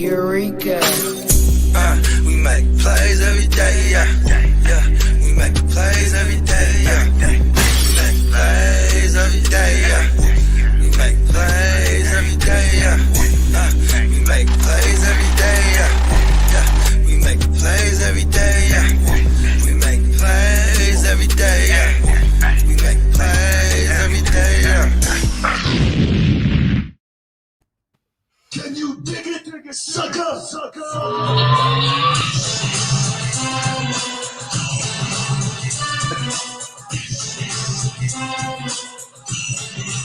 Eureka. We make plays every day, yeah. We make plays every day, yeah. We make plays every day, yeah. We make plays every day, yeah. We make plays every day, yeah. We make plays every day, yeah. We make plays every day, yeah. We make plays every day, yeah. Can you dig it, sucker?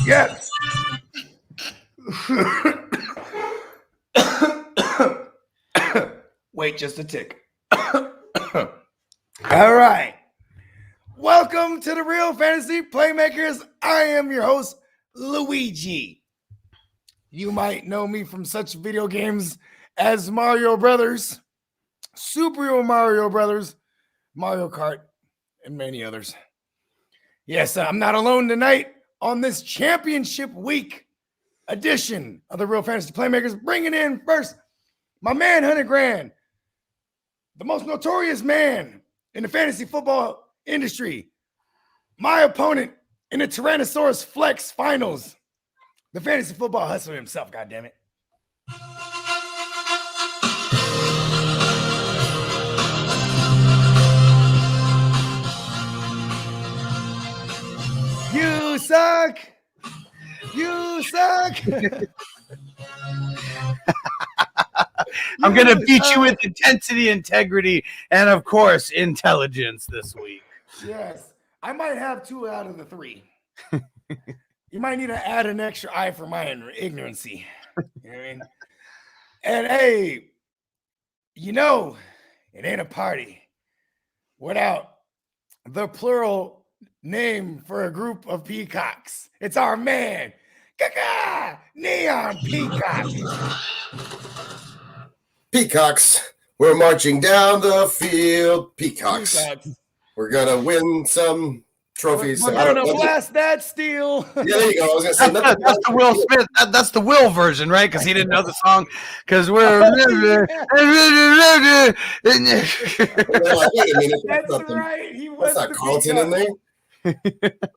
Yes. Wait just a tick. All right. Welcome to the Real Fantasy Playmakers. I am your host, Luigi. You might know me from such video games as Mario Brothers, Super Mario Brothers, Mario Kart, and many others. Yes, I'm not alone tonight on this championship week edition of the Real Fantasy Playmakers. Bringing in first my man, 100 Grand, the most notorious man in the fantasy football industry, my opponent in the Tyrannosaurus Flex Finals, the fantasy football hustler himself, goddammit. You suck. You suck. I'm going to beat you with intensity, integrity, and, of course, intelligence this week. Yes. I might have 2 out of the 3. You might need to add an extra eye for my ignorancy. You know what I mean? And, hey, it ain't a party without the plural name for a group of peacocks. It's our man, Neon Peacock. Peacocks, we're marching down the field. Peacocks. We're gonna win some trophies. We're gonna blast that steel. Yeah, there you go. I was gonna say that's the Will Smith. That's the Will version, right? Because he didn't know the song. Because we're. That's right. He was. That's not Carlton in there. Right.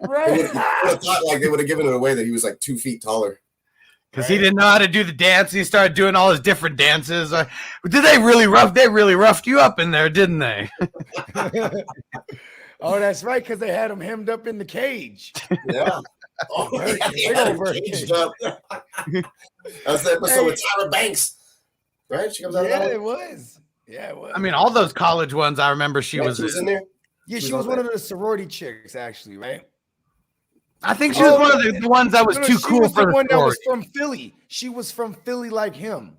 I would have thought like they would have given it away that he was like 2 feet taller. Because he didn't know how to do the dance. He started doing all his different dances. Did they really rough? They really roughed you up in there, didn't they? Oh, that's right. Because they had him hemmed up in the cage. Yeah. Oh, caged up. That's the episode with Tyra Banks, right? She comes out of that. It was. Yeah, it was. I mean, all those college ones. I remember she was in there. Yeah, she was one of the sorority chicks, actually, right? I think she was one of the ones that was too cool for the one that was story. from Philly. She was from Philly like him.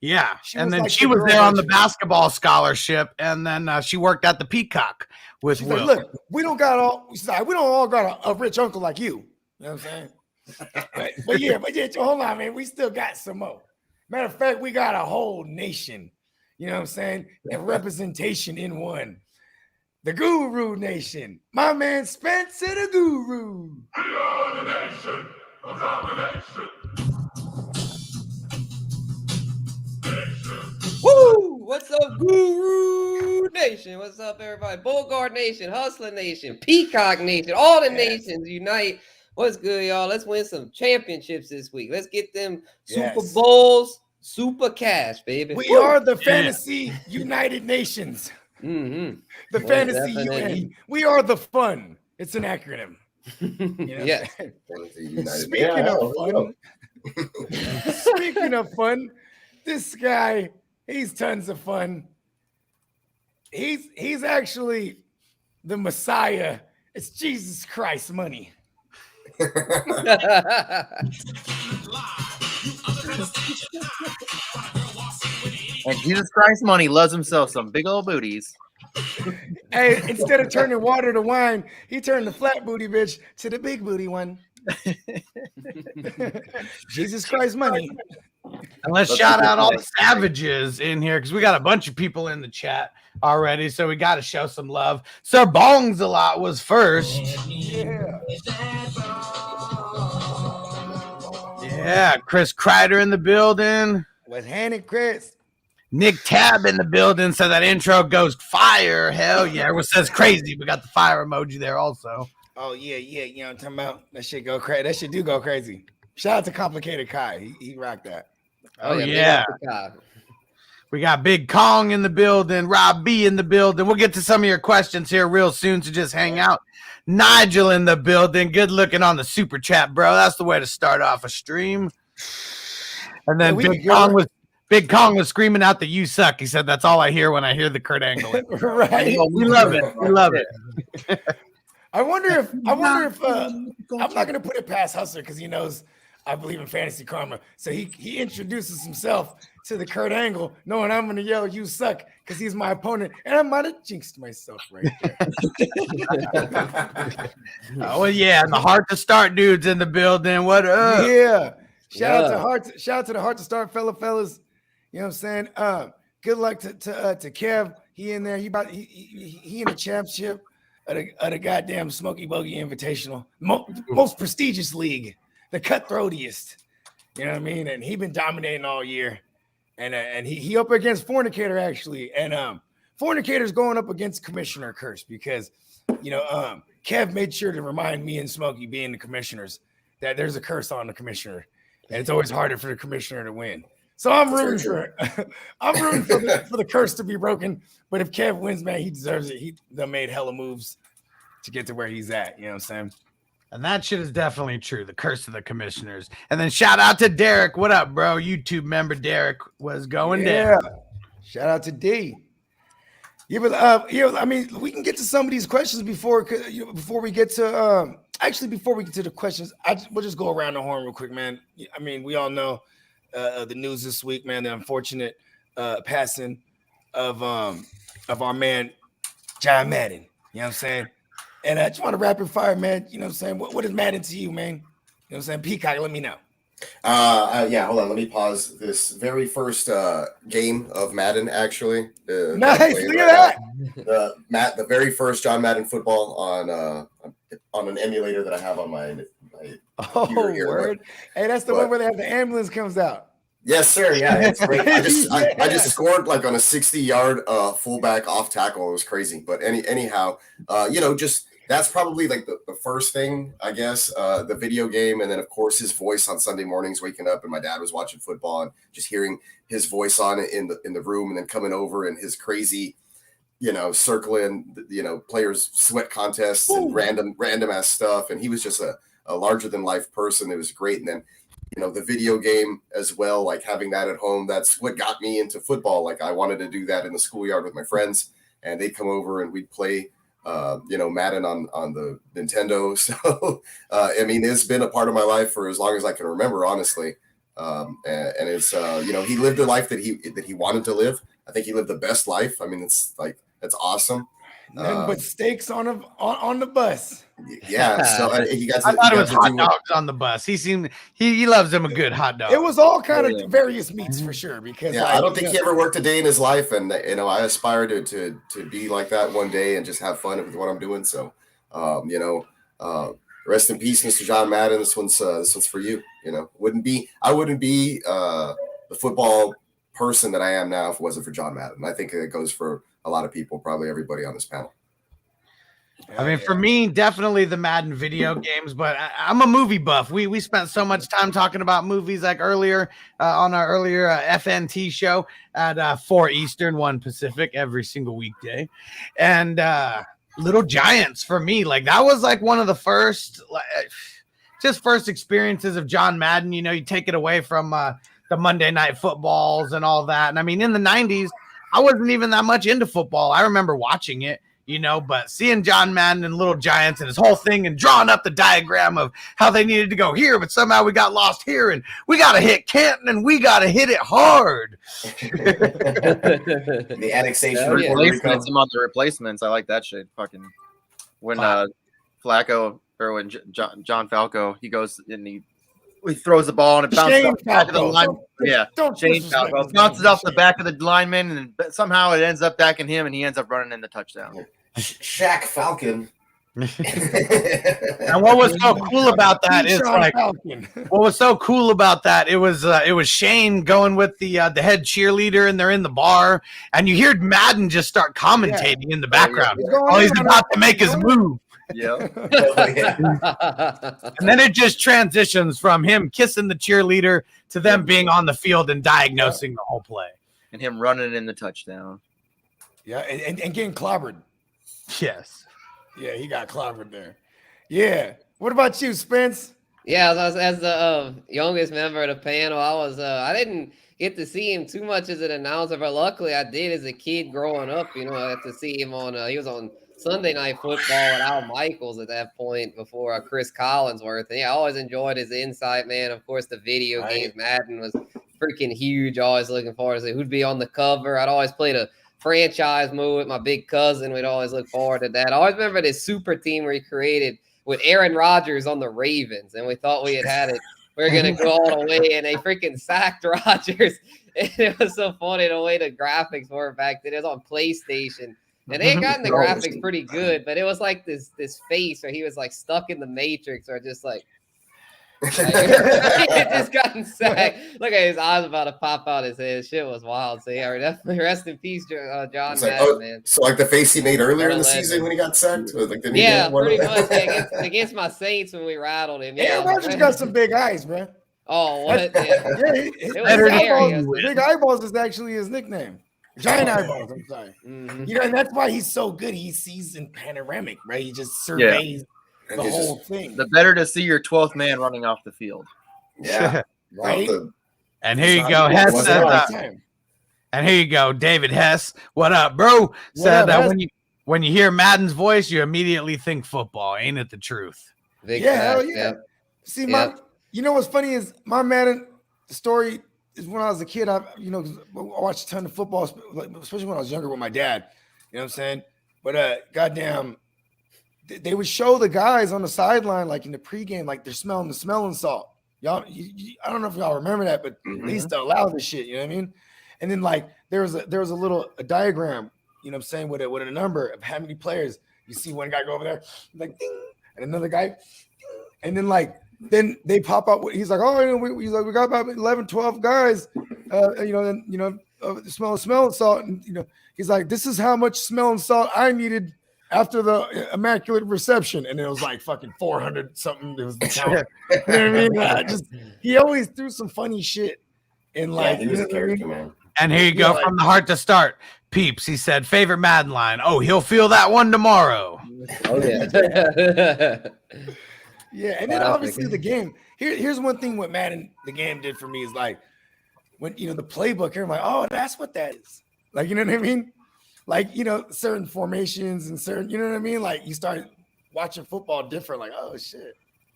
Yeah, and then like she was there on the basketball scholarship, and then she worked at the Peacock with Will. Like, look, we don't all got a rich uncle like you. You know what I'm saying? but yeah, hold on, man. We still got some more. Matter of fact, we got a whole nation. You know what I'm saying? And representation in one. The Guru Nation. My man Spencer the Guru. We are the nation of domination. Woo! What's up, Guru Nation? What's up, everybody? Bogard Nation, Hustler Nation, Peacock Nation, all the nations unite. What's good, y'all? Let's win some championships this week. Let's get them Super Bowls, super cash, baby. We are the Fantasy United Nations. Mm-hmm. The Fantasy UN. We are the fun. It's an acronym. Yeah. Speaking of fun, this guy, he's tons of fun. He's actually the Messiah. It's Jesus Christ money. And Jesus Christ money loves himself some big old booties. Hey, instead of turning water to wine, he turned the flat booty bitch to the big booty one. Jesus Christ money. And let's shout out all the savages in here because we got a bunch of people in the chat already, so we got to show some love. Sir Bongs a lot was first. Yeah, Chris Kreider in the building. What's happening, Chris? Nick Tab in the building, so that intro goes fire. Hell yeah. Everyone says crazy. We got the fire emoji there also. Oh, yeah. You know what I'm talking about? That shit go crazy. That shit do go crazy. Shout out to Complicated Kai. He rocked that. Oh yeah. We got Big Kong in the building, Rob B in the building. We'll get to some of your questions here real soon, so just hang out. Nigel in the building. Good looking on the super chat, bro. That's the way to start off a stream. And then Big Kong was screaming out that you suck. He said, that's all I hear when I hear the Kurt Angle. Right. We love it. We love it. I wonder if I'm not gonna put it past Hustler because he knows I believe in fantasy karma. So he introduces himself to the Kurt Angle, knowing I'm gonna yell "you suck" because he's my opponent, and I might have jinxed myself right there. Oh yeah, and the Heart to Start dudes in the building. What up? Yeah. Shout out to the Heart to Start fellas. You know what I'm saying? Good luck to Kev. He in there. He in the championship of the goddamn Smoky Bogey Invitational, most prestigious league, the cutthroatiest. You know what I mean? And he been dominating all year. And he up against Fornicator actually. And Fornicator's going up against Commissioner Curse because Kev made sure to remind me and Smokey being the commissioners that there's a curse on the commissioner. And it's always harder for the commissioner to win. So I'm rooting for the curse to be broken. But if Kev wins, man, he deserves it. He done made hella moves to get to where he's at. You know what I'm saying? And that shit is definitely true. The curse of the commissioners. And then shout out to Derek. What up, bro? YouTube member Derek was going down. Shout out to D. Yeah, but I mean, we can get to some of these questions before we get to the questions. We'll just go around the horn real quick, man. I mean, we all know the news this week, man. The unfortunate passing of our man John Madden. You know what I'm saying? And I just want to rapid fire, man. You know what I'm saying? What is Madden to you, man? You know what I'm saying? Peacock, let me know. Yeah, hold on. Let me pause this very first game of Madden, actually. Nice, look at that. The very first John Madden football on an emulator that I have on my computer here. Word. Hey, that's the one where they have the ambulance comes out. Yes, sir. Yeah, it's great. I just scored like on a 60-yard fullback off tackle. It was crazy. But anyhow, just that's probably like the first thing, I guess, the video game. And then, of course, his voice on Sunday mornings, waking up and my dad was watching football and just hearing his voice on it in the room and then coming over and his crazy, circling, players sweat contests and random ass stuff. And he was just a larger than life person. It was great. And then, the video game as well, like having that at home, that's what got me into football. Like I wanted to do that in the schoolyard with my friends and they'd come over and we'd play, Madden on the Nintendo. So, I mean, it's been a part of my life for as long as I can remember, honestly. And it's, he lived a life that he wanted to live. I think he lived the best life. I mean, it's like, that's awesome. Nothing but steaks on the bus. Yeah, so I thought it was hot dogs on the bus. He loves him a good hot dog. It was all kind of various meats for sure. Because I don't think he ever worked a day in his life, and I aspire to be like that one day and just have fun with what I'm doing. So, rest in peace, Mr. John Madden. This one's for you. I wouldn't be the football person that I am now if it wasn't for John Madden. I think it goes for a lot of people, probably everybody on this panel. I mean, for me, definitely the Madden video games, but I'm a movie buff. We spent so much time talking about movies like earlier on our earlier FNT show at 4 Eastern, 1 Pacific every single weekday. And Little Giants for me, like that was like one of the first experiences of John Madden. You take it away from the Monday Night Footballs and all that. And I mean, in the 90s, I wasn't even that much into football. I remember watching it, but seeing John Madden and Little Giants and his whole thing and drawing up the diagram of how they needed to go here, but somehow we got lost here and we got to hit Canton and we got to hit it hard. The annexation. Replacements among the replacements. I like that shit. Fucking when Flacco or when John Falco, he goes and he throws the ball and it bounces off the back of the line. Yeah, Shane Falco bounces off the back of the lineman and somehow it ends up back in him and he ends up running in the touchdown. Shaq Falcon And what was so cool about that is like, what was so cool about that? It was Shane going with the head cheerleader, and they're in the bar, and you hear Madden just start commentating in the background. Oh, he's about to make his move. Yeah. And then it just transitions from him kissing the cheerleader to them being on the field and diagnosing the whole play. And him running in the touchdown. Yeah, and getting clobbered. Yes. Yeah, he got clobbered there. Yeah. What about you, Spence? Yeah, as the youngest member of the panel, I didn't get to see him too much as an announcer, but luckily I did as a kid growing up. You know, I had to see him on. He was on Sunday Night Football with Al Michaels at that point before Chris Collinsworth. And yeah, I always enjoyed his insight, man. Of course, the video games, Madden was freaking huge. Always looking forward to see who'd be on the cover. I'd always played a franchise mode with my big cousin. We'd always look forward to that. I always remember this super team we created with Aaron Rodgers on the Ravens, and we thought we had it. We were going to go all the way, and they freaking sacked Rodgers. And it was so funny the way the graphics were back then. It was on PlayStation. And they had gotten the graphics pretty good, but it was like this face where he was like stuck in the Matrix or just like it just gotten sacked. Look at his eyes about to pop out his head. Shit was wild. So yeah, definitely rest in peace, John Madden, man. So like the face he made earlier in the season when he got sacked? Like the pretty much against my Saints when we rattled him. Yeah, Rodgers got some big eyes, bro. Oh, what? Big eyeballs is actually his nickname. Giant eyeballs, I'm sorry. Mm-hmm. You know, and that's why he's so good. He sees in panoramic, right? He just surveys the whole thing. The better to see your 12th man running off the field. Yeah. Right? And here you go, Hess. And here you go, David Hess. What up, bro? Said that when you hear Madden's voice, you immediately think football. Ain't it the truth? Hell yeah. See, you know what's funny is my Madden story is when I was a kid, I watched a ton of football, especially when I was younger with my dad. You know what I'm saying? But goddamn, they would show the guys on the sideline, like in the pregame, like they're smelling salt. Y'all, I don't know if y'all remember that, but they used to allow this shit. You know what I mean? And then like there was a little diagram, you know what I'm saying, with a number of how many players. You see one guy go over there, like ding, and another guy, ding, and then like. Then they pop up. He's like, we got about 11, 12 guys, smell salt. And, he's like, this is how much smell and salt I needed after the immaculate reception. And it was like fucking 400 something. It was the count. You know what I mean? He always threw some funny shit. And like, he was a character, man. And here you go from the heart to start. Peeps, he said, favorite Madden line. Oh, he'll feel that one tomorrow. Oh, yeah. Yeah, and then obviously the game. Here's one thing what Madden the game did for me is like when the playbook here, I'm like, oh, that's what that is. Like, you know what I mean? Like, certain formations and certain, you know what I mean? Like you start watching football different, like, oh shit.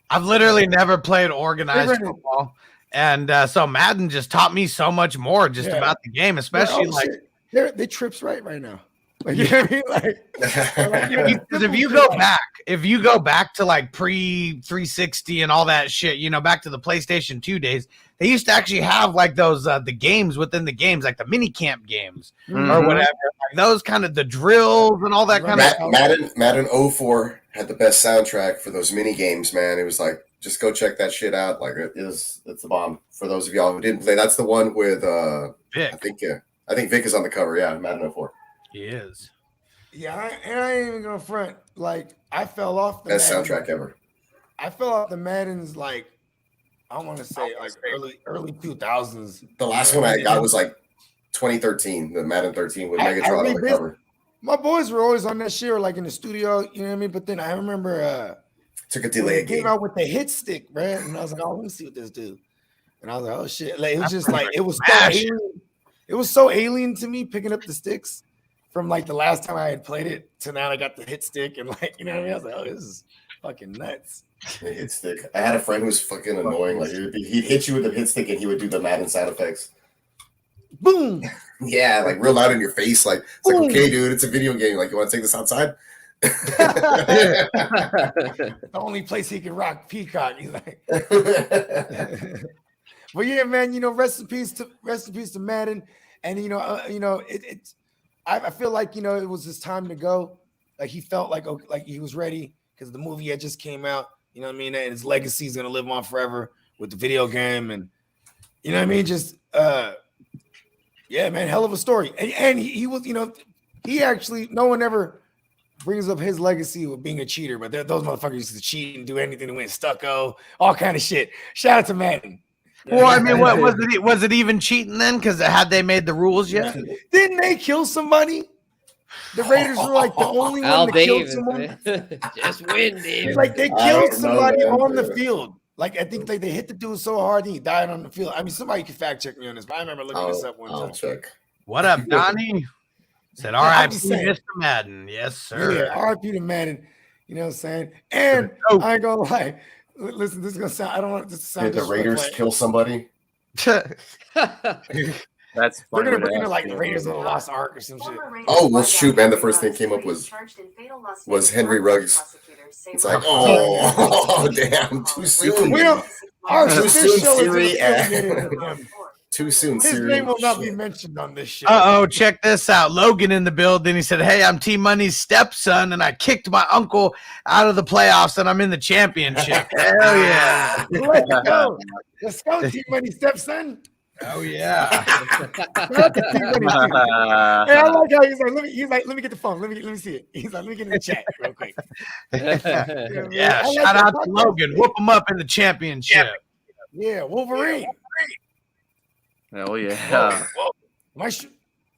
I've literally never played organized football. And so Madden just taught me so much more about the game, especially they trips right now. Like, you know what I mean? Because if you go back to like pre 360 and all that shit, back to the PlayStation 2 days, they used to actually have like those the games within the games, like the mini camp games or whatever, like those kind of the drills and all that kind of stuff. Madden 04 had the best soundtrack for those mini games, man. It was like, just go check that shit out. Like it's a bomb for those of y'all who didn't play. That's the one with Vic. I think Vic is on the cover. Yeah, Madden 04. He is. Yeah, I ain't even gonna front. Like, I fell off the best soundtrack ever. I fell off the Maddens, like, I want to say like early 2000s. The last one I got was like 2013, the Madden 13 with Megatron on the cover. My boys were always on that shit, or like in the studio, you know what I mean? But then I remember took a delay game came out with the hit stick, right? And I was like, oh, let me see what this do. And I was like, oh shit. Like, it was just like it was so alien. It was so alien to me picking up the sticks from like the last time I had played it to now I got the hit stick and like, you know what I mean? I was like, oh, this is fucking nuts. The hit stick. I had a friend who was fucking annoying. Like he'd hit you with the hit stick and he would do the Madden sound effects. Boom. Yeah, like real loud in your face. Like it's like, okay, dude, it's a video game. Like, you want to take this outside? The only place he can rock Peacock. He's like, but yeah, man, rest in peace to Madden. And I feel like it was his time to go. Like he felt like he was ready. because the movie had just came out. You know what I mean? And his legacy is gonna live on forever with the video game, and you know what I mean. Just yeah, man, hell of a story. And he was, you know, he actually no one ever brings up his legacy with being a cheater, but those motherfuckers used to cheat and do anything to win, stucco, all kind of shit. Shout out to Madden. Well, I mean, what was it even cheating then? Because had they made the rules yet? Didn't they kill somebody? The Raiders were like the only Al one that killed Davis, someone. man. Just win, dude. Like they I killed don't know, somebody man. on the field. Like I think like they hit the dude so hard he died on the field. I mean, somebody can fact check me on this, but I remember looking this up one I'll time. check. What up, Donnie? Said, all I'm right, just saying. Mr. Madden. Yes, sir. Yeah, RIP to Madden. You know what I'm saying? And I ain't gonna lie. Listen, this is gonna sound. I don't want this to sound. Did the Raiders kill somebody? That's They're funny. gonna bring in like the Raiders of the Lost Ark or some shit. Oh, well, shoot, man. The first thing came up was Henry Ruggs. It's like, oh, damn, too soon. We don't. Our Too this soon, show Siri. is affiliated with him. Too soon, His Siri. name will not be mentioned on this show. Uh-oh, check this out. Logan in the building. He said, hey, I'm T-Money's stepson, and I kicked my uncle out of the playoffs, and I'm in the championship. Hell yeah. Let's go. Let's go, T-Money stepson. Oh, yeah. Shout out to T-Money, too. Hey, I like how he's like, let me get the phone. Let me see it. He's like, let me get in the chat real quick. Yeah, shout out to Logan. Whoop him up in the championship. Yeah, Wolverine. Hell yeah.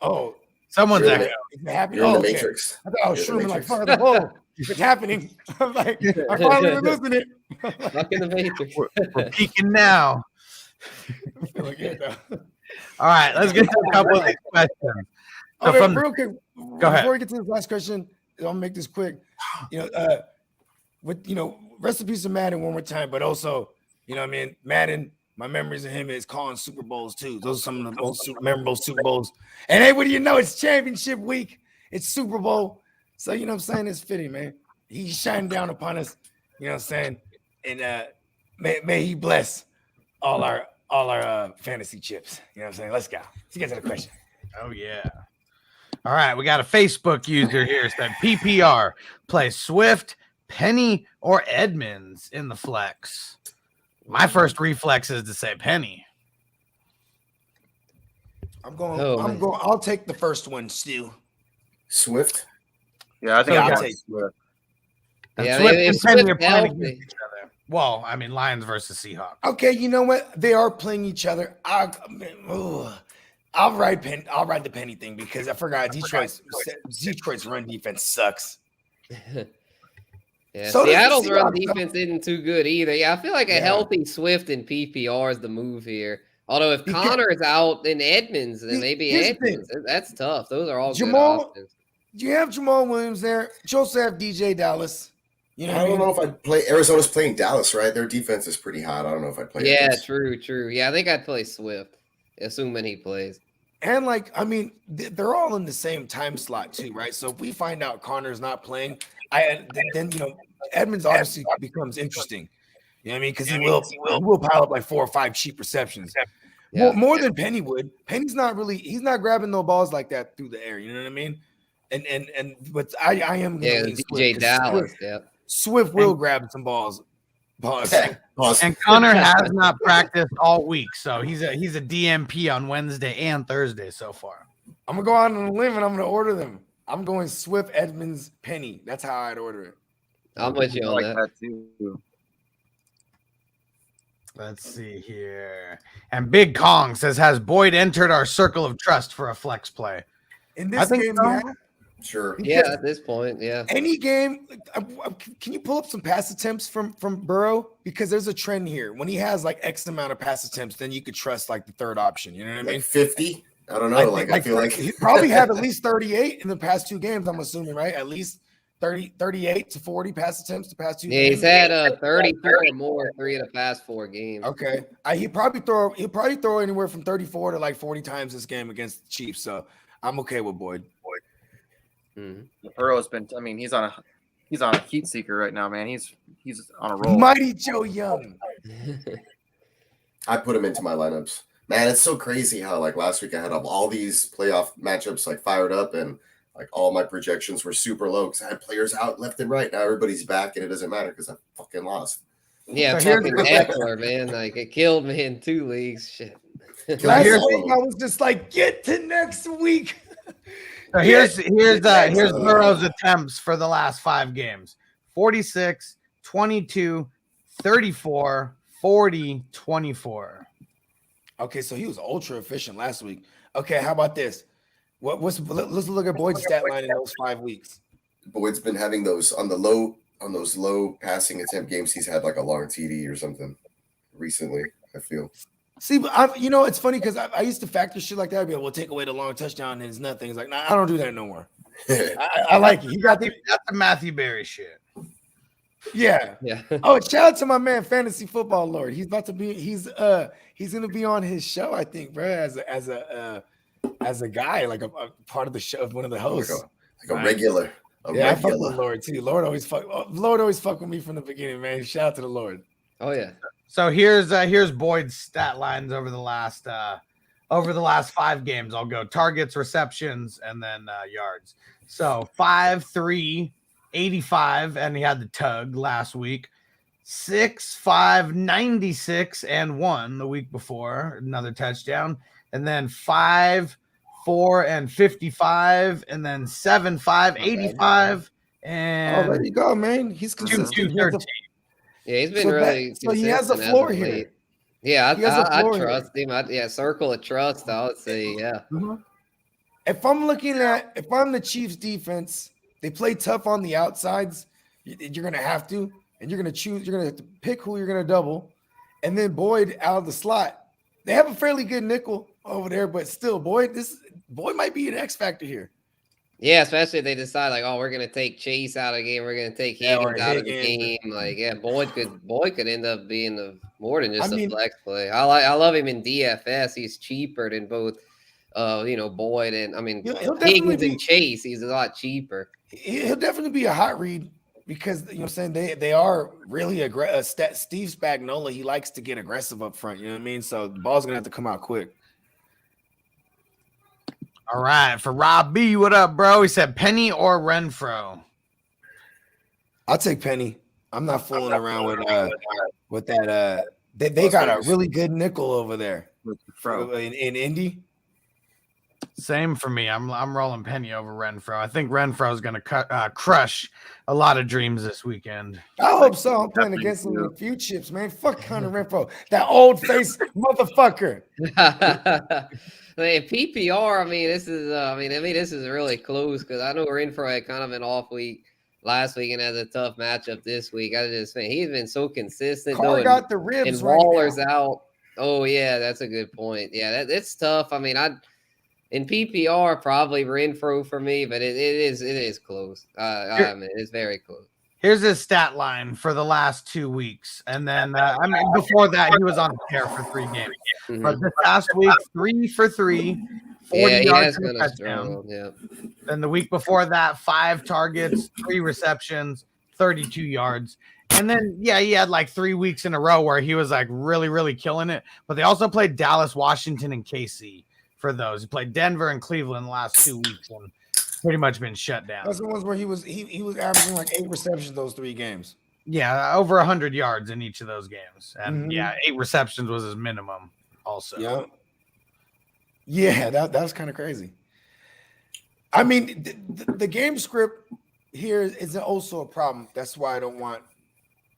Oh, Someone's You're in echo. is it happening? You're in Oh, the okay. Matrix. I thought I was You're in the shrooming like Matrix. fuck. Whoa, it's happening. I'm like, I finally listening it. Fuck in the Matrix. We're peeking now. Feeling good, though. All right, let's get to a couple of these questions. So Okay, from real quick, Go ahead. before we get to this last question, I'll make this quick. With recipes to Madden one more time, but also, you know what I mean, Madden, my memories of him is calling Super Bowls too. Those are some of the most memorable Super Bowls. And hey, what do you know? It's championship week, it's Super Bowl. So you know what I'm saying? It's fitting, man. He's shining down upon us, you know what I'm saying? And may he bless all our fantasy chips. You know what I'm saying? Let's go. Let's get to the question. Oh, yeah. All right, we got a Facebook user here said PPR play Swift, Penny, or Edmonds in the flex. My first reflex is to say Penny. I'll take the first one, Stu. Swift. Yeah, I think So I'm I'll going take- Swift. And Yeah, Swift if and Penny are Swift playing healthy. against each other. Well, I mean, Lions versus Seahawks. Okay, you know what? They are playing each other. I'll ride the Penny thing because I forgot Detroit's run defense sucks. Yeah, So does the Seattle's run Seahawks, though. defense isn't too good either. Yeah, I feel like a Yeah. healthy Swift and PPR is the move here. Although if Because- Connor is out and Edmonds, then maybe Here's the thing. Edmonds. That's tough. Those are all Jamal- good options. You have Jamal Williams there. You also have DJ Dallas. You know I what I don't mean? know if I'd play. Arizona's playing Dallas, right? Their defense is pretty hot. I don't know if I'd play. Yeah, against- true. Yeah, I think I'd play Swift, assuming he plays. And like, I mean, they're all in the same time slot too, right? So if we find out Connor's not playing, then Edmonds obviously becomes interesting. You know what I mean? Because he will pile up like 4 or 5 cheap receptions. Yeah. More than Penny would. Penny's not grabbing no balls like that through the air. You know what I mean? But I am gonna Yeah, lean DJ Swift, 'cause Dallas. Yeah. Swift will grab some balls. Pause. Pause. And Connor has not practiced all week, so he's a DMP on Wednesday and Thursday so far. I'm gonna go out on a limb and I'm gonna order them. I'm going Swift, Edmonds, Penny. That's how I'd order it. I'm with you I on like that. that too. Let's see here. And Big Kong says, has Boyd entered our circle of trust for a flex play? In I this think game, so. yeah. Sure. Yeah, at this point, yeah. Any game, can you pull up some pass attempts from Burrow? Because there's a trend here. When he has like X amount of pass attempts, then you could trust like the third option. You know what I mean? Like 50. I don't know. I feel like he probably had at least 38 in the past 2 games. I'm assuming, right? At least 38 to 40 pass attempts the past 2 Yeah, games. he's had 34 or more 3 of the past 4 games. Okay, he'll probably throw anywhere from 34 to like 40 times this game against the Chiefs. So I'm okay with Boyd. Mhm. Burrow's been. I mean, he's on a heat seeker right now, man. He's on a roll. Mighty Joe Young. I put him into my lineups. Man, it's so crazy how like last week I had all these playoff matchups like fired up, and Like all my projections were super low because I had players out left and right. Now everybody's back, and it doesn't matter because I fucking lost. Yeah, So fucking Eckler, man. Like it killed me in 2 leagues. Shit. Last here's- week I was just like, get to next week. So here's Burrow's attempts for the last 5 games. 46, 22, 34, 40, 24. Okay, so he was ultra efficient last week. Okay, how about this? Let's look at Boyd's stat line in those 5 weeks. Boyd's been having those on those low passing attempt games. He's had like a long TD or something recently, I feel. See, but it's funny because I used to factor shit like that. I'd be like, we'll take away the long touchdown and it's nothing. It's like, nah, I don't do that no more. I like it. He got That's the Matthew Berry shit. yeah. Yeah. Oh, shout out to my man, Fantasy Football Lord. He's about to be. He's gonna be on his show, I think, bro. As a guy, like a part of the show, one of the hosts, like a regular. I fuck with Lord too. Lord always fuck with me from the beginning, man. Shout out to the Lord. Oh yeah. So here's Boyd's stat lines over the last 5 games. I'll go targets, receptions, and then yards. So 5-3, 85, and he had the tug last week. 6-5, 96, and 1 the week before, another touchdown, and then 5-4 and 55, and then 7-5, 85, and there you go, man. He's consistent. 2-13. Yeah, he's been really. So he has a consistent as floor of here. late. Yeah, He has a I floor trust him. Circle of trust. I would say, yeah. If I'm the Chiefs defense, they play tough on the outsides. You're gonna have to, and you're gonna have to pick who you're gonna double, and then Boyd out of the slot. They have a fairly good nickel over there, but still, Boyd might be an X factor here. Yeah, especially if they decide like, oh, we're gonna take Chase out of the game, we're gonna take Higgins out of the game. Like, yeah, Boyd could end up being more than just a flex play. I love him in DFS. He's cheaper than both, Boyd and Higgins and Chase. He's a lot cheaper. He'll definitely be a hot read because what I'm saying they are really aggressive. Steve Spagnuolo, he likes to get aggressive up front. You know what I mean? So the ball's gonna have to come out quick. All right, for Rob B, what up, bro? He said Penny or Renfro. I'll take Penny. I'm not fooling around with that. They got a really good nickel over there in Indy. Same for me. I'm rolling Penny over Renfro. I think Renfro is going to crush a lot of dreams this weekend. I hope so. I'm playing against him with a few chips, man. Fuck Hunter Renfro, that old face motherfucker. PPR. This is really close because I know Renfro had kind of an off week last week and has a tough matchup this week. I just think he's been so consistent. Carr got the ribs and right Waller's now. out. Oh yeah, that's a good point. Yeah, it's tough. In PPR probably Renfro for me, but it is close. It's very close. Here's his stat line for the last 2 weeks, and then before that he was on a tear for 3 games. Mm-hmm. But this last week, 3 for 3, 40 yards and a touchdown. Yeah. And the week before that, 5 targets, 3 receptions, 32 yards. And then, he had like 3 weeks in a row where he was like really, really killing it. But they also played Dallas, Washington, and KC for those. He played Denver and Cleveland the last 2 weeks and pretty much been shut down. That's the ones where he was averaging like 8 receptions those 3 games. Yeah, over 100 yards in each of those games. And 8 receptions was his minimum also. Yeah, that was kind of crazy. I mean, the game script here is also a problem. That's why I don't want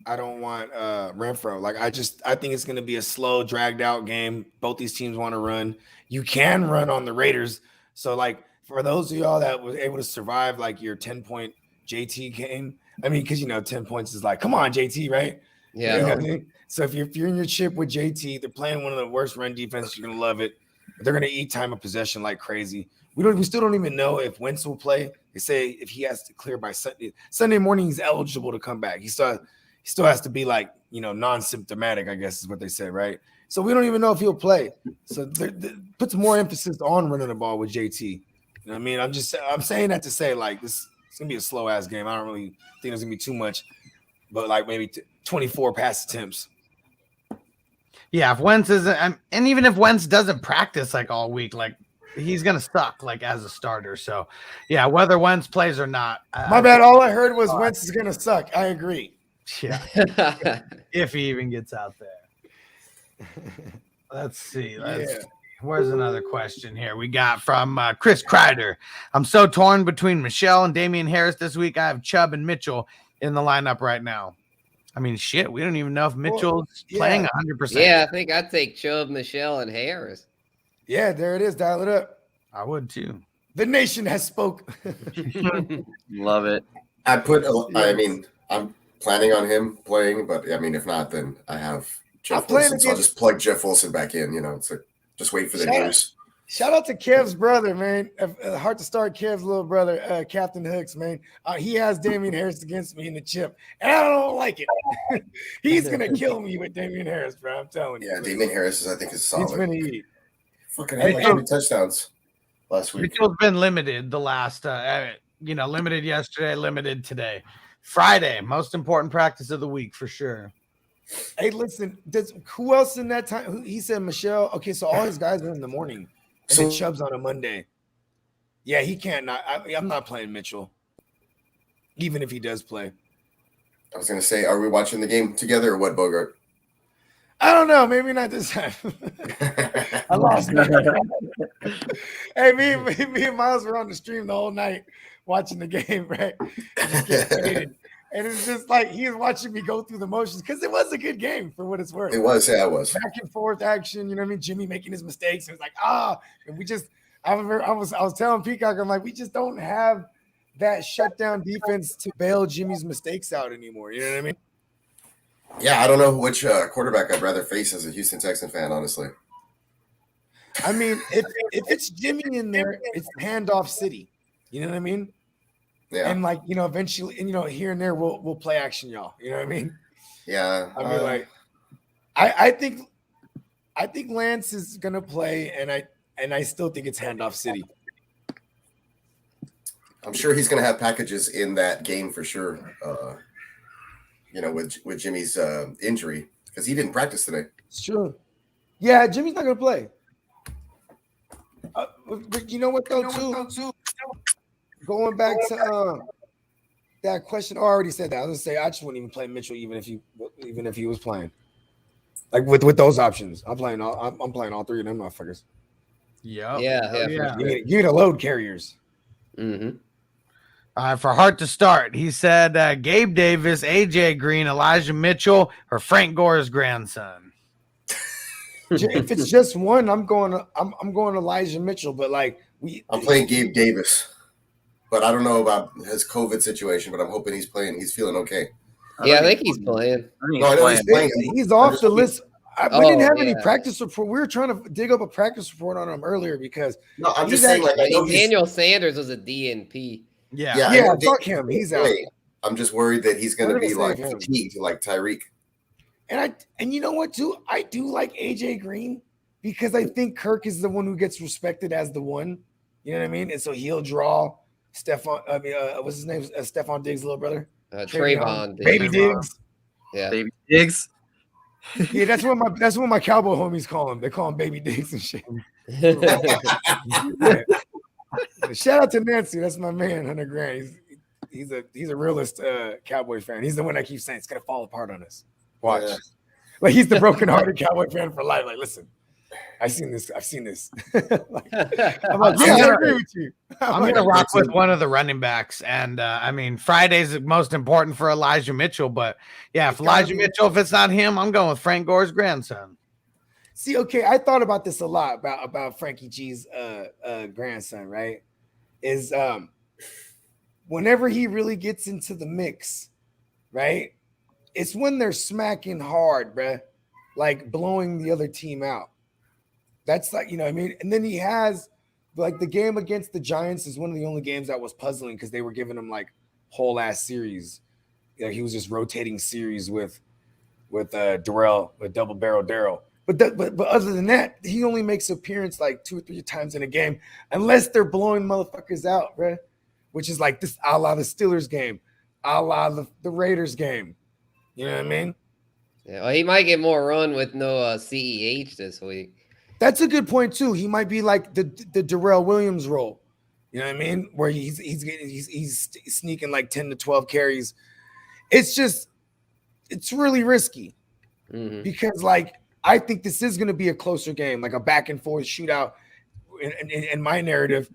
Renfro. Like I think it's going to be a slow, dragged out game. Both these teams want to run. You can run on the Raiders. So like for those of y'all that was able to survive like your 10-point JT game, because 10 points is like, come on, JT, right? Yeah. You know what I mean? So if you're in your chip with JT, they're playing one of the worst run defenses. You're gonna love it. They're gonna eat time of possession like crazy. We still don't even know if Wentz will play. They say if he has to clear by Sunday morning, he's eligible to come back. He still has to be like non-symptomatic, I guess is what they said, right? So we don't even know if he'll play. So puts more emphasis on running the ball with JT. You know what I mean? I'm saying that to say like this. It's gonna be a slow ass game. I don't really think there's gonna be too much, but like maybe 24 pass attempts. Yeah, if Wentz isn't, and even if Wentz doesn't practice like all week, like he's gonna suck like as a starter. So yeah, whether Wentz plays or not. My bad. All I heard was Wentz is gonna suck. I agree. Yeah, if he even gets out there. Let's see. Where's another question here? We got from Chris Kreider. I'm so torn between Michelle and Damian Harris this week. I have Chubb and Mitchell in the lineup right now. I mean, shit, we don't even know if Mitchell's playing 100%. Yeah, I think I'd take Chubb, Michelle, and Harris. Yeah, there it is. Dial it up. I would too. The nation has spoke. Love it. I mean, I'm planning on him playing, but I mean, if not, then I have Jeff Wilson. So I'll just plug Jeff Wilson back in. It's like just wait for the news. Shout out to Kev's brother, man. Hard to start Kev's little brother, Captain Hooks, man. He has Damian Harris against me in the chip, and I don't like it. He's gonna kill me with Damian Harris, bro. I'm telling you. Yeah, Damian Harris I think is solid. He's gonna eat. Fucking had like 3 touchdowns last week. Mitchell's been limited the last, limited yesterday, limited today. Friday, most important practice of the week for sure. Hey, listen, who else in that time? He said Michelle. Okay, so all his guys are in the morning, and then Chubb's on a Monday. Yeah, he can't. I'm not playing Mitchell, even if he does play. I was gonna say, are we watching the game together or what, Bogart? I don't know. Maybe not this time. I lost. Hey, me and Miles were on the stream the whole night watching the game, right? And it's just like he was watching me go through the motions because it was a good game for what it's worth. It was, yeah, it was. Back and forth action, you know what I mean? Jimmy making his mistakes. It was like, and we just I was telling Peacock, I'm like, we just don't have that shutdown defense to bail Jimmy's mistakes out anymore. You know what I mean? Yeah, I don't know which quarterback I'd rather face as a Houston Texan fan, honestly. I mean, if it's Jimmy in there, it's handoff city. You know what I mean? Yeah. And like, eventually, and here and there we'll play action, y'all. You know what I mean? Yeah. I mean, I think Lance is gonna play, and I still think it's handoff city. I'm sure he's gonna have packages in that game for sure. With Jimmy's injury, because he didn't practice today. It's true. Yeah, Jimmy's not gonna play. But you know what though, too? Going back to that question, I already said that. I was gonna say I just wouldn't even play Mitchell, even if he was playing. Like with those options, I'm playing all three of them motherfuckers. Yep. Yeah. Give me the load carriers. Mm-hmm. For Hart to start, he said Gabe Davis, AJ Green, Elijah Mitchell, or Frank Gore's grandson. If it's just one, I'm going Elijah Mitchell. But I'm playing Gabe Davis, but I don't know about his COVID situation. But I'm hoping he's playing. He's feeling okay. I think he's playing. He's playing. He's off the list. We didn't have any practice report. We were trying to dig up a practice report on him earlier because I'm just saying, I know Daniel Sanders was a DNP. Yeah, fuck him. He's out. I'm just worried that he's going to be fatigued like Tyreek. And you know what, too? I do like AJ Green because I think Kirk is the one who gets respected as the one. You know what I mean? And so he'll draw Stephon. What's his name? Stephon Diggs' little brother. Trayvon Diggs. Baby Diggs. Yeah. Baby Diggs. Yeah, that's what my cowboy homies call him. They call him Baby Diggs and shit. Shout out to Nancy. That's my man, Hunter Grant. He's a realist Cowboy fan. He's the one that keeps saying it's gonna fall apart on us. Watch. Yeah. Like he's the broken-hearted Cowboy fan for life. Like, listen, I've seen this. I'm like, I agree with you. I'm gonna rock with one of the running backs, and Friday's most important for Elijah Mitchell. But yeah, if Elijah Mitchell, if it's not him, I'm going with Frank Gore's grandson. See, okay, I thought about this a lot about Frankie G's grandson. Right? Is whenever he really gets into the mix, right? It's when they're smacking hard, bruh, like blowing the other team out. That's like, you know what I mean? And then he has, like, the game against the Giants is one of the only games that was puzzling because they were giving him, like, whole-ass series. You know, he was just rotating series with Darrell, with double-barrel Daryl. But other than that, he only makes appearance, like, 2 or 3 times in a game unless they're blowing motherfuckers out, bruh, which is like this a la the Steelers game, a la the Raiders game. You know what I mean? Yeah, well, he might get more run with no CEH this week. That's a good point too. He might be like the Daryl Williams role. You know what I mean? Where he's sneaking like 10 to 12 carries. It's really risky because like I think this is going to be a closer game, like a back and forth shootout. In my narrative,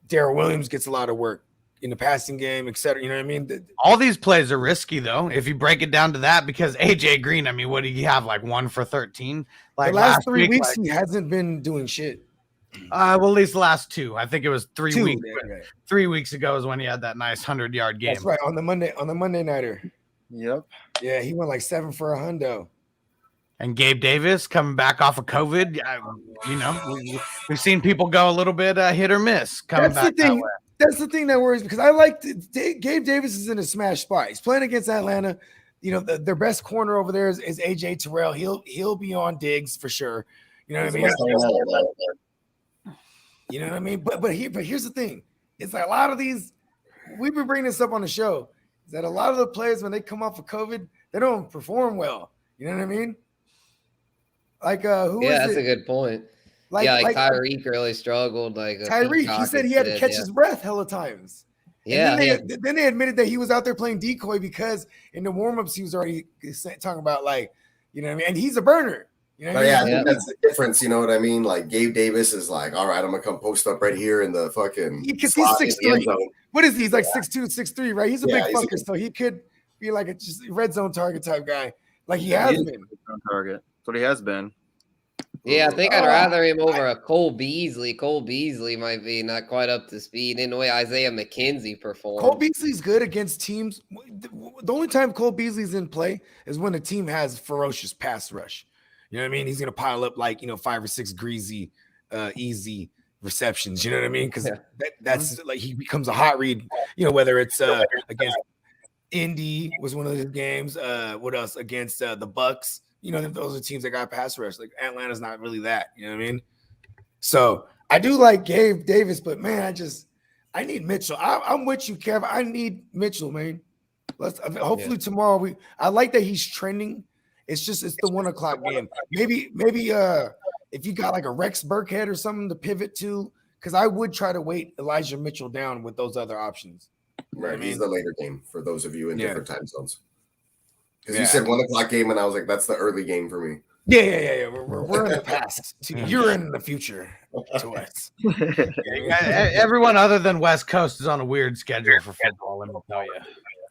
Daryl Williams gets a lot of work in the passing game, et cetera. You know what I mean? All these plays are risky though, if you break it down to that, because AJ Green, I mean, what did he have? Like 1 for 13? Like the last 3 weeks, he hasn't been doing shit. Well, at least the last 2. I think it was 3 2, weeks. yeah. 3 weeks ago is when he had that nice 100-yard game. That's right, on the Monday nighter. Yep. Yeah, he went like 7 for $100. And Gabe Davis coming back off of COVID. You know, we've seen people go a little bit hit or miss coming back that way. That's the thing that worries because I like Gabe Davis is in a smash spot. He's playing against Atlanta. You know, their best corner over there is AJ Terrell. He'll be on Diggs for sure. You know what I mean? You know what I mean? But here's the thing. It's like a lot of these, we've been bringing this up on the show, is that a lot of the players, when they come off of COVID, they don't perform well. You know what I mean? Like that's a good point. Like Tyreek really struggled. Like Tyreek, he said he had to catch his breath hella times. Yeah. Then they admitted that he was out there playing decoy because in the warm-ups he was already talking about like, you know what I mean? And he's a burner. You know what I mean? I think that's the difference. You know what I mean? Like Gabe Davis is like, all right, I'm gonna come post up right here in the fucking. Because he's 6'3". What is he? He's like 6'2", 6'3", right? He's a big fucker, so he could be like a just red zone target type guy, like he has been. Target. That's what he has been. Yeah, I think I'd rather him over a Cole Beasley. Cole Beasley might be not quite up to speed in the way Isaiah McKenzie performed. Cole Beasley's good against teams. The only time Cole Beasley's in play is when the team has ferocious pass rush. You know what I mean? He's going to pile up like, 5 or 6 greasy, easy receptions. You know what I mean? Because that's like he becomes a hot read, whether it's against Indy was one of his games. What else? Against the Bucks. Those are teams that got pass rush. Like Atlanta's not really that. You know what I mean? So I do like Gabe Davis, but man, I need Mitchell. I'm with you, Kev. I need Mitchell, man. Hopefully tomorrow I like that he's trending. It's the 1 o'clock game. Maybe if you got like a Rex Burkhead or something to pivot to, because I would try to weight Elijah Mitchell down with those other options. Right, he's the later game for those of you in different time zones. Because you said 1 o'clock game, and I was like, that's the early game for me. Yeah. We're in the past. You're in the future to us. Everyone other than West Coast is on a weird schedule for football, let me tell you.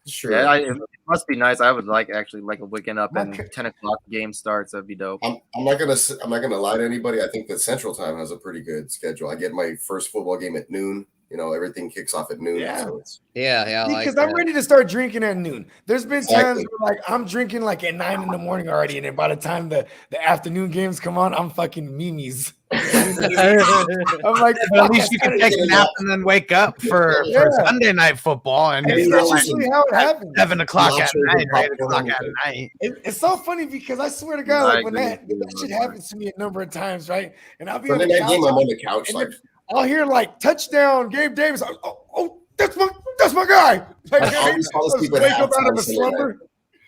Sure. Yeah, it must be nice. I would like waking up and 10 o'clock game starts. That'd be dope. I'm not gonna lie to anybody. I think that Central Time has a pretty good schedule. I get my first football game at noon. Everything kicks off at noon. Yeah. So Because I'm ready to start drinking at noon. There's been times where I'm drinking like at 9 in the morning already, and then by the time the afternoon games come on, I'm fucking memes. I'm like, at least you can take a nap and then wake up for Sunday night football, and it's not like how it happens. 7 o'clock at night, or 8 o'clock at night. It's so funny because I swear to God, like when that shit happens to me a number of times, right? And I'll be on the couch. I'm on the couch, like. I'll hear like touchdown, Gabe Davis. Oh, that's my guy. Like, I wake up out of a slumber.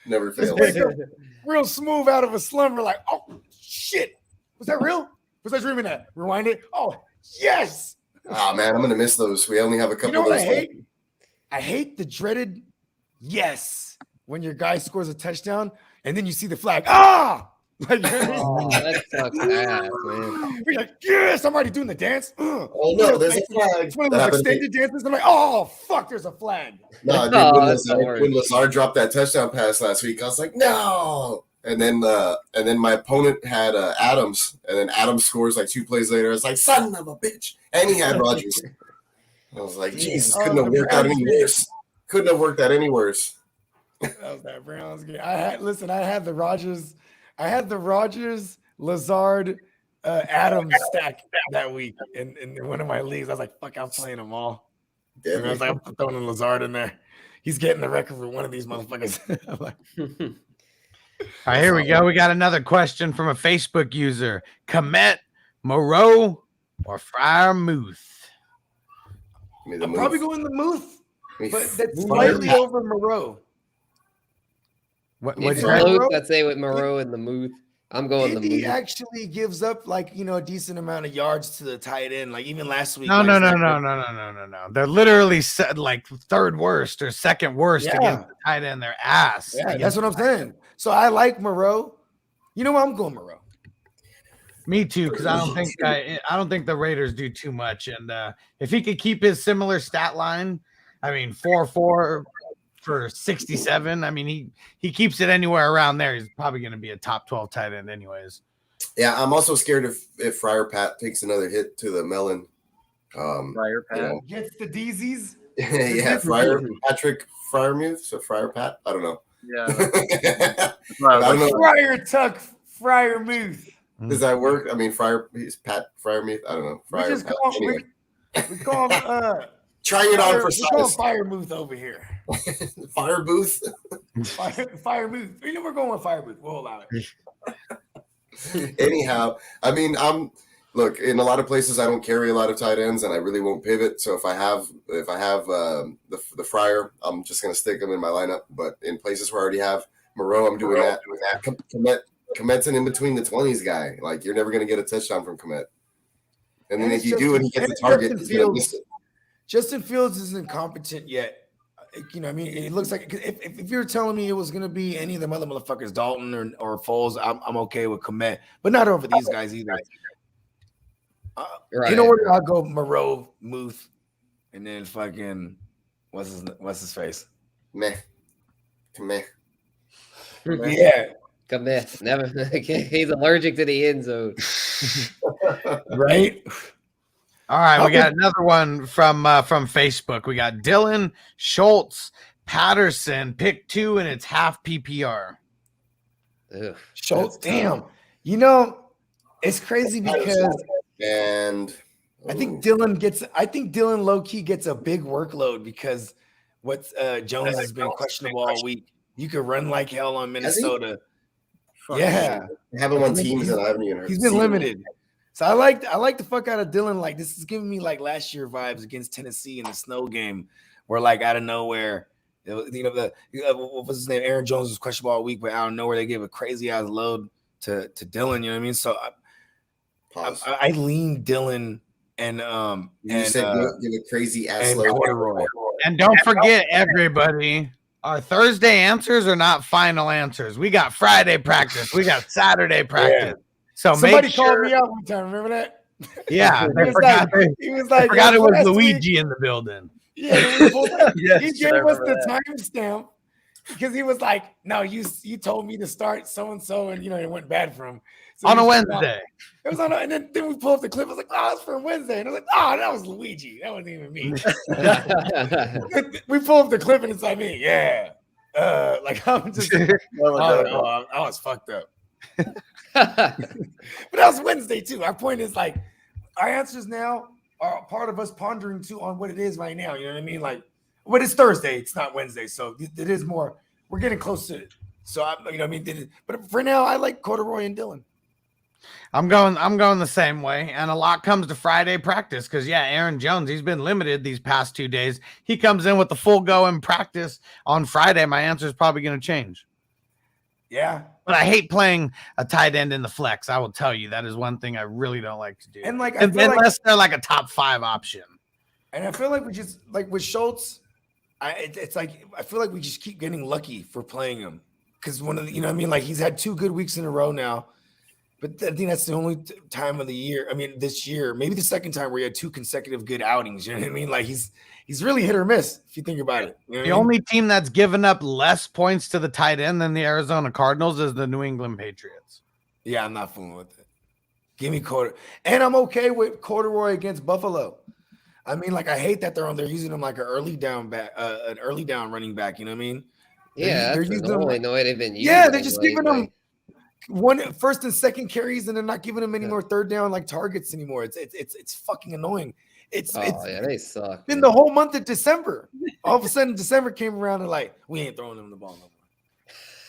Never fails. Real smooth out of a slumber. Like, oh shit, was that real? Was I dreaming that? Rewind it. Oh yes. Oh man, I'm gonna miss those. We only have a couple of those. I hate the dreaded yes when your guy scores a touchdown and then you see the flag. Like, that sucks ass, man. We're like, yes, I'm already doing the dance. Oh no, there's a flag. It's one of those extended dances. I'm like, oh fuck, there's a flag. No, dude, when Lazard dropped that touchdown pass last week, I was like, no. And then my opponent had Adams, and then Adams scores like 2 plays later. I was like, son of a bitch, and he had Rodgers. I was like, Jesus, couldn't have worked out any worse. Couldn't have worked out any worse. That was that Browns game. I had the Rodgers. I had the Rodgers, Lazard, Adams stack that week in one of my leagues. I was like, fuck, I'm playing them all. I was like, I'm throwing in Lazard in there. He's getting the record for one of these motherfuckers. I'm like, all right, here we go. We got another question from a Facebook user. Komet, Moreau, or Friar Muth? I'm probably going the Muth, but that's slightly over Moreau. I'd say with Moreau and the Muth. I'm going Indy the actually gives up like a decent amount of yards to the tight end. Like even last week. No. like, They're literally like third worst or second worst Yeah. against the tight end. Their ass. Yeah, that's against what I'm the tight end. saying. So I like Moreau. You know what? I'm going Moreau. Me too, because I don't think the Raiders do too much. And if he could keep his similar stat line, I mean 4-4 for 67. I mean he keeps it anywhere around there. He's probably going to be a top 12 tight end anyways. Yeah, I'm also scared if Friar Pat takes another hit to the melon. Friar Pat. Gets the Deezies. Yeah, Patrick Fryermuth, so Friar Pat. I don't know. Yeah. I don't know. Friar Tuck, Friar Muth. Does that work? I mean, he's Pat Fryermuth. I don't know. Friar We just Pat. call him. Anyway. We call him. Trying it on for We call him size. Fire Muth over here. Fire booth. Fire Muth. We're going with Fire Muth. We'll allow it. Anyhow, I mean, look, in a lot of places I don't carry a lot of tight ends, and I really won't pivot. So if I have the Friar, I'm just gonna stick him in my lineup. But in places where I already have Moreau, I'm doing that. Komet's an in between the 20s guy. Like you're never gonna get a touchdown from Komet. And then if you do, and he gets a target, he's gonna miss it. Justin Fields isn't competent yet. I mean, it looks like if you're telling me it was gonna be any of them other motherfuckers, Dalton or Foles, I'm okay with Komet, but not over these guys either. Right. You know where I'll go? Moreau, Muth, and then fucking what's his face? Meh. Yeah, Come in. Never. He's allergic to the end zone. right. All right, we got another one from Facebook. We got Dylan Schultz Patterson, pick 2, and it's half PPR. Ugh. Schultz, damn. It's crazy because And I think Dylan low key gets a big workload because what Jones has been questionable all week. You could run like hell on Minnesota. Yeah, I have him on teams that I haven't even heard. he's been limited. So I like the fuck out of Dylan. Like this is giving me like last year vibes against Tennessee in the snow game, where like out of nowhere, what was his name? Aaron Jones was questionable all week, but out of nowhere they gave a crazy ass load to Dylan. You know what I mean? So I lean Dylan and You said give a crazy ass and load. Corduroy. And don't forget, everybody, our Thursday answers are not final answers. We got Friday practice. We got Saturday practice. So Somebody make called sure. me out one time. Remember that? Yeah, He was like, I forgot it was last week- Luigi in the building. Yeah, he Yes, gave I us remember the timestamp because he was like, "No, you told me to start so and so, and it went bad for him." So On a he- Wednesday. It was on, and then we pull up the clip. I was like, "Oh, that's for Wednesday," and I was like, "Oh, that was Luigi. That wasn't even me." We pull up the clip, and it's like me. Yeah, like I'm just, I was fucked up. But that was Wednesday too. Our point is like, our answers now are part of us pondering too on what it is right now. You know what I mean? Like, but it's Thursday. It's not Wednesday, so it is more. We're getting close to it. So but for now, I like Corduroy and Dylan. I'm going the same way, and a lot comes to Friday practice because Aaron Jones, he's been limited these past 2 days. He comes in with the full go in practice on Friday. My answer is probably going to change. Yeah, But I hate playing a tight end in the flex. I will tell you that is one thing I really don't like to do. and like Unless they're like a top 5 option. and I feel like we just like with Schultz, it's like I feel like we just keep getting lucky for playing him because one of the, like he's had 2 good weeks in a row now. But I think that's the only time of the year. I mean, this year, maybe the second time where he had 2 consecutive good outings. You know what I mean? Like he's really hit or miss if you think about it. You know what The I mean? only team that's given up less points to the tight end than the Arizona Cardinals is the New England Patriots. Yeah, I'm not fooling with it. Give me Corduroy, and I'm okay with Corduroy against Buffalo. I mean, like I hate that they're using him like an early down running back. You know what I mean? Yeah, They're that's using normally him. the way they've been using. Yeah, they're just lately. giving them one first and second carries, and they're not giving them any more third down like targets anymore. It's fucking annoying. It's They suck. been man. the whole month of December. All of a sudden, December came around and like we ain't throwing them the ball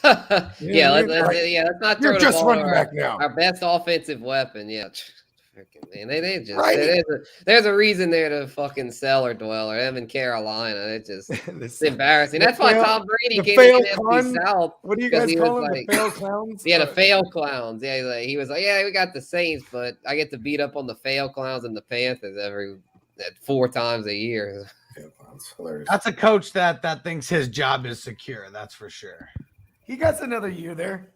no more. Yeah, what I let's mean? Like, let's not You're throw the just ball running to back now. our best offensive weapon. Yeah, Man, they just there's a reason they're the fucking cellar dweller. Them in Carolina, it's embarrassing. That's why Tom Brady came to the NFC South. What do you guys call them? The fail clowns? Yeah, the fail clowns. Yeah, he was like, yeah, we got the Saints, but I get to beat up on the fail clowns and the Panthers 4 times a year. That's a coach that thinks his job is secure. That's for sure. He got another year there.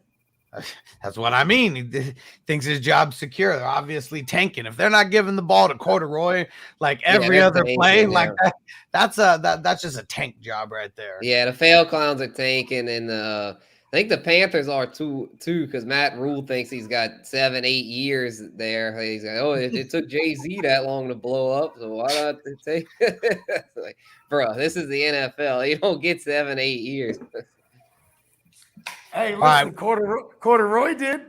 That's what I mean. He thinks his job's secure. They're obviously tanking. If they're not giving the ball to Corduroy like every other play, like that's just a tank job right there. Yeah, the fail clowns are tanking, and I think the Panthers are too because Matt Rule thinks he's got 7-8 years there. He's like, oh, it took Jay-Z that long to blow up, so why not take? Like, bro, this is the NFL. You don't get 7-8 years. Hey, listen, Corduroy did.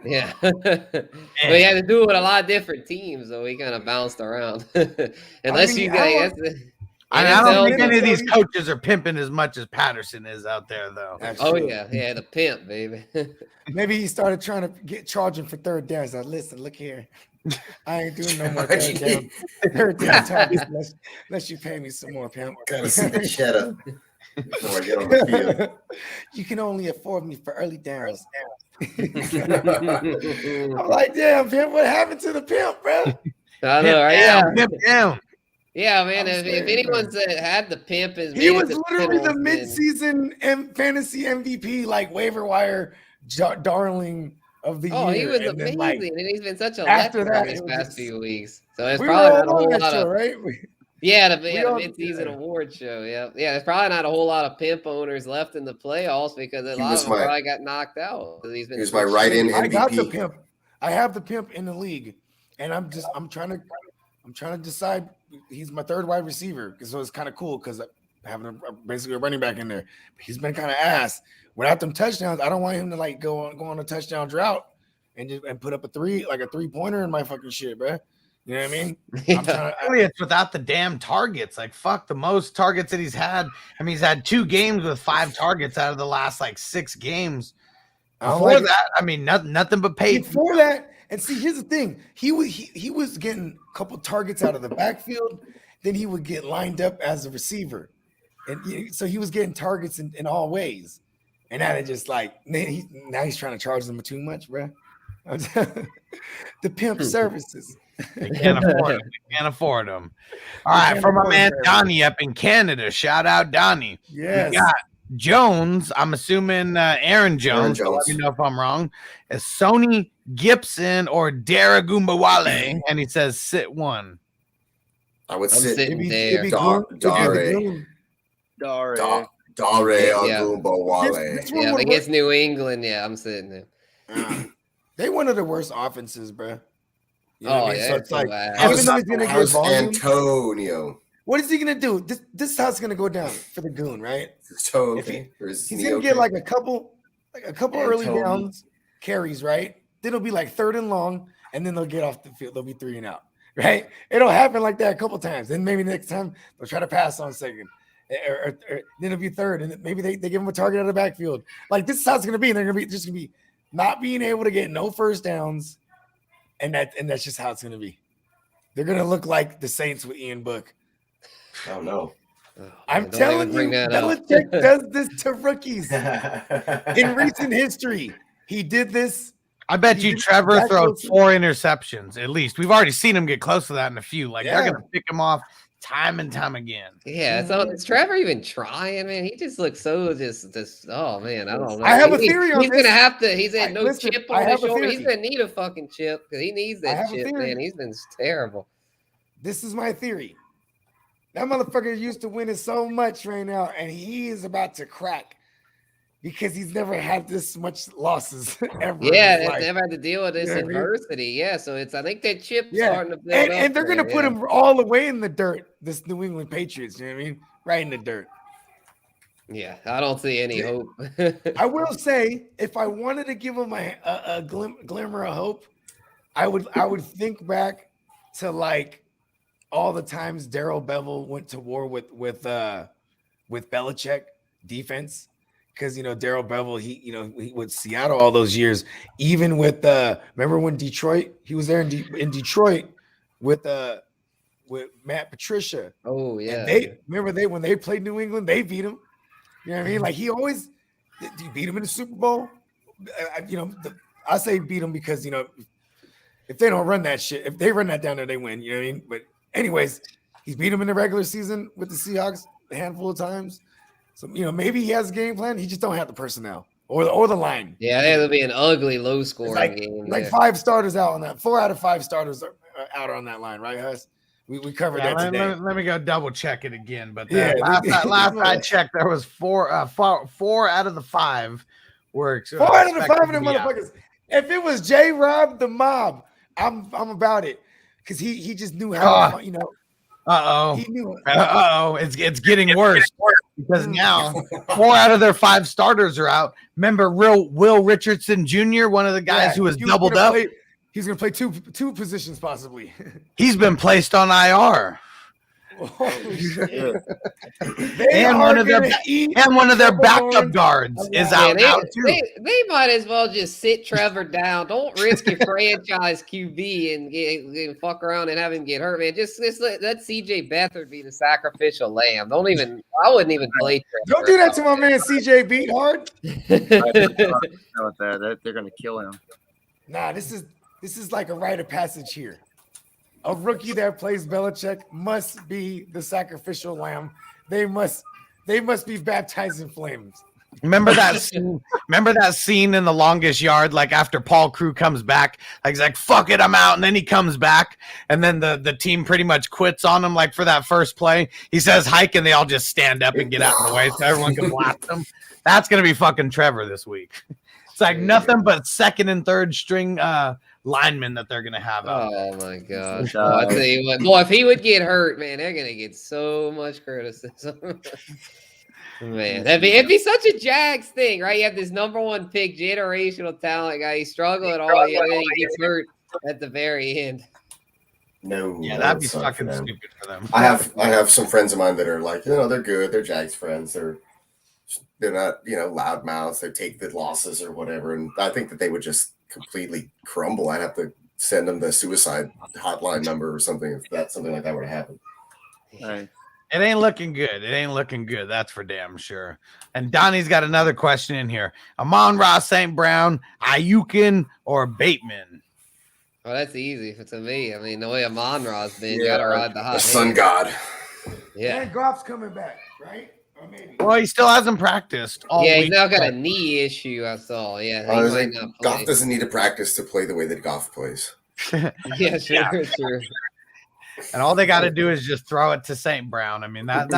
Yeah. But he had to do it with a lot of different teams, so he kind of bounced around. Unless you guys. I don't think any of these coaches are pimping as much as Patterson is out there, though. Absolutely. Oh, yeah. The pimp, baby. Maybe he started trying to charging for third downs. Like, listen, look here. I ain't doing no more third down targets unless you pay me some more, pimp. Gotta see the cheddar before I get on the field. You can only afford me for early downs. I'm like, damn, pimp, what happened to the pimp, bro? I know, right? Pimp down. Yeah, man. If anyone's had the pimp, he was literally the midseason fantasy MVP, like waiver wire darling of the year. Oh, he was amazing, and he's been such a after leper that these past few weeks. So it's we probably were not a whole lot show, of right. the mid-season award show. Yeah. There's probably not a whole lot of pimp owners left in the playoffs because a lot of them probably got knocked out. He was my right-in MVP. I got the pimp. I have the pimp in the league, and I'm trying to decide. He's my third wide receiver, so it's kind of cool because having basically a running back in there. But he's been kind of ass without them touchdowns. I don't want him to like go on a touchdown drought and put up a 3-pointer in my fucking shit, bro. You know what I mean? It's without the damn targets. Like, fuck, the most targets that he's had. I mean, he's had 2 games with 5 targets out of the last 6 games. Before that, I mean, nothing but paid. Before that, and see, here's the thing: he was getting a couple targets out of the backfield, then he would get lined up as a receiver, and so he was getting targets in all ways. And now they just now he's trying to charge them too much, bro. The pimp services. They can't afford them. They can't afford them. All right, from my man Donnie up in Canada. Shout out Donnie. Yes. We got Jones. I'm assuming Aaron Jones. Let me know if I'm wrong. Is Sony Gibson or Dara Gumbawale? And he says sit one. I would sit there. Dare Gumbawale. Yeah, against New England. Yeah, I'm sitting there. They one of the worst offenses, bro. You know what I mean? So it's like, Antonio. What is he gonna do? This is how it's gonna go down for the goon, right? So he's gonna get a couple early downs carries, right? Then it'll be 3rd and long, and then they'll get off the field. They'll be 3 and out, right? It'll happen like that a couple times. Then maybe next time they'll try to pass on 2nd, or then it'll be 3rd, and maybe they give him a target out of the backfield. This is how it's gonna be. And they're gonna be just gonna be not being able to get no first downs. And that's just how it's going to be. They're going to look like the Saints with Ian Book. Oh, no. I'm telling you, Belichick does this to rookies. In recent history, he did this. I bet you Trevor throws 4 interceptions at least. We've already seen him get close to that in a few. They're going to pick him off time and time again. Yeah, so is Trevor even trying, man? He just looks so just oh man, I don't know. I have a theory on this. He's gonna have to. He's had no chip on his shoulder. He's gonna need a fucking chip because he needs that chip, man. He's been terrible. This is my theory. That motherfucker used to win it so much right now, and he is about to crack because he's never had this much losses ever. Yeah, they've never had to deal with this adversity. Yeah, so I think that chip's starting to build up. And they're gonna put him all the way in the dirt. This New England Patriots, you know what I mean? Right in the dirt. Yeah, I don't see any hope. I will say, if I wanted to give him a glimmer of hope, I would think back to all the times Daryl Bevel went to war with Belichick defense. because Daryl Bevel, he with Seattle all those years, even with remember when Detroit, he was there in Detroit with Matt Patricia. Oh yeah. And when they played New England, they beat him. You know what I mean? Like he always, do you beat him in the Super Bowl? I say beat him because if they don't run that shit, if they run that down there, they win. You know what I mean? But anyways, he's beat him in the regular season with the Seahawks a handful of times. So maybe he has a game plan. He just don't have the personnel or the line. Yeah, it'll be an ugly, low scoring game. Like 5 starters out on that. 4 out of 5 starters are out on that line, right, Hess? We covered that today. Let me go double check it again. But last I checked, there was 4 out of the 5 were 4 out of the 5 of them motherfuckers. If it was J-Rob the Mob, I'm about it because he just knew how. He knew it. It's getting worse because now 4 out of their 5 starters are out. Remember, Will Richardson Jr., one of the guys who was doubled up. He's going to play two positions possibly. He's been placed on IR. And one of their backup guards is out now too. They might as well just sit Trevor down. Don't risk your franchise QB and get fuck around and have him get hurt, man. Just let CJ Beathard be the sacrificial lamb. I wouldn't even play Trevor. Don't do that to my man CJ Beathard. They're gonna kill him. Nah, this is like a rite of passage here. A rookie that plays Belichick must be the sacrificial lamb. They must be baptized in flames. Remember that scene? Remember that scene in The Longest Yard? Like after Paul Crewe comes back, like he's like, "Fuck it, I'm out," and then he comes back, and then the team pretty much quits on him. Like for that first play, he says hike, and they all just stand up and get out of the way so everyone can blast him. That's gonna be fucking Trevor this week. It's like nothing but second and third string linemen that they're gonna have out. Oh my gosh! I tell you what, boy, if he would get hurt, man, they're gonna get so much criticism. Man, it'd be such a Jags thing, right? You have this number 1 pick, generational talent guy. He struggled at all, and then he gets hurt at the very end. No, Yeah, that'd be fucking stupid for them. I have some friends of mine that are like, they're good. They're Jags friends. They're not, loud mouths. They take the losses or whatever. And I think that they would just completely crumble. I'd have to send them the suicide hotline number or something if something like that were to happen. Right. It ain't looking good. It ain't looking good. That's for damn sure. And Donnie's got another question in here. Amon-Ra St. Brown, Ayukin, or Bateman? Oh, that's easy to me. I mean, the way Amon-Ra's been, you gotta ride the hot The sun hand. god. Yeah. And Goff's coming back, right? Or maybe. Well, he still hasn't practiced all Yeah, he's week. now got a knee issue, I saw. Yeah, he Honestly, might not play. Goff doesn't need to practice to play the way that Goff plays. Yeah, sure. And all they got to do is just throw it to St. Brown. I mean, that's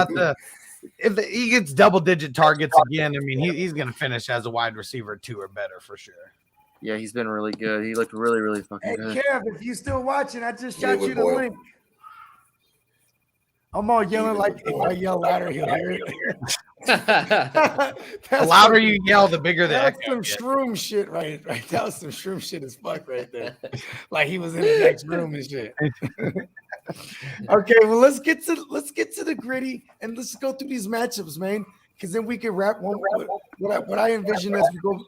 if he gets double-digit targets again, I mean, he's going to finish as a wide receiver 2 or better for sure. Yeah, he's been really good. He looked really, really fucking Hey, good. Kev, if you still watching, I just shot Yeah, you the boy. link. I'm all yelling like if I yell louder, he'll hear it. The louder you yell, the bigger the That's echo some gets. shroom shit, right? That was some shroom shit as fuck right there. Like he was in the next room and shit. Okay, well let's get to the gritty and let's go through these matchups, man. Because then we can wrap one. What I envision as we go,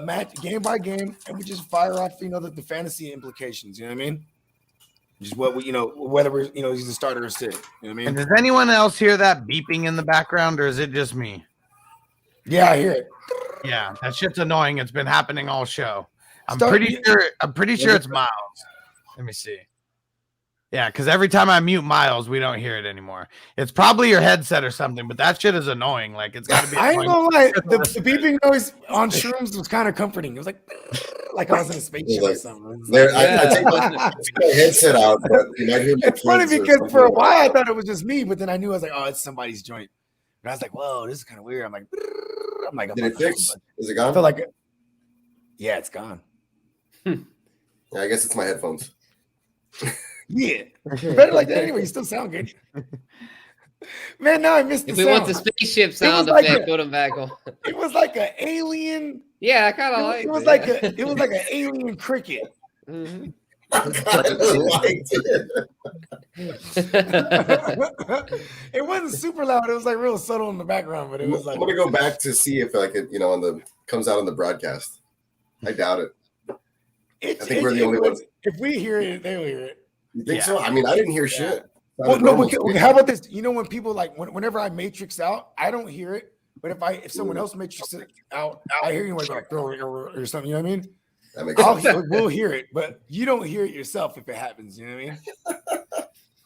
match game by game, and we just fire off, the fantasy implications. You know what I mean? Just what we, whether we're, he's a starter or sit. You know what I mean? And does anyone else hear that beeping in the background, or is it just me? Yeah, I hear it. Yeah, that shit's annoying. It's been happening all show. I'm Start- pretty sure it's Miles. Let me see. Yeah, because every time I mute Miles, we don't hear it anymore. It's probably your headset or something, but that shit is annoying. Like it's got to be. I ain't gonna lie, the beeping noise on shrooms was kind of comforting. It was like I was in a spaceship or something. I take my headset out, but you might hear my It's funny kids or because for a something. while I thought it was just me, but then I knew I was like, oh, it's somebody's joint. And I was like, whoa, this is kind of weird. I'm like, Did it fix? Is it I gone? feel like, yeah, it's gone. Yeah, I guess it's my headphones. Yeah, better like that anyway. You still sound good, man. Now I missed the If we sound. want the spaceship sound like effect, a- put them back on. It was like an alien. Yeah, I kind of like It was like an alien cricket. Mhm. liked it. It wasn't super loud. It was like real subtle in the background, but it was like I'm gonna go back to see if like it, on the comes out on the broadcast. I doubt it. I think we're the only ones. If we hear it, they'll hear it. You think so? I mean, I didn't hear shit. Well, no, but how about this? When people like whenever I matrix out, I don't hear it. But if someone else matrixes it out, I hear you like or something. You know what I mean? That makes sense. We'll hear it, but you don't hear it yourself if it happens. You know what I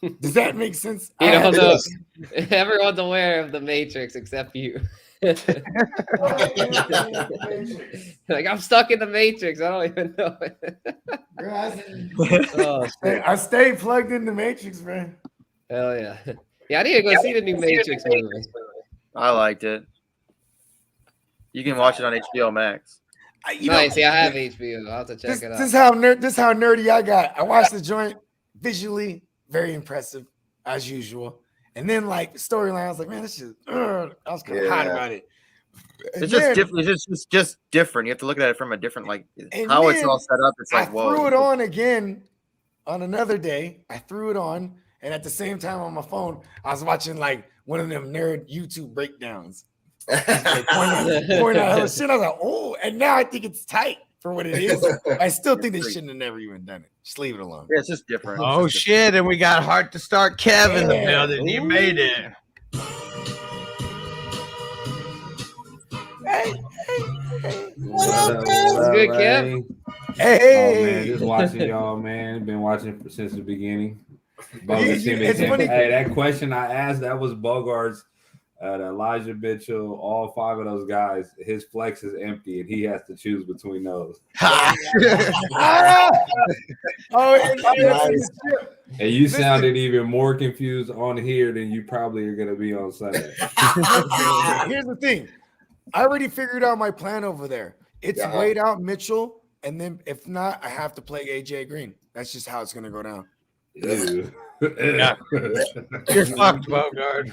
mean? Does that make sense? You don't know. Everyone's aware of the Matrix except you. Like I'm stuck in the Matrix. I don't even know it. I stay plugged in the Matrix, man. Hell yeah. Yeah, I need to go see the new Matrix movie. I liked it. You can watch it on HBO Max. Nice. See, I have HBO. I'll have to check it out. This is how nerdy I got. I watched the joint visually, very impressive as usual. And then like the storyline, I was like, man, this is. I was kind of hot about it. It's just different. It's just different. You have to look at it from a different how it's all set up. It's like whoa. I threw it on again on another day. I threw it on, and at the same time on my phone, I was watching like one of them nerd YouTube breakdowns. Point out hella shit. I was like, oh, and now I think it's tight for what it is. I still think they shouldn't have never even done it. Just leave it alone. Yeah, it's just different. Oh shit! And we got Heart to Start Kev in the building. He made it. Hey. What's good, Kev? Hey. Oh man, just watching y'all, man. Been watching since the beginning. It's funny. Hey, that question I asked, that was Bogard's. Elijah Mitchell, all 5 of those guys, his flex is empty, and he has to choose between those. And you sounded even more confused on here than you probably are going to be on Sunday. Here's the thing. I already figured out my plan over there. It's wait out Mitchell, and then if not, I have to play AJ Green. That's just how it's going to go down. Ew. Yeah. You're fucked, Bogard.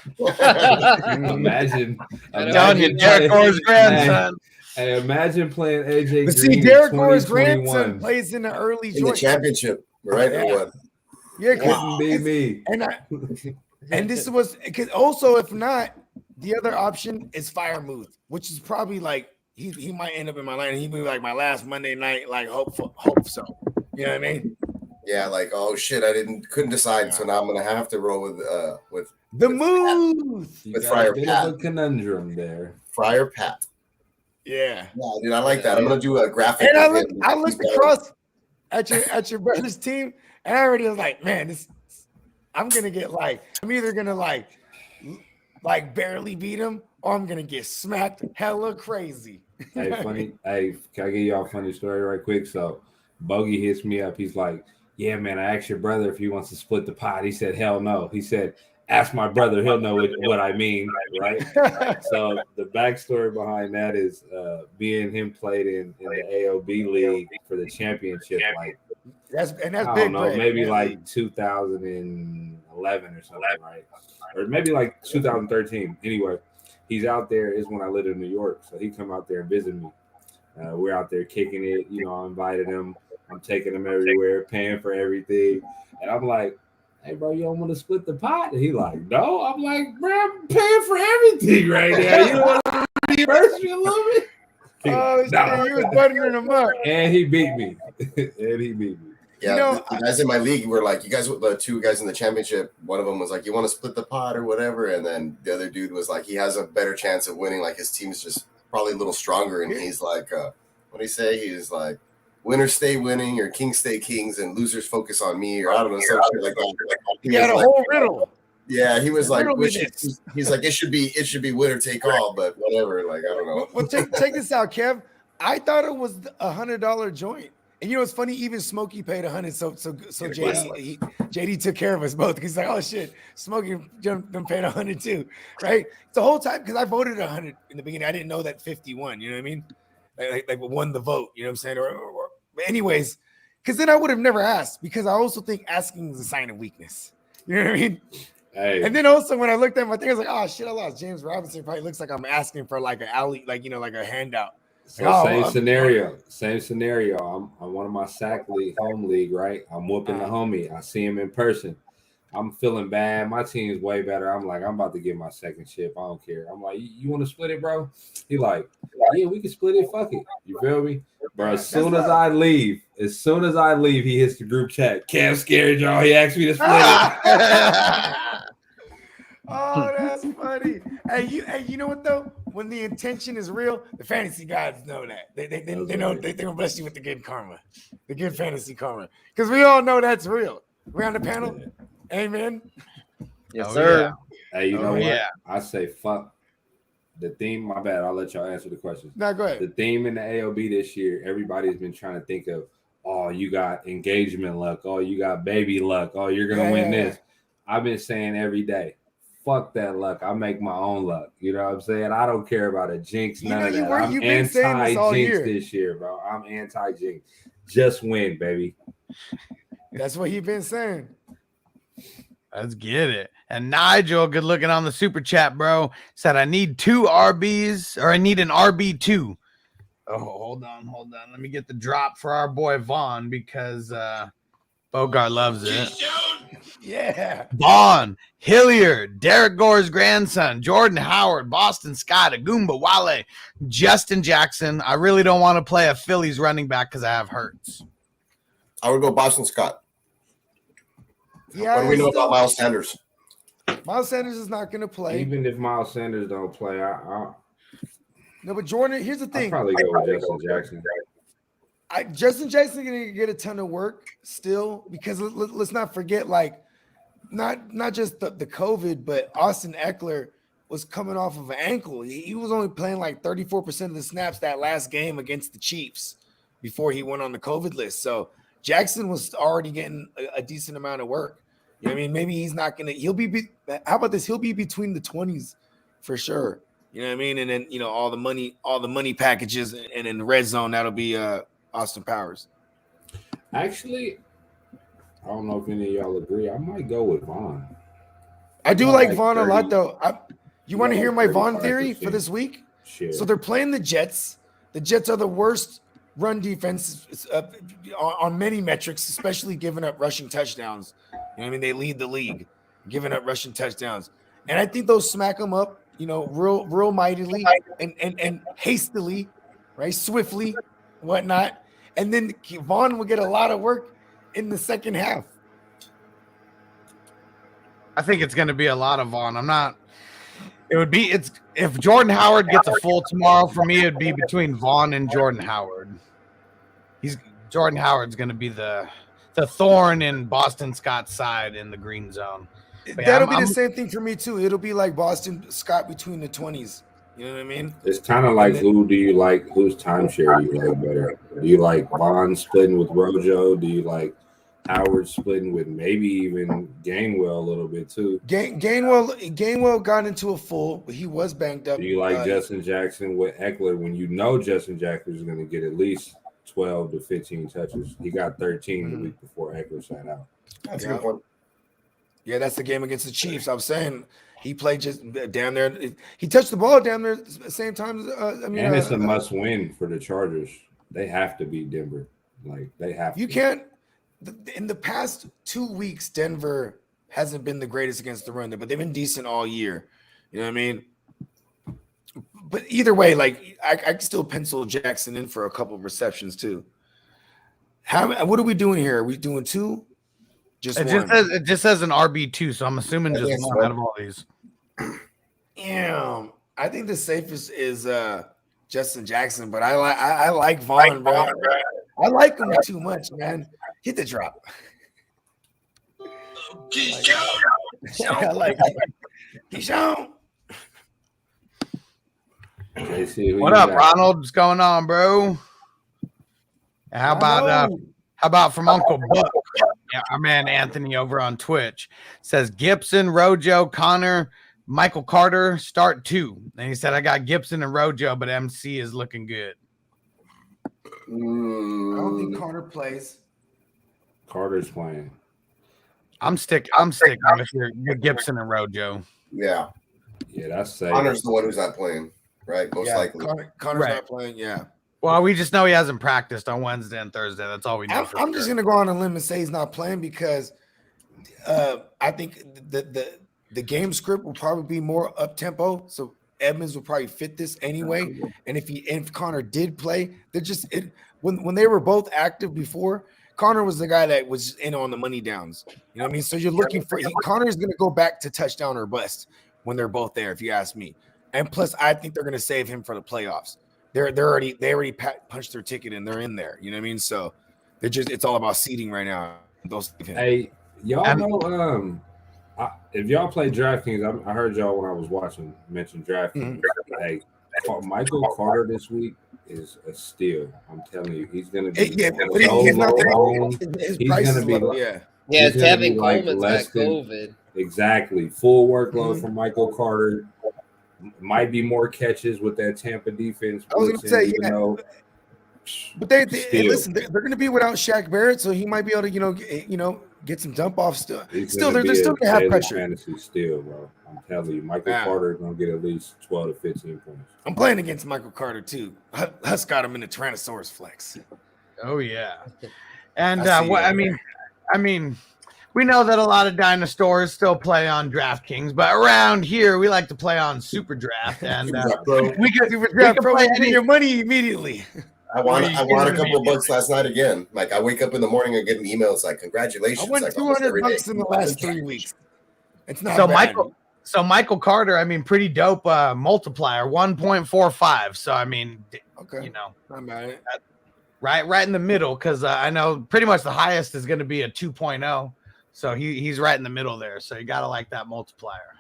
Imagine telling you, Derek Orr's grandson. Hey, imagine playing AJ But Green. see, Derek Orr's grandson plays in the early in the championship, right? Yeah. Or what? Yeah, Couldn't be me. And this was because also if not, the other option is Firemuth, which is probably like he might end up in my line. He'd be like my last Monday night, like hope so. You know what I mean? Yeah, like oh shit, couldn't decide, so now I'm gonna have to roll with the move with Friar Pat. A conundrum there. Friar Pat. Yeah, dude, I like that. I'm gonna do a graphic. And I looked across at your brother's team, and I already was like, man, I'm gonna get I'm either gonna like barely beat him, or I'm gonna get smacked hella crazy. Hey, funny. Hey, can I give y'all a funny story right quick? So Bogey hits me up. He's like, yeah, man, I asked your brother if he wants to split the pot. He said, hell no. He said, ask my brother. He'll know what I mean, right? So the backstory behind that is me and him played in the AOB league for the championship. That's I big. don't know, maybe like 2011 or something, right? Or maybe like 2013. Anyway, he's out there. Is when I lived in New York. So he come out there and visit me. We're out there kicking it. I invited him. I'm taking him everywhere, paying for everything. And I'm like, hey, bro, you don't want to split the pot? And he like, no. I'm like, bro, I'm paying for everything right now. You want to reimburse me a little bit? Oh, no. You was buttering him up. And he beat me. Yeah, the guys in my league were like, the 2 guys in the championship, one of them was like, you want to split the pot or whatever? And then the other dude was like, he has a better chance of winning. Like his team's just probably a little stronger. And he's like, what do he say? He's like, winners stay winning or kings stay kings and losers focus on me or I don't know, some shit like that. He had a whole riddle. Yeah, he was like, he's like, it should be winner take all, but whatever. Like, I don't know. Well, check this out, Kev. I thought it was $100 joint. And you know what's funny? Even Smokey paid $100. So JD took care of us both. He's like, oh shit, Smokey done paid $100 too, right? The whole time because I voted $100 in the beginning. I didn't know that 51. You know what I mean? Like won the vote. You know what I'm saying? But anyways, because then I would have never asked because I also think asking is a sign of weakness. You know what I mean? Hey. And then also when I looked at my thing, I was like, oh shit, I lost. James Robinson probably looks like I'm asking for like an alley, like like a handout. So same scenario. I'm one of my sack league, home league, right? I'm whooping the homie. I see him in person. I'm feeling bad. My team's way better. I'm like, I'm about to get my second chip. I don't care. I'm like, you want to split it, bro? He like, yeah, we can split it. Fuck it. You feel me? Bro, as soon as I leave, he hits the group chat. Cam scared y'all. He asked me to split it. Oh, that's funny. Hey, you know what though? When the intention is real, the fantasy gods know that. They know they gonna bless you with the good karma, the good fantasy karma. Because we all know that's real. We're on the panel. Amen. Yes, sir. Yeah. Hey, you know what? I say fuck the theme. My bad. I'll let y'all answer the question. No, go ahead. The theme in the AOB this year, everybody's been trying to think of, oh, you got engagement luck. Oh, you got baby luck. Oh, you're going to win this. I've been saying every day, fuck that luck. I make my own luck. You know what I'm saying? I don't care about a jinx, none of that. I'm anti-jinx this year, bro. I'm anti-jinx. Just win, baby. That's what he's been saying. Let's get it. And Nigel, good looking on the super chat, bro, said I need 2 RBs, or I need an RB2. Oh, hold on. Let me get the drop for our boy Vaughn, because Bogard loves it. Yeah. Vaughn, Hilliard, Derek Gore's grandson, Jordan Howard, Boston Scott, Agumba, Wale, Justin Jackson. I really don't want to play a Phillies running back because I have Hurts. I would go Boston Scott. Yeah. What do we know about Miles Sanders? Miles Sanders is not going to play. Even if Miles Sanders don't play, no, but Jordan, here's the thing. I'll probably go with Justin Jackson. Justin Jackson going to get a ton of work still, because let's not forget, like, not just the COVID, but Austin Eckler was coming off of an ankle. He was only playing like 34% of the snaps that last game against the Chiefs before he went on the COVID list. So Jackson was already getting a decent amount of work. You know what I mean? Maybe he's not going to – how about this? He'll be between the 20s for sure. You know what I mean? And then, all the money packages, and in the red zone, that'll be Austin Powers. Actually, I don't know if any of y'all agree. I might go with Vaughn. I do like Vaughn a lot, though. You want to hear my Vaughn theory for this week? Sure. So they're playing the Jets. The Jets are the worst run defense on many metrics, especially giving up rushing touchdowns. You know what I mean? They lead the league, giving up rushing touchdowns. And I think they'll smack them up, real mightily and hastily, right? Swiftly, whatnot. And then Vaughn will get a lot of work in the second half. I think it's going to be a lot of Vaughn. If Jordan Howard gets a full tomorrow, for me, it'd be between Vaughn and Jordan Howard. Jordan Howard's going to be the thorn in Boston Scott's side in the green zone. But that'll be the same thing for me too. It'll be like Boston Scott between the 20s. You know what I mean? It's kind of like, who do you like? Whose timeshare do you like better? Do you like Vaughn splitting with Rojo? Do you like Howard splitting with maybe even Gainwell a little bit too? Gainwell got into a full, but he was banged up. Do you like Justin Jackson with Eckler when Justin Jackson is going to get at least 12 to 15 touches? He got 13 the week before Eckler sat out. That's a good point. Yeah, that's the game against the Chiefs. I'm saying he played just down there. He touched the ball down there at the same time. And it's a must win for the Chargers. They have to beat Denver. Like, they have to. You can't. In the past 2 weeks, Denver hasn't been the greatest against the run, but they've been decent all year. You know what I mean? But either way, like, I can still pencil Jackson in for a couple of receptions too. What are we doing here? Are we doing 2? It just says an RB2, so I'm assuming just one out of all these. Yeah, I think the safest is Justin Jackson, but I like Vaughn, bro. I like him too much, man. Hit the drop. I like it. Keyshawn. What up, Ronald? What's going on, bro? How about from Uncle Buck? Yeah, our man Anthony over on Twitch says Gibson, Rojo, Connor, Michael Carter, start 2. And he said, I got Gibson and Rojo, but MC is looking good. I don't think Carter plays. Carter's playing. I'm sticking with your Gibson and Rojo. Yeah. Yeah, that's safe. Connor's the one who's not playing. right? Most Yeah, likely. Connor's Right. not playing. Yeah. Well, we just know he hasn't practiced on Wednesday and Thursday. That's all we know. I'm just gonna go on a limb and say he's not playing because I think the game script will probably be more up tempo. So Edmonds will probably fit this anyway. And if Connor did play, they're just when they were both active before. Connor was the guy that was in on the money downs. You know what I mean? So you're looking for Connor's going to go back to touchdown or bust when they're both there, if you ask me. And plus, I think they're going to save him for the playoffs. They already punched their ticket and they're in there. You know what I mean? So it's all about seeding right now. Hey, y'all know if y'all play DraftKings, I heard y'all when I was watching mention DraftKings. Hey, Michael Carter this week is a steal. I'm telling you, he's gonna be he's low not owned. his He's price gonna is be low. like- Yeah. Yeah, He's gonna be Tevin like Coleman's less got than- COVID. Exactly. Full workload from Michael Carter. Might be more catches with that Tampa defense. I was gonna say, even yeah. though- But they Still. listen, they're going to be without Shaq Barrett, so he might be able to, get some dump offs. Still, He's they're gonna be still a going to have daily pressure. fantasy still, bro. I'm telling you, Michael Yeah. Carter is gonna get at least 12 to 15 points. I'm playing against Michael Carter too. Huss got him in the Tyrannosaurus flex. Oh yeah, and I see that. I mean, we know that a lot of dinosaurs still play on DraftKings, but around here we like to play on Super Draft, and we can Bro, play give me your money immediately. I won What are a you couple doing? of bucks last night again. Like I wake up in the morning and get an email. It's like I congratulations. won like almost every $200 day. in the last 3 weeks. It's not So bad. Michael Carter, I mean, pretty dope multiplier, 1.45. So I mean, Okay, not bad. right in the middle, because I know pretty much the highest is going to be a 2.0. So he's right in the middle there. So you got to like that multiplier.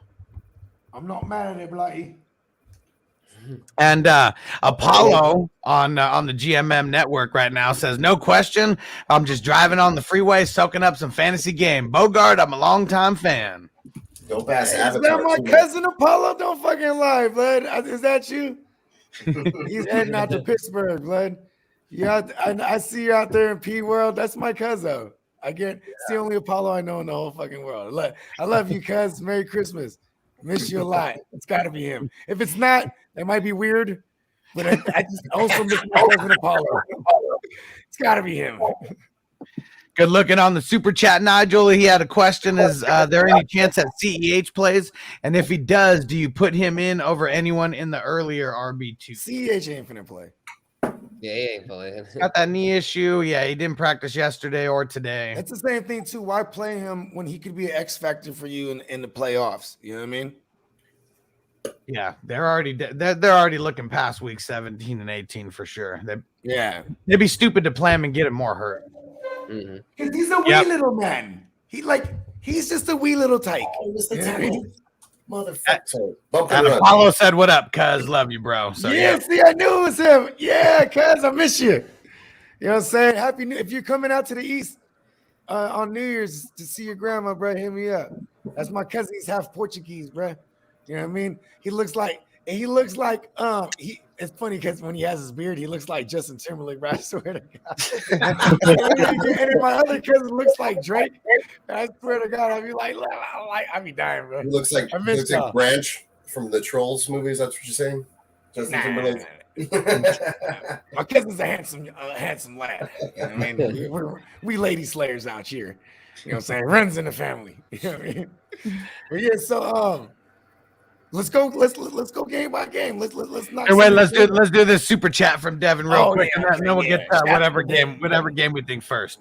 I'm not mad at it, Blighty. And Apollo on the GMM network right now says, no question, I'm just driving on the freeway, soaking up some fantasy game. Bogard, I'm a longtime fan. Don't pass Is Avatar. that my too, man. cousin Apollo? Don't fucking lie, blood. Is that you? He's heading out to Pittsburgh, blood. I see you out there in P World. That's my cousin. It's the only Apollo I know in the whole fucking world. I love you, cuz. Merry Christmas. Miss you a lot. It's got to be him. If it's not, it might be weird, but I just also miss my cousin Apollo. It's got to be him. Good looking on the super chat, Nigel. He had a question: is there any chance that CEH plays? And if he does, do you put him in over anyone in the earlier RB2? CEH ain't finna play. Yeah, he ain't playing. Got that knee issue. Yeah, he didn't practice yesterday or today. It's the same thing too. Why play him when he could be an X factor for you in the playoffs? You know what I mean? Yeah, they're already looking past week 17 and 18 for sure. They'd be stupid to play him and get him more hurt. Mm-hmm. He's a wee little man. He's just a wee little tyke. You know what I mean? Motherfucker. Bump And and run. Apollo said, "What up, cuz? Love you, bro." So yeah, see, I knew it was him. Yeah, cuz I miss you. You know what I'm saying? Happy New. If you're coming out to the East on New Year's to see your grandma, bro, hit me up. That's my cousin. He's half Portuguese, bro. You know what I mean? He looks like it's funny because when he has his beard, he looks like Justin Timberlake, bro. I swear to God. And my other cousin looks like Drake. I swear to God, I'd be like, I'd be dying, bro. He looks like Branch from the Trolls movies. That's what you're saying? Justin Timberlake. My cousin's a handsome lad. You know what I mean? We lady slayers out here. You know what I'm saying? Runs in the family. You know what I mean? But yeah, so let's go game by game. Let's not let's do this super chat from Devin real quick, yeah, and then we'll get to whatever game we think first.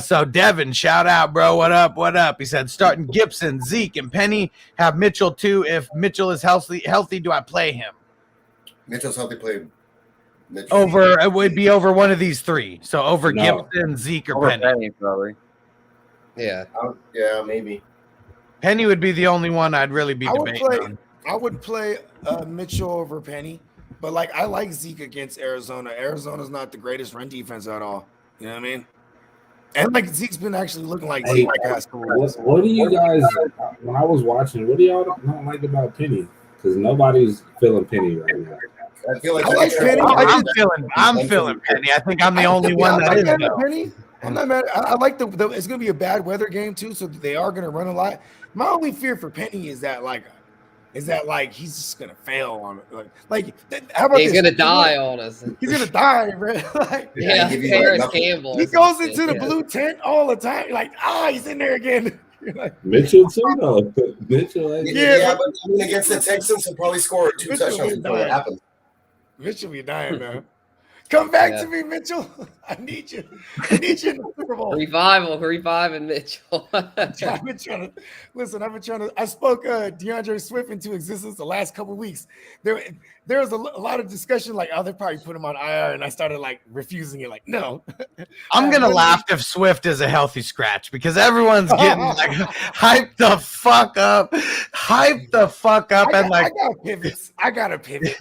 So Devin, shout out, bro. What up? He said starting Gibson, Zeke, and Penny. Have Mitchell too. If Mitchell is healthy, do I play him? Mitchell's healthy. Play Mitchell. It would be over one of these three. So over Gibson, Zeke, or Penny. Probably. Yeah. Yeah, maybe. Penny would be the only one I'd really be debating on. I would play Mitchell over Penny, but I like Zeke against Arizona. Arizona's not the greatest run defense at all. You know what I mean? And Zeke's been actually looking like Zeke the past couple weeks. What do you guys? When I was watching, what do y'all not like about Penny? Because nobody's feeling Penny right now. I feel like I like Penny. I'm feeling Penny. I think I'm the only one that is. Penny. I'm not mad. I like the. It's going to be a bad weather game too, so they are going to run a lot. My only fear for Penny is that is that like he's just gonna fail on it. Like how about He's this? gonna die on us. He's gonna die, bro. Like, Yeah, give you Paris nothing. Campbell. he or some goes shit, into the yeah. blue tent all the time. Like, he's in there again. You're like, Mitchell too, though. Mitchell, Yeah, but I mean, against the Texans, he'll probably score 2 Mitchell touchdowns was before that dying. happens. Mitchell be dying, man. Come back Yeah. to me, Mitchell. I need you. I need you in the Super Bowl. Reviving Mitchell. I've been trying to listen. I spoke DeAndre Swift into existence the last couple of weeks. There was a lot of discussion, like, they probably put him on IR, and I started like refusing it. Like, no. I'm gonna laugh if Swift is a healthy scratch because everyone's getting like hyped the fuck up, and like I gotta pivot.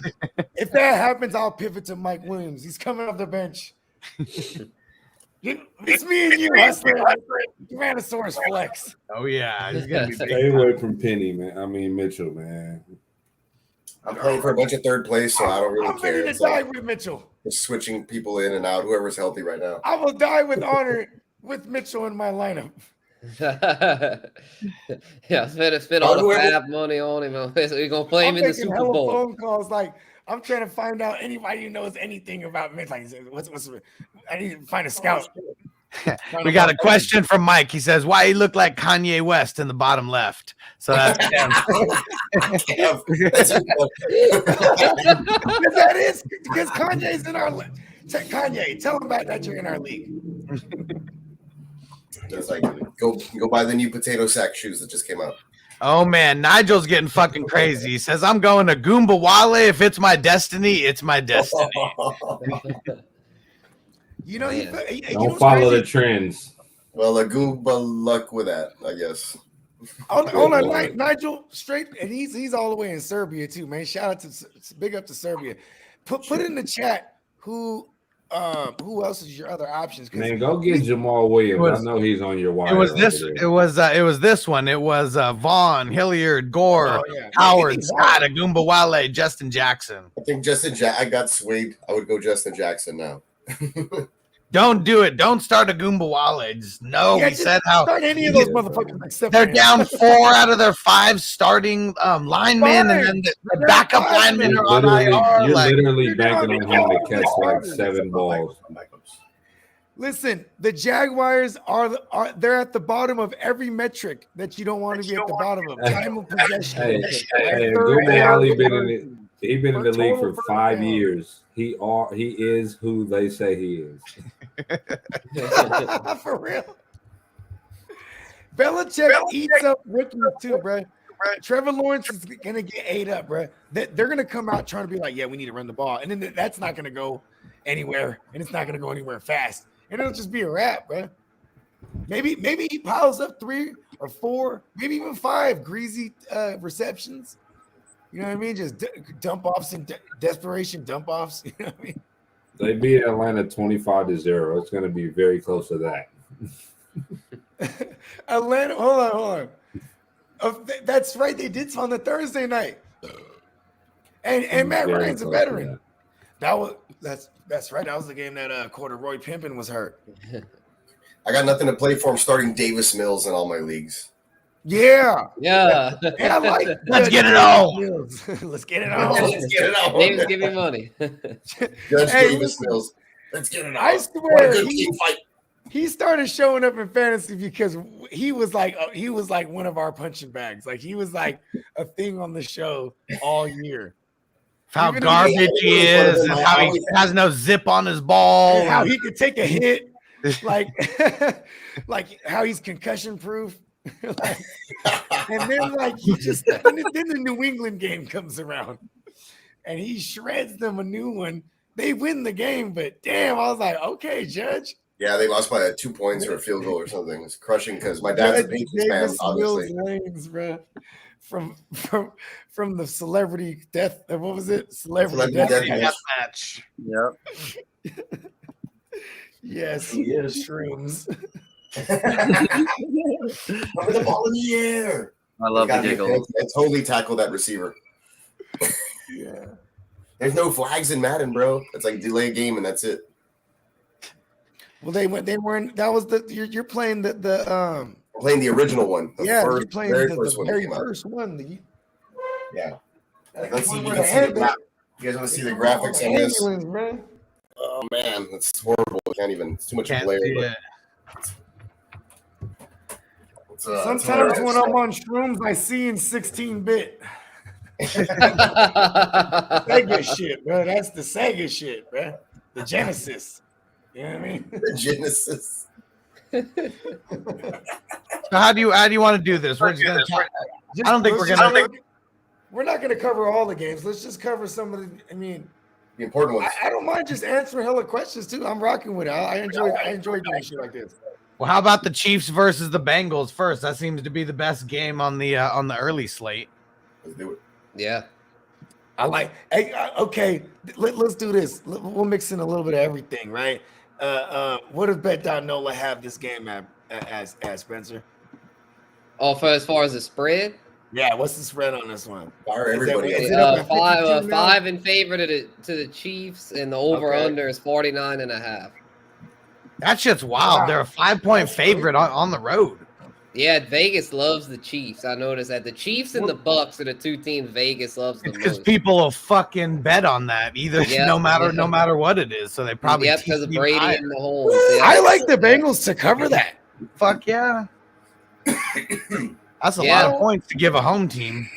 If that happens, I'll pivot to Mike Williams. He's coming off the bench. It's me and you, hustler. Tyrannosaurus Flex. oh yeah, he's gonna be big. stay away from Penny, man. I mean Mitchell, man. I'm playing for a bunch of third place, so I don't really I'm care. ready to It's die like with Mitchell. just switching people in and out, whoever's healthy right now. I will die with honor with Mitchell in my lineup. Yeah, spend all the Whoever- fab money on him. We're gonna play him I'm in the making Super hella Bowl. phone calls. Like, I'm trying to find out anybody who knows anything about Mitch. Like, what's I need to find a scout. We got a question from Mike. He says, "Why he look like Kanye West in the bottom left?" So that's That's That is because Kanye's in our league. Kanye, tell him about that you're in our league. It's like go buy the new potato sack shoes that just came out. Oh man, Nigel's getting fucking crazy. He says, "I'm going to Goomba Wale. If it's my destiny, it's my destiny." You know, Man. Don't follow the trends. Well, a Goomba luck with that, I guess. On our night, Nigel straight, and he's all the way in Serbia too, man. Shout out to big up to Serbia. Put in the chat who else is your other options? 'Cause Man, go get Jamal Williams. I know he's on your wire. It was this. over there. It was this one. It was Vaughn, Hilliard, Gore, Oh, yeah. Howard, He's Scott, Agumba Wale, Justin Jackson. I think I got swayed. I would go Justin Jackson now. Don't do it. Don't start Agumba Wale. Just no. Yeah, We just said how start any of those motherfuckers except they're for him. down 4 out of their 5 starting linemen, and then the backup linemen You're are on literally, IR. you're Like, literally banking on him to catch like 7 balls. Listen, the Jaguars they're at the bottom of every metric that you don't want to be at the bottom of. Time of possession. Hey, Third Google down, Ali been in it. He's been in the league for total 5 down. years. He is who they say he is. For real. Belichick eats up rookies too, bro. Trevor Lawrence is gonna get ate up, bro. They're gonna come out trying to be like, yeah, we need to run the ball, and then that's not gonna go anywhere, and it's not gonna go anywhere fast, and it'll just be a wrap, bro. Maybe he piles up 3 or 4, maybe even 5 greasy receptions. You know what I mean? Just dump offs and desperation dump offs. You know what I mean? They beat Atlanta 25-0. It's going to be very close to that. Atlanta, hold on. That's right. They did on the Thursday night. And Matt Very Ryan's a close to veteran. That's right. That was the game that Corduroy Pimpin was hurt. I got nothing to play for. I'm starting Davis Mills in all my leagues. Yeah. Yeah. And I like Let's get it on. Let's get it on. Let's get it on. Davis, give me money. Judge Hey, Davis listen, Mills. Let's get it on. I What a swear good team fight. he started showing up in fantasy because he was like one of our punching bags. Like he was like a thing on the show all year. how Even garbage he is, and how he has no zip on his ball. And how he could take a hit, like like how he's concussion proof. Like, and then like he just then the New England game comes around and he shreds them a new one. They win the game, but damn, I was like, okay, Judge. Yeah, they lost by 2 points or a field goal or something. It's crushing because my dad's a Judge Patriots fan, Davis obviously. Mills Lanes, bro. From the celebrity death. What was it? Celebrity death. Death match. Yep. Yes, shrooms. Cover the ball in the air. I love the giggles. They totally tackled that receiver. Yeah. There's no flags in Madden, bro. It's like delay game and that's it. Well, they weren't. That was you're playing the I'm playing the original one. The yeah, first, you're playing very the first one. very that came out. first one. Yeah. That's Let's see. the You one can where see the the graph. You guys want to see the graphics on this? ambulance, man. Oh man, that's horrible. I can't even. It's too much Can't glare. see But it. it's Sometimes hilarious. when I'm on shrooms, I see in 16-bit. Sega shit, bro. That's the Sega shit, bro. The Genesis. You know what I mean? The Genesis. So how do you want to do this? We're just gonna talk. I don't think we're gonna. We're not gonna cover all the games. Let's just cover some of the. I mean, The important ones. I don't mind just answering hella questions too. I'm rocking with it. I enjoy doing shit like this. Well, how about the Chiefs versus the Bengals first? That seems to be the best game on the early slate. Let's do it. Yeah. I like. Hey, okay, let's do this. We'll mix in a little bit of everything, right? What does Bet.Nola have this game as Spencer? Oh, for as far as the spread, Yeah, what's the spread on this one? Fire Is everybody. it up at 52 now? five in favor to the Chiefs, and the over under is 49.5. That shit's wild. Wow. They're a 5-point favorite on the road. Yeah, Vegas loves the Chiefs. I noticed that the Chiefs and the Bucks are the two teams Vegas loves the It's because most. people will fucking bet on that either, Yeah, no matter what it is. So they probably because of Brady higher. and Mahomes. Yeah. I like the Bengals to cover that. Fuck yeah. That's a Yeah. lot of points to give a home team.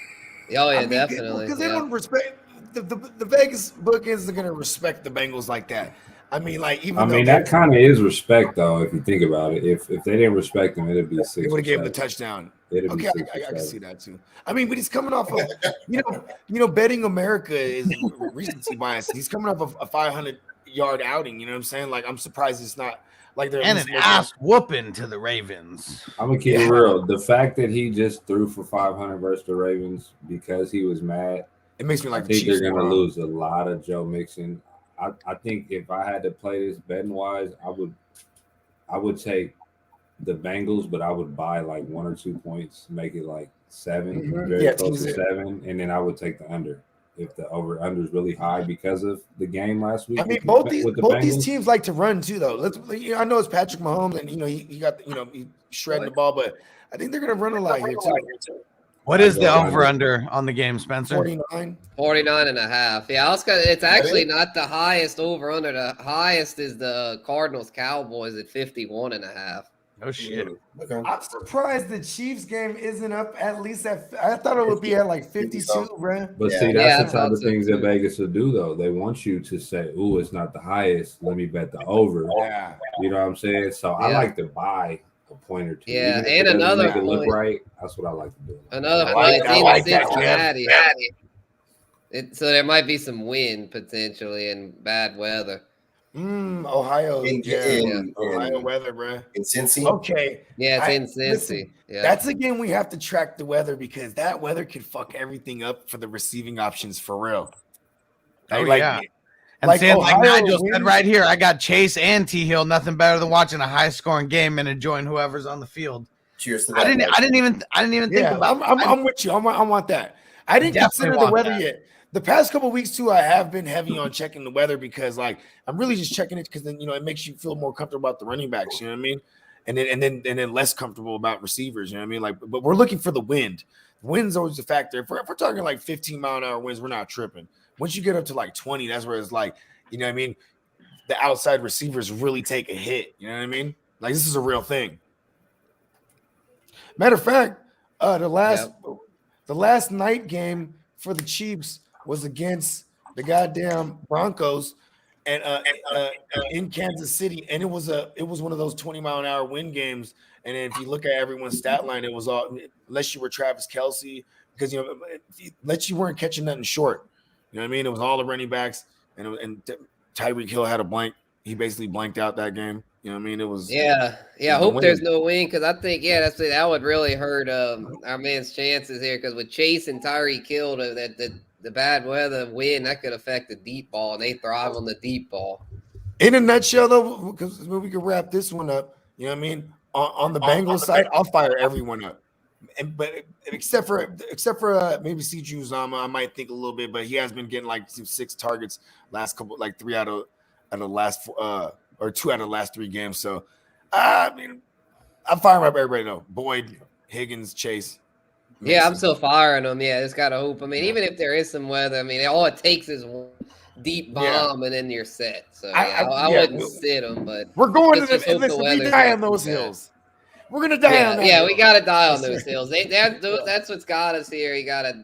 Oh yeah, I mean, definitely. because they Yeah. don't respect the Vegas bookends are gonna respect the Bengals like that. I mean, like even I mean, that kind of is respect, though. If you think about it, if they didn't respect him, it'd be they 6. would have or given the 7. touchdown. It'd be Okay, 6 or I can 7. see that too. I mean, but he's coming off of betting America is recency bias. He's coming off of a 500-yard outing. You know what I'm saying? Like, I'm surprised it's not like they're And an ass whooping to the Ravens. I'm gonna keep it real. The fact that he just threw for 500 versus the Ravens because he was mad, It makes me like I the think Chiefs they're gonna more. lose a lot of Joe Mixon. I think if I had to play this betting wise, I would take the Bengals, but I would buy like 1 or 2 points, make it like 7, very Yeah, close tease to it. 7, and then I would take the under if the over under is really high because of the game last week. I mean, with both these Bengals. teams like to run too, though. I know it's Patrick Mahomes, and he got he's shredding the ball, but I think they're gonna run a lot here too. What is the over under on the game, Spencer? 49. 49.5. Yeah, it's actually not the highest over under. The highest is the Cardinals Cowboys at 51.5. No shit. Okay. I'm surprised the Chiefs game isn't up at least at. I thought it would be at like 52, bro. But Yeah. see, Yeah, that's I the type thought of so things too. that Vegas will do, though. They want you to say, "Ooh, it's not the highest. Let me bet the over." Yeah. You know what I'm saying? So I Yeah. like to buy a point or two. Yeah, Even if and it doesn't another make it look point. right. That's what I like to do. Another I point, like it's that. I in like that, Cincinnati. So there might be some wind potentially and bad weather. Ohio. Ohio weather, bro. In Cincy. Okay. Yeah, it's in Cincy. Listen, Yeah. That's a game we have to track the weather because that weather could fuck everything up for the receiving options for real. Oh, Like, yeah. And like saying, like Ohio Nigel said wins- right here, I got Chase and T Hill. Nothing better than watching a high scoring game and enjoying whoever's on the field. Cheers to that. I didn't even think Yeah, about. I'm with you. I want that. I didn't Definitely consider the want weather that. yet. The past couple of weeks too, I have been heavy on checking the weather because like I'm really just checking it because then it makes you feel more comfortable about the running backs. You know what I mean? And then less comfortable about receivers. You know what I mean? Like, but we're looking for the wind. Wind's always a factor. If we're talking like 15-mile-an-hour winds, we're not tripping. Once you get up to like 20, that's where it's like, you know what I mean? The outside receivers really take a hit. You know what I mean? Like this is a real thing. Matter of fact, the last night game for the Chiefs was against the goddamn Broncos and in Kansas City, and it was one of those 20-mile-an-hour wind games. And if you look at everyone's stat line, it was all unless you were Travis Kelce, because unless you weren't catching nothing short. You know what I mean? It was all the running backs, and Tyreek Hill had a blank. He basically blanked out that game. You know what I mean? It was I hope there's no wind because I think that would really hurt our man's chances here because with Chase and Tyreek Hill, the bad weather wind that could affect the deep ball and they thrive on the deep ball. In a nutshell, though, because we can wrap this one up. You know what I mean? On the Bengals side, I'll fire everyone up, but except for maybe C.J. Uzomah, I might think a little bit, but he has been getting like 6 targets last couple, like 3 out of the last or 2 out of the last 3 games. So, I mean, I'm firing up everybody. No, Boyd, Higgins, Chase. Yeah, I'm still firing them. Yeah, just gotta hope. I mean, even if there is some weather, I mean, all it takes is one deep bomb and then you're set. So I wouldn't sit them, but we're going to just hope the listen, we weather's die not on those too bad. hills. We're gonna die on that. Yeah, hill. we gotta die on Yes, those sir. hills. That's what's got us here. You gotta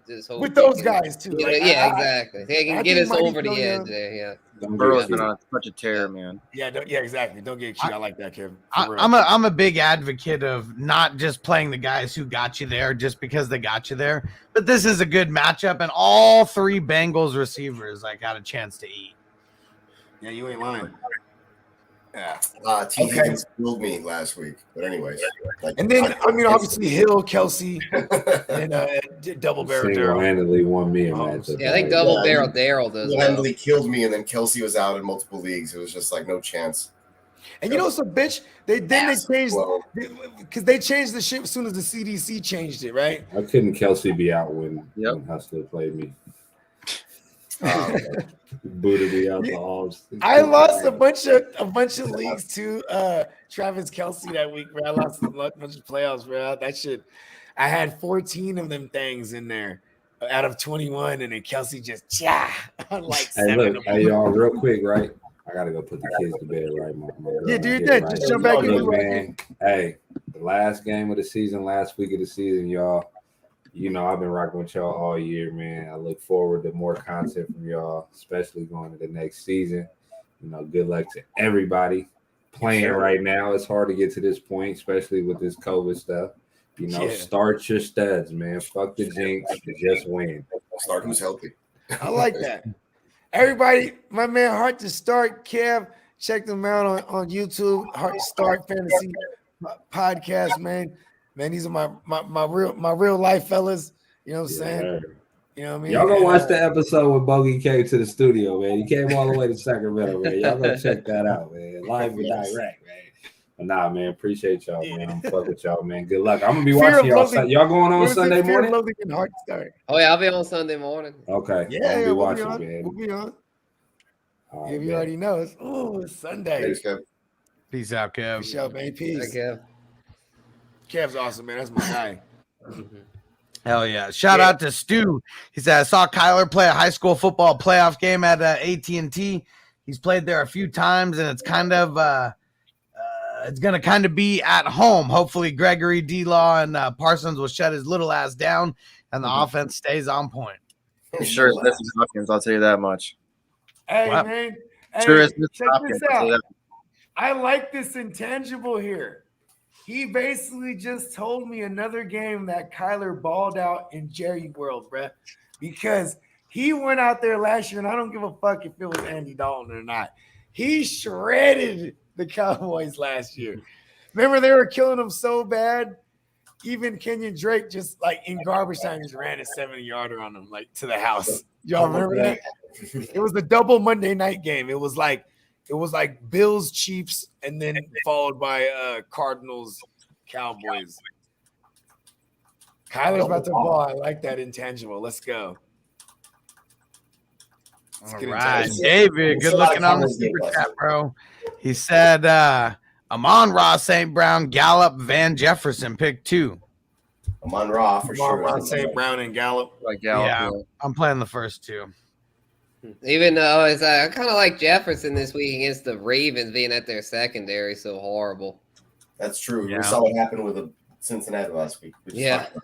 just hope With they those can- guys too. you know, Like, exactly. They can I get think us Mighty over the Phil edge Young- there. Yeah. Don't Burrow's get been you. on such a tear, man. Yeah, exactly. Don't get cute. I like that, Kevin. I'm a big advocate of not just playing the guys who got you there just because they got you there, but this is a good matchup, and all three Bengals receivers I got a chance to eat. Yeah, you ain't lying. Yeah. T. Okay. Higgins killed me last week. But anyways. Like, And then obviously Hill, Kelsey, and double barrel Daryl. Single-handedly won me a matchup. Yeah, I think double barrel Daryl does. Handily killed me, and then Kelsey was out in multiple leagues. It was just like no chance. And you know, so bitch, they changed Well, because they changed the shit as soon as the CDC changed it, right? I couldn't Kelsey be out when Yep. Hustler played me. Booted me out the halls. I lost a bunch of leagues to Travis Kelsey that week, bro. I lost a bunch of playoffs, bro. That shit. I had 14 of them things in there out of 21, and then Kelsey just like Hey, 7 look, of hey, them. y'all, real quick, right? I gotta go put the kids to bed, right? My girl Yeah, out do your here, thing. right? Just jump back in. Look, man. Hey, the last game of the season, last week of the season, y'all. You know, I've been rocking with y'all all year, man. I look forward to more content from y'all, especially going to the next season. You know, good luck to everybody playing right now. It's hard to get to this point, especially with this COVID stuff. You know, start your studs, man. Fuck the jinx. Just win. start who's healthy. I like that. Everybody, my man Heart to Start, Kev, check them out on YouTube. Heart to Start Fantasy Podcast, man. Man, these are my real life fellas. You know what I'm saying? You know what I mean? Y'all go watch the episode when Bogey came to the studio, man. He came all the way to Sacramento, man. Y'all go check that out, man. Live and direct, man. But nah, man, appreciate y'all, man. I'm fuck with y'all, man. Good luck. I'm gonna be watching y'all. Y'all going on Sunday morning? Heart to Start. Oh yeah, I'll be on Sunday morning. Okay. Yeah, I'll be we'll watching, be on. man. We'll be on. All If right, you man. already know, it's Sunday. Thanks, Kev. Peace out, Kev. For sure, man. Peace. Okay. Kev's awesome, man. That's my guy. Hell yeah. Shout out to Stu. He said, I saw Kyler play a high school football playoff game at AT&T. He's played there a few times, and it's kind of it's going to kind of be at home. Hopefully Gregory, D-Law, and Parsons will shut his little ass down, and the offense stays on point. I'm sure this is Hopkins, I'll tell you that much. Hey, Wow. man. Hey, Sure is check Hopkins, this I'll tell you out. that. I like this intangible here. He basically just told me another game that Kyler balled out in Jerry World, bruh, because he went out there last year, and I don't give a fuck if it was Andy Dalton or not. He shredded the Cowboys last year. Remember, they were killing them so bad. Even Kenyon Drake just like in garbage time just ran a 70-yarder on them, like to the house. Y'all remember that? It was the double Monday night game. It was like Bills, Chiefs, and then followed by Cardinals, Cowboys. Kyler's about to ball. I like that intangible. Let's go. Let's get All right, intangible. David, good looking on the super chat, bro. He said, Amon-Ra, St. Brown, Gallup, Van Jefferson, pick 2. Amon-Ra for sure. Ron St. Brown and Gallup. Like Gallup, Yeah, I'm playing the first 2. Even though I kind of like Jefferson this week against the Ravens, being that their secondary so horrible. That's true. Yeah. We saw what happened with Cincinnati last week. which is Yeah. fine.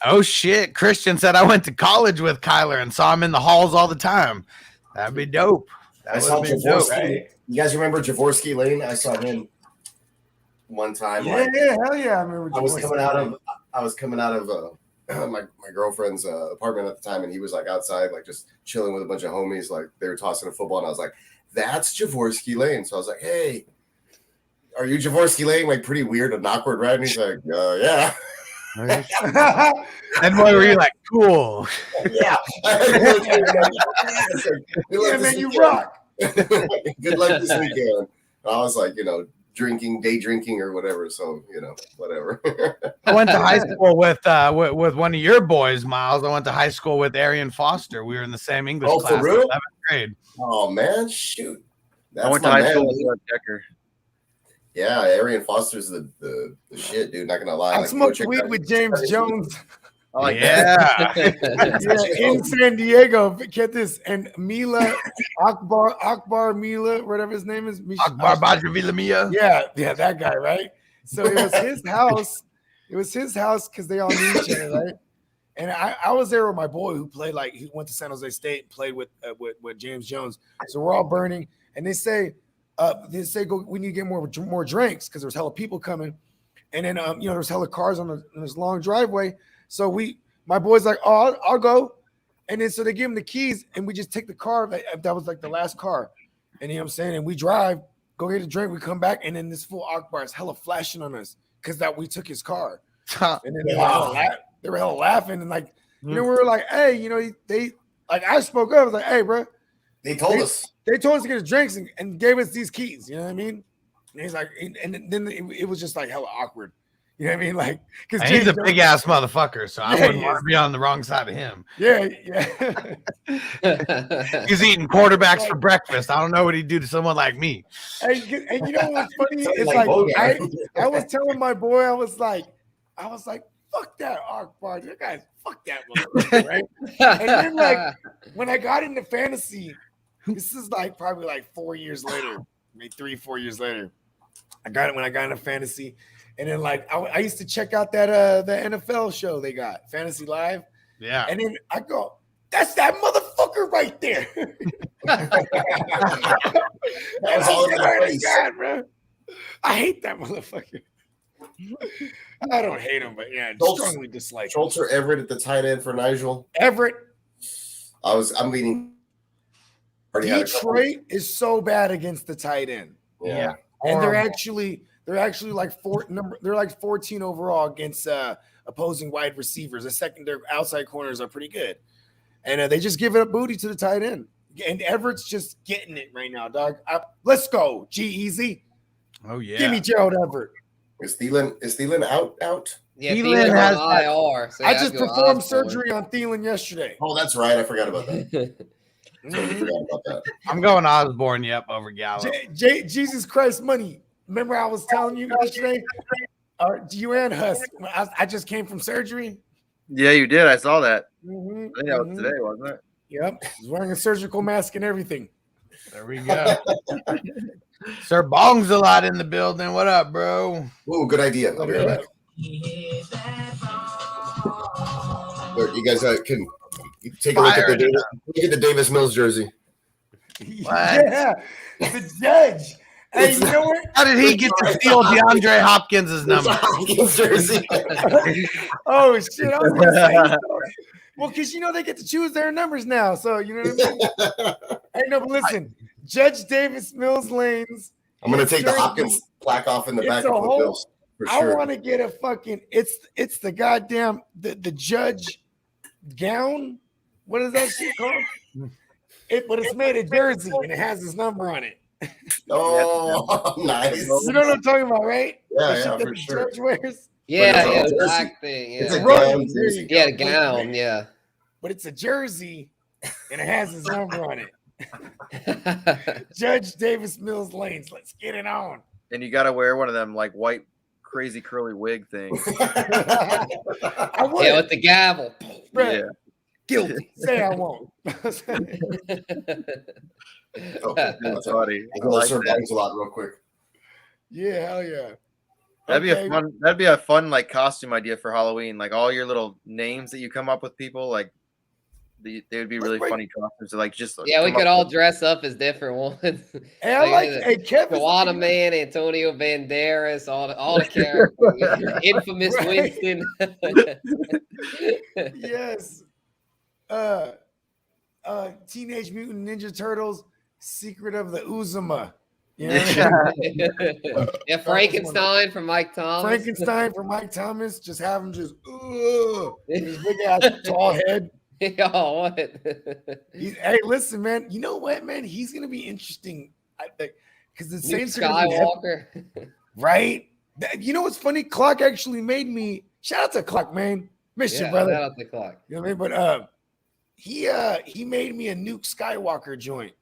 Oh, shit. Christian said, I went to college with Kyler and saw him in the halls all the time. That'd be dope. I That saw would have been dope. Jaworski. You guys remember Jaworski Lane? I saw him one time. Yeah, like, hell yeah. I remember. I was coming out of my girlfriend's apartment at the time, and he was like outside, like just chilling with a bunch of homies, like they were tossing a football, and I was like, "That's Jaworski Lane." So I was like, "Hey, are you Jaworski Lane?" Like pretty weird and awkward, right? And he's like, "Yeah, And what were you like? Cool. yeah." Yeah, man, you rock. Good luck this weekend. I was like, day drinking or whatever. So, whatever. I went to high school with one of your boys, Miles. I went to high school with Arian Foster. We were in the same English Oh, class for real? in 11th grade. Oh man, shoot. I went to my high man, school with dude. George Decker. Yeah, Arian Foster's the shit, dude. Not gonna lie. I Like, go smoked check weed out- with James Jones. I like Yeah. Yeah, in San Diego. Get this, and Mila Akbar Mila, whatever his name is. Akbar Bajavilamia. Yeah, that guy, right? So it was his house. It was his house because they all knew each other, right? And I was there with my boy who played he went to San Jose State and played with James Jones. So we're all burning, and they say go. We need to get more drinks because there's hella people coming, and then there's hella cars on this long driveway. So my boy's like, oh, I'll go, and then so they give him the keys, and we just take the car. That was like the last car, and you know what I'm saying. And we drive, go get a drink, we come back, and then this fool Akbar is hella flashing on us because we took his car, and then they were hella laughing, and we were like, hey, they I spoke up, I was like, hey, bro, They told us to get us drinks and gave us these keys, you know what I mean? And he's like, and then it was just like hella awkward, you know what I mean? Because He's a big ass motherfucker, so I wouldn't he want is. to be on the wrong side of him. Yeah. He's eating quarterbacks for breakfast. I don't know what he'd do to someone like me. And you know what's funny? It's Like Bogard. I was telling my boy, I was like, fuck that Akbar, that guy's fuck that motherfucker, right? And then when I got into fantasy, this is probably 4 years later, maybe 3-4 years later. I got it when I got into fantasy, and then I used to check out that the NFL show they got, Fantasy Live. Yeah. And then I go, that's that motherfucker right there. that was all over the face. God, bro. I hate that motherfucker. I don't hate him, but yeah, strongly dislike him. Schultz or Everett at the tight end for Nigel. Everett. I'm leaning. Detroit is so bad against the tight end. Yeah. And they're actually they're like 14 overall against opposing wide receivers. Their outside corners are pretty good, and they just give it up booty to the tight end. And Everett's just getting it right now, dog. Let's go, G-Eazy. Oh yeah. Give me Gerald Everett. Is Thielen out? Yeah, Thielen Thielen has on IR. So I yeah, just I'd go performed Osborne. surgery on Thielen yesterday. Oh, that's right. I forgot about that. Totally forgot about that. I'm going Osborne, over Gallo. Jesus Christ, money. Remember I was telling you yesterday? You and Hess. I just came from surgery. Yeah, you did. I saw that. Mm-hmm, I think that was today, wasn't it? Yep. He's wearing a surgical mask and everything. There we go. Sir Bong's a lot in the building. What up, bro? Ooh, good idea. I'll be right back. Look, you guys can take a look at the Davis Mills jersey. Yeah, the judge. Hey, you know what? How did he get to steal DeAndre Hopkins' number? Hopkins jersey. Oh shit! I was gonna say, well, because they get to choose their numbers now, so you know what I mean. Hey, no, but listen, Judge Davis Mills Lanes. I'm gonna take the jersey, Hopkins plaque off in the back a of the whole- Bills for I sure. want to get a fucking. It's the goddamn the judge gown. What is that shit called? But it's made of jersey and it has his number on it. Oh, nice. You know what I'm talking about, right? Yeah, The shit yeah, that for the sure. judge wears. Yeah, But yeah, it's the a black thing. It's a Yeah, gown. There you yeah, the go. gown. Yeah. But it's a jersey and it has his number on it. Judge Davis Mills Lanes. Let's get it on. And you got to wear one of them white, crazy curly wig things. I would. Yeah, with the gavel. Right. Yeah. Guilty. Say I won't. Oh, That's funny. I I'm gonna like serve that. Bangs a lot real quick. Yeah, hell yeah. That'd be Okay. a fun costume idea for Halloween. Like all your little names that you come up with, people they would be really Wait. funny costumes. Just Yeah, we come could up all with- dress up as different ones. Hey, I like hey Kevin. Joanna Man, Antonio Banderas, all the characters. Infamous Right. Winston. Yes. Teenage Mutant Ninja Turtles, Secret of the Uzuma. You know what I mean? Yeah, Frankenstein from Mike Thomas. Frankenstein for Mike Thomas. Just have him just his big ass tall head. Oh, what? Hey, listen, man. You know what, man? He's gonna be interesting. I think because the Luke Saints are gonna be Skywalker. right. You know what's funny? Clock actually made me. Shout out to Clock, man. Miss you, Yeah, brother. shout out the clock. You know what I mean? But he made me a Nuke Skywalker joint.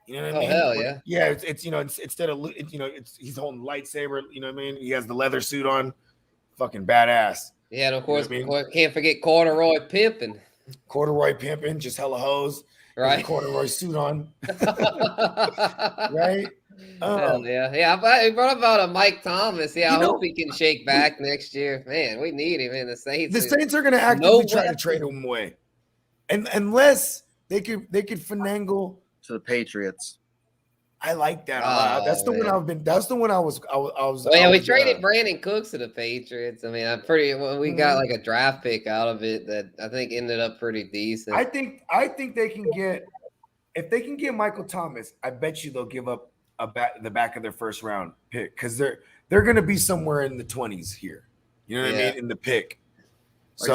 You know what I Oh, mean? hell yeah. Yeah, it's instead of he's holding lightsaber. You know what I mean? He has the leather suit on. Fucking badass. Yeah, and of You know course, what I mean? can't forget corduroy pimping, Corduroy pimping, just hella hoes, with a right? corduroy suit on, Hell right? yeah, yeah. I brought about a Mike Thomas. Yeah, I You know, hope he can shake back next year. Man, we need him in the Saints. the Saints are going to actively try to trade him away, and unless they could finagle To the Patriots. I like that a lot. That's the one man. I've been. That's the one I was. Well, yeah, we traded Brandon Cooks to the Patriots. I mean, we got like a draft pick out of it that I think ended up pretty decent. I think they can get if they can get Michael Thomas. I bet you they'll give up the back of their first round pick because they're going to be somewhere in the 20s here. You know what I mean in the pick. So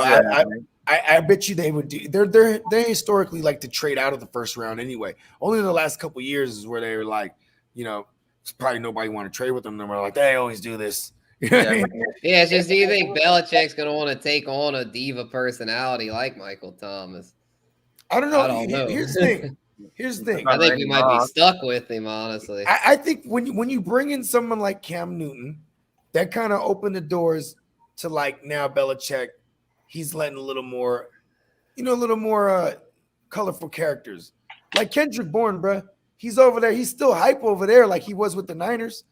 I bet you they would do. They historically like to trade out of the first round anyway. Only in the last couple of years is where they were like, probably nobody want to trade with them. They're like they always do this. You know what I mean? Yeah, it's just do you think Belichick's gonna want to take on a diva personality like Michael Thomas? I don't know. I don't know. Here's the thing. I think we might be stuck with him, honestly. I think when you bring in someone like Cam Newton, that kind of opened the doors to like now Belichick. He's letting a little more colorful characters. Like Kendrick Bourne, bro. He's over there. He's still hype over there like he was with the Niners.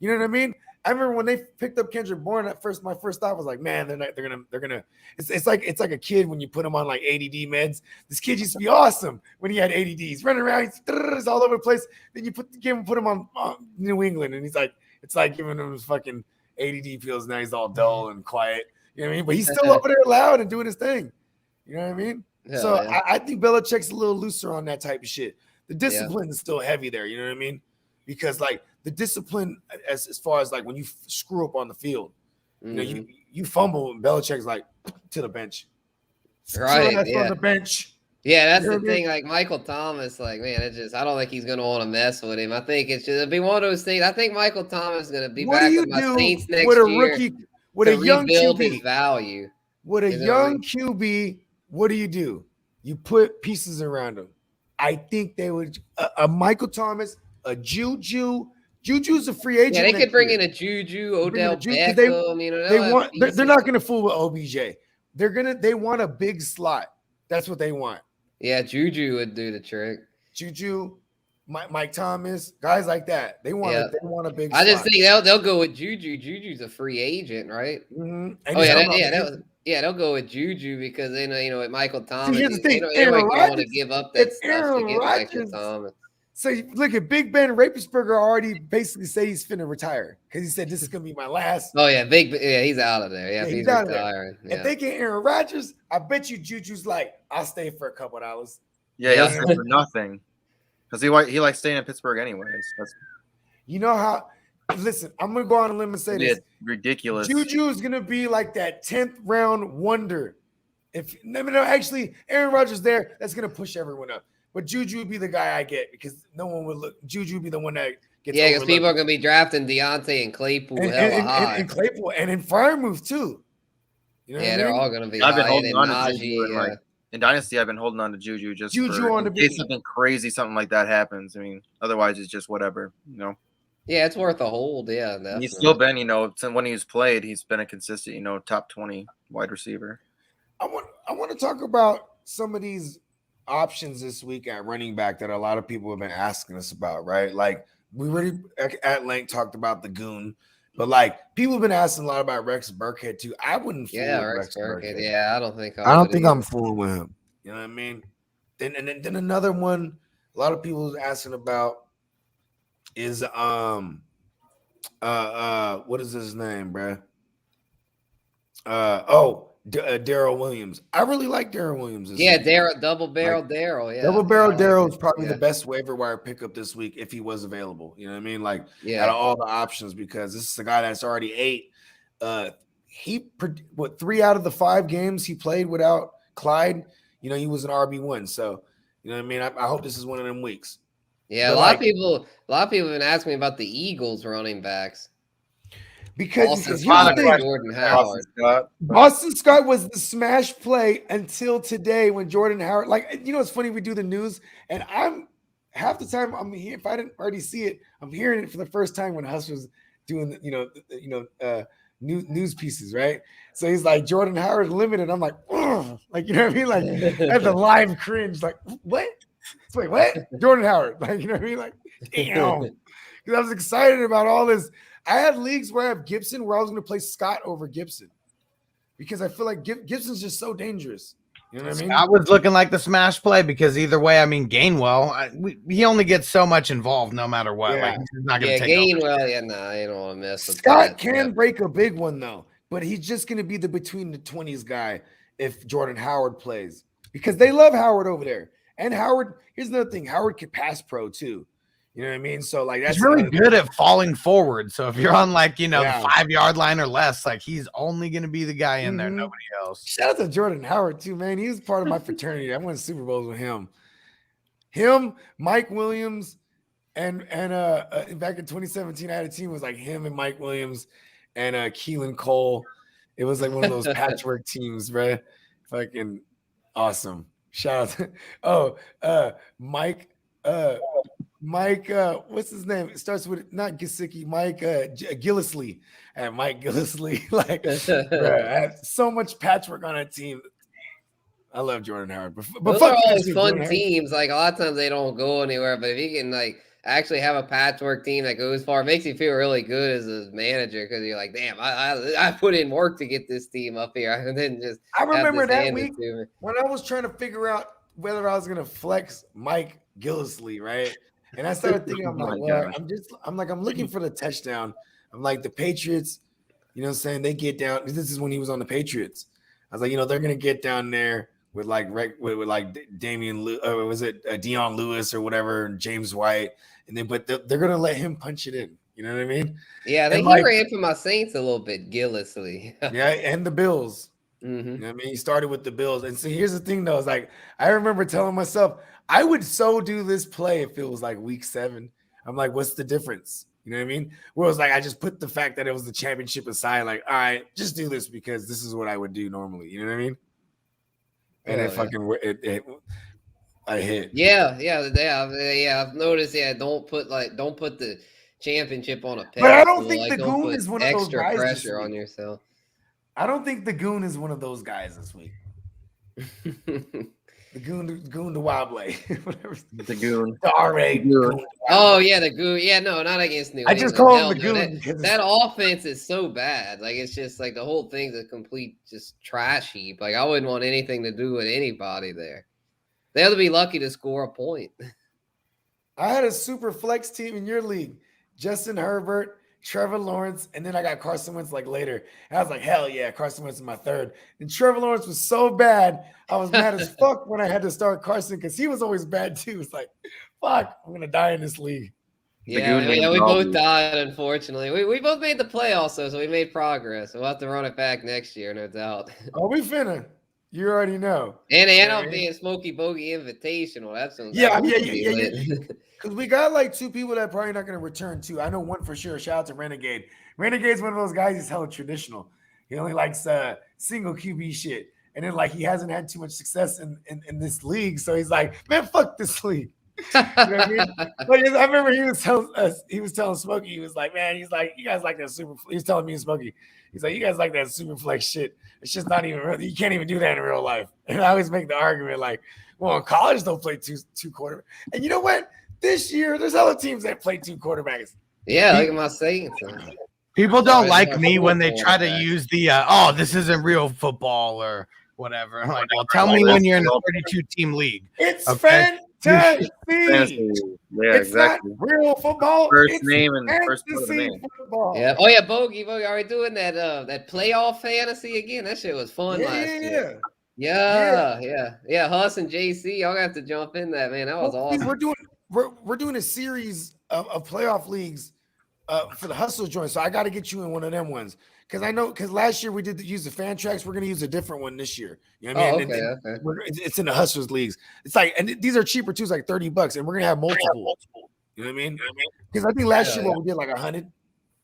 You know what I mean? I remember when they picked up Kendrick Bourne at first, my first thought was like, man, they're gonna it's like a kid when you put him on like ADD meds. This kid used to be awesome when he had ADD. He's running around, he's all over the place. Then you put him on New England, and it's like giving him his fucking ADD pills. Now he's all dull and quiet. You know what I mean? But he's still over there loud and doing his thing. You know what I mean? So yeah. I think Belichick's a little looser on that type of shit. The discipline is still heavy there. You know what I mean? Because like the discipline as far as like when you screw up on the field, you fumble and Belichick's like to the bench. Right. On the bench. Yeah, that's the thing. Like Michael Thomas, like, man, I don't think he's gonna want to mess with him. I think it'll be one of those things. I think Michael Thomas is gonna be back with my Saints next with a year. Rookie, with a young rebuild QB, his value. With a young QB, what do? You put pieces around him. I think they would a Michael Thomas, a Juju. Juju's a free agent. Yeah, they could bring in a Juju, Odell Beckham. They're not going to fool with OBJ. They want a big slot. That's what they want. Yeah, Juju would do the trick. Juju, Mike Thomas, guys like that. They want a big slot. I just think they'll go with Juju. Juju's a free agent, right? Mm-hmm. They'll go with Juju because they know with Michael Thomas, here's the thing. they don't want to give up that stuff to get Michael Thomas. So look at Big Ben Roethlisberger already basically said he's finna retire because he said this is gonna be my last. Oh yeah, he's out of there. Yeah, he's retiring. Yeah. If they get Aaron Rodgers, I bet you Juju's like, I'll stay for a couple of dollars. Yeah, he'll stay for nothing because he likes staying in Pittsburgh anyways. You know how? Listen, I'm gonna go on a limb and say this. Ridiculous. Juju is gonna be like that 10th round wonder. Actually, Aaron Rodgers there, that's gonna push everyone up. But Juju would be the guy I get because no one would look. Juju would be the one that gets. Yeah, because people are going to be drafting Deontay and Claypool high. And Claypool and in fire moves too. You know they're all going to be I've been high. holding on to Juju. In Dynasty, I've been holding on to Juju just in case something crazy, something like that happens. I mean, otherwise it's just whatever, Yeah, it's worth a hold. Yeah, definitely. He's still been, since when he's played, he's been a consistent, top 20 wide receiver. I want to talk about some of these options this week at running back that a lot of people have been asking us about, right? Like we already at length talked about the goon, but like people have been asking a lot about Rex Burkhead too. I wouldn't fool with Rex Burkhead. Yeah, I don't think I'm fooling with him. You know what I mean? Then another one a lot of people are asking about is what is his name, bro? Daryl Williams. I really like Daryl Williams. Double barrel Daryl. Yeah, double barrel Daryl is probably the best waiver wire pickup this week if he was available. You know what I mean? Like out of all the options, because this is a guy that's already 8. 3 out of the 5 games he played without Clyde, he was an RB1. So you know what I mean? I hope this is one of them weeks. Yeah, but a lot of people have been asking me about the Eagles running backs. Because Jordan Howard. Boston Scott was the smash play until today when Jordan Howard, it's funny, we do the news and I'm half the time I'm here. If I didn't already see it, I'm hearing it for the first time when Hess was doing, news pieces, right? So he's like Jordan Howard limited. I'm like, ugh. Like, you know what I mean? Like at the live cringe, like what? Wait, what? Jordan Howard, like, you know what I mean? Like, damn, because I was excited about all this. I had leagues where I have Gibson, where I was going to play Scott over Gibson because I feel like Gibson's just so dangerous. You know what I mean? I was looking like the smash play because either way, I mean, Gainwell, he only gets so much involved no matter what. Yeah. Like, he's not going to take Gainwell, nah, I don't want to mess with Scott that. can break a big one though, but he's just going to be the between the 20s guy if Jordan Howard plays because they love Howard over there. And Howard, here's another thing: Howard can pass pro too. You know what I mean? So like that's he's really good at falling forward. So if you're on like the 5-yard line or less, like he's only going to be the guy in there, nobody else. Shout out to Jordan Howard too, man. He was part of my fraternity. I won Super Bowls with him. Him, Mike Williams, and back in 2017, I had a team was like him and Mike Williams and Keelan Cole. It was like one of those patchwork teams, bro. Fucking awesome. Shout out to Mike. Mike, what's his name? It starts with not Gesicki, Mike Gillisley. And Mike Gillisley, like, bro, I had so much patchwork on that team. I love Jordan Howard, but those fuck are you, always fun Jordan teams. Like a lot of times they don't go anywhere, but if you can like actually have a patchwork team that goes far, it makes you feel really good as a manager because you're like, damn, I put in work to get this team up here, and then just I remember that week when I was trying to figure out whether I was gonna flex Mike Gillisley, right? And I started thinking, I'm like, well, I'm looking for the touchdown. I'm like, the Patriots, you know what I'm saying? They get down. This is when he was on the Patriots. I was like, they're going to get down there with like Damian, was it Dion Lewis or whatever, and James White. And then, but they're going to let him punch it in. You know what I mean? Yeah, I think he ran for my Saints a little bit, Gillisley. Yeah, and the Bills. Mm-hmm. You know what I mean? He started with the Bills. And so here's the thing, though. Is like, I remember telling myself, I would so do this play if it was like week 7. I'm like, what's the difference? You know what I mean? Where it was like, I just put the fact that it was the championship aside, like, all right, just do this because this is what I would do normally. You know what I mean? And I hit. Yeah. I've noticed. Yeah, don't put the championship on a pedestal. But I don't think like, the Goon is one of those guys. Extra pressure on yourself. I don't think the Goon is one of those guys this week. The Goon, the Wobble, whatever. The Goon. The RA. Goon. Oh, yeah, the Goon. Yeah, no, not against New England. I just call him the Goon. That offense is so bad. Like, it's just like the whole thing's a complete just trash heap. Like, I wouldn't want anything to do with anybody there. They have to be lucky to score a point. I had a super flex team in your league. Justin Herbert, Trevor Lawrence, and then I got Carson Wentz like later. And I was like, hell yeah, Carson Wentz is my third. And Trevor Lawrence was so bad, I was mad as fuck when I had to start Carson because he was always bad too. It's like, fuck, I'm going to die in this league. Yeah, we both died, unfortunately. We both made the playoffs, so we made progress. We'll have to run it back next year, no doubt. Oh, we finna. You already know. And I'm being Smokey Bogey Invitational. That's yeah. Because we got like 2 people that are probably not going to return too. I know one for sure. Shout out to Renegade. Renegade's one of those guys. He's hella traditional. He only likes single QB shit, and then like he hasn't had too much success in this league. So he's like, man, fuck this league. You know what I mean? But I remember he was telling Smokey, he was like, man, he's like, you guys like that super. He's telling me and Smokey, he's like, you guys like that super flex shit. It's just not even real. You can't even do that in real life. And I always make the argument like, well, in college don't play two quarterbacks. And you know what? This year there's other teams that play 2 quarterbacks. Yeah, look at my Saints. People don't like me when they try to use the this isn't real football or whatever. I'm like, well, tell me when you're in a 32-team league. It's okay? fantasy. Yeah, it's exactly. Not real football. First name and first part of the name. Football. Yeah. Oh yeah, Bogey. Are we doing that playoff fantasy again? That shit was fun last year. Yeah. Huss and JC, y'all have to jump in that, man. That was awesome. We're doing a series of playoff leagues for the Hustle joint. So I got to get you in one of them ones. Because last year we did use the fan tracks. We're going to use a different one this year. You know what I mean? Okay. It's in the Hustlers leagues. It's like, and these are cheaper too. It's like $30, and we're going to have multiple. You know what I mean? Because I think last year we did like 100,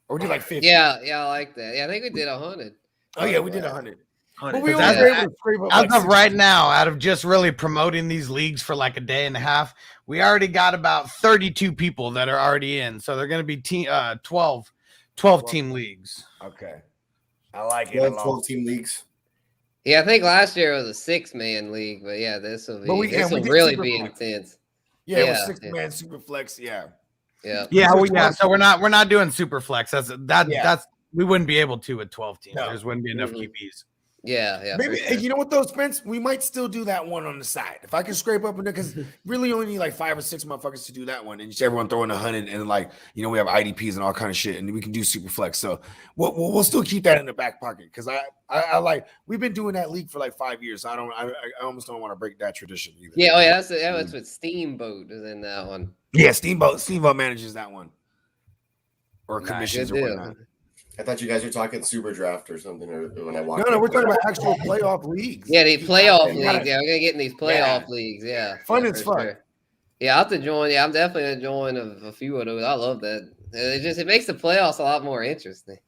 or we did like 50. Yeah, I like that. Yeah, I think we did 100. Oh yeah, we did 100. But we as of right now, out of just really promoting these leagues for like a day and a half, we already got about 32 people that are already in. So they're going to be 12 team leagues. Okay. I like it a 12 team leagues. Yeah, I think last year it was a 6-man league, but yeah, this will But we will did really be Superflex. intense. Yeah, it was Yeah. 6-man super flex. Yeah. Yeah. Yeah, so we're not doing super flex. That's we wouldn't be able to with 12 teams. No. There wouldn't be enough Mhm. QBs. Yeah. Maybe for sure. you know what though, Spence? We might still do that one on the side. If I can scrape up in there, because really only need like 5 or 6 motherfuckers to do that one, and just everyone throwing 100, and like we have IDPs and all kind of shit, and we can do super flex. So we'll still keep that in the back pocket because I like we've been doing that league for like 5 years. So I almost don't want to break that tradition either. Yeah, oh yeah, that's what Steamboat is in that one. Yeah, Steamboat manages that one, or Nah, commissions good or deal. whatnot. I thought you guys were talking super draft or something. Or when I walked. No, we're talking about actual playoff leagues. Yeah, the playoff You gotta- leagues. Yeah, we're gonna get in these playoff leagues. Yeah, Fun yeah, as for fuck. sure. Yeah, I'll have to join. Yeah, I'm definitely gonna join a few of those. I love that. It makes the playoffs a lot more interesting.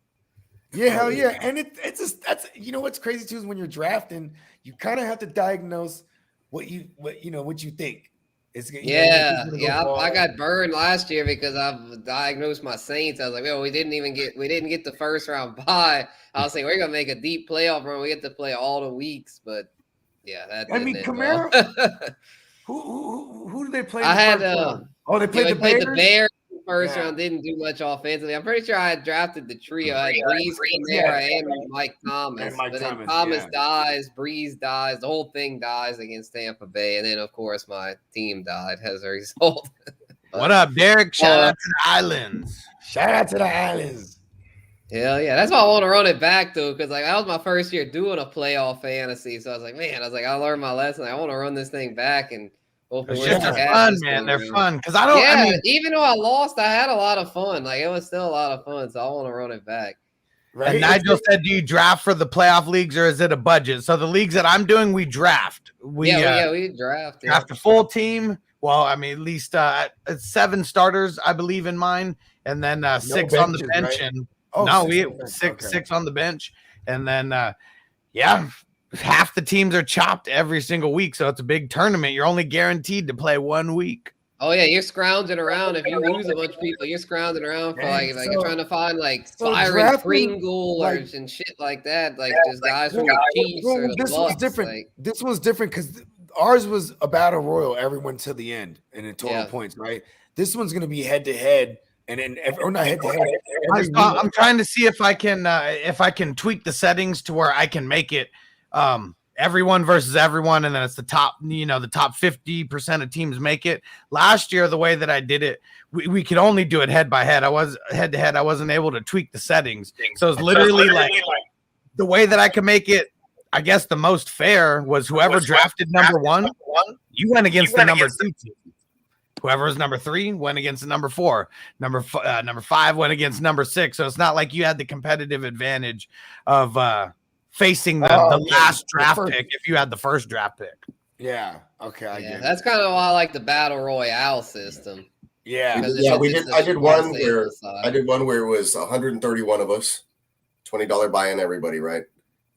Yeah, hell yeah. And it's just that's what's crazy too is when you're drafting, you kind of have to diagnose what you think. It's Yeah, I got burned last year because I've diagnosed my Saints. I was like, well, we didn't get the first round bye. I was saying we're gonna make a deep playoff run. We get to play all the weeks, but yeah, that. Kamara. Who did they play? I had they played we the played Bears. the Bears in the first Yeah. round. Didn't do much offensively. I'm pretty sure I had drafted the trio. I had Breeze, Yeah. Kamara, and Mike Thomas. And Mike but then Thomas, Thomas yeah. dies, Breeze dies, the whole thing dies against Tampa Bay, and then of course my team died as a result. What up, Derek? Shout out to the Islands. Shout out to the Islands. Hell yeah, that's why I want to run it back though, because like that was my first year doing a playoff fantasy, so I was like, I learned my lesson. I want to run this thing back and hopefully They're fun, man. They're fun because I don't. Yeah, I mean, even though I lost, I had a lot of fun. Like it was still a lot of fun, so I want to run it back. Right? and Nigel said, "Do you draft for the playoff leagues or is it a budget?" So the leagues that I'm doing, we draft. We draft. draft a full team. Well, I mean, at least 7 starters, I believe, in mine, and then 6 on the benches, bench. right? And Oh, no, 6 we on the bench. 6 Okay. 6 on the bench, and then half the teams are chopped every single week. So it's a big tournament. You're only guaranteed to play 1 week. Oh yeah, you're scrounging around. If you lose a bunch of people, you're scrounging around for Dang, like so- you're trying to find like so Byron drafting, Pringle or like- and shit like that. Like just guys from the Chiefs or the this Bucks. one's different. Like, This one's different because ours was a battle royal, everyone to the end, and in total Yeah. points, right? This one's gonna be head to head, and then or not head to head. I'm trying to see if I can tweak the settings to where I can make it everyone versus everyone, and then it's the top 50% of teams make it. Last year, the way that I did it, we could only do it head by head. I was head to head. I wasn't able to tweak the settings, so it's literally like the way that I could make it. I guess the most fair was whoever drafted number 1, you went against the number 2 team. Whoever was number 3 went against the number 4. Number 5 went against number 6. So it's not like you had the competitive advantage of facing the last draft pick if you had the first draft pick. Yeah. Okay. I get it. that's kind of why I like the battle royale system. Yeah. Yeah, we did. I did one where side. I did one where it was 131 of us, $20 buy-in everybody, right?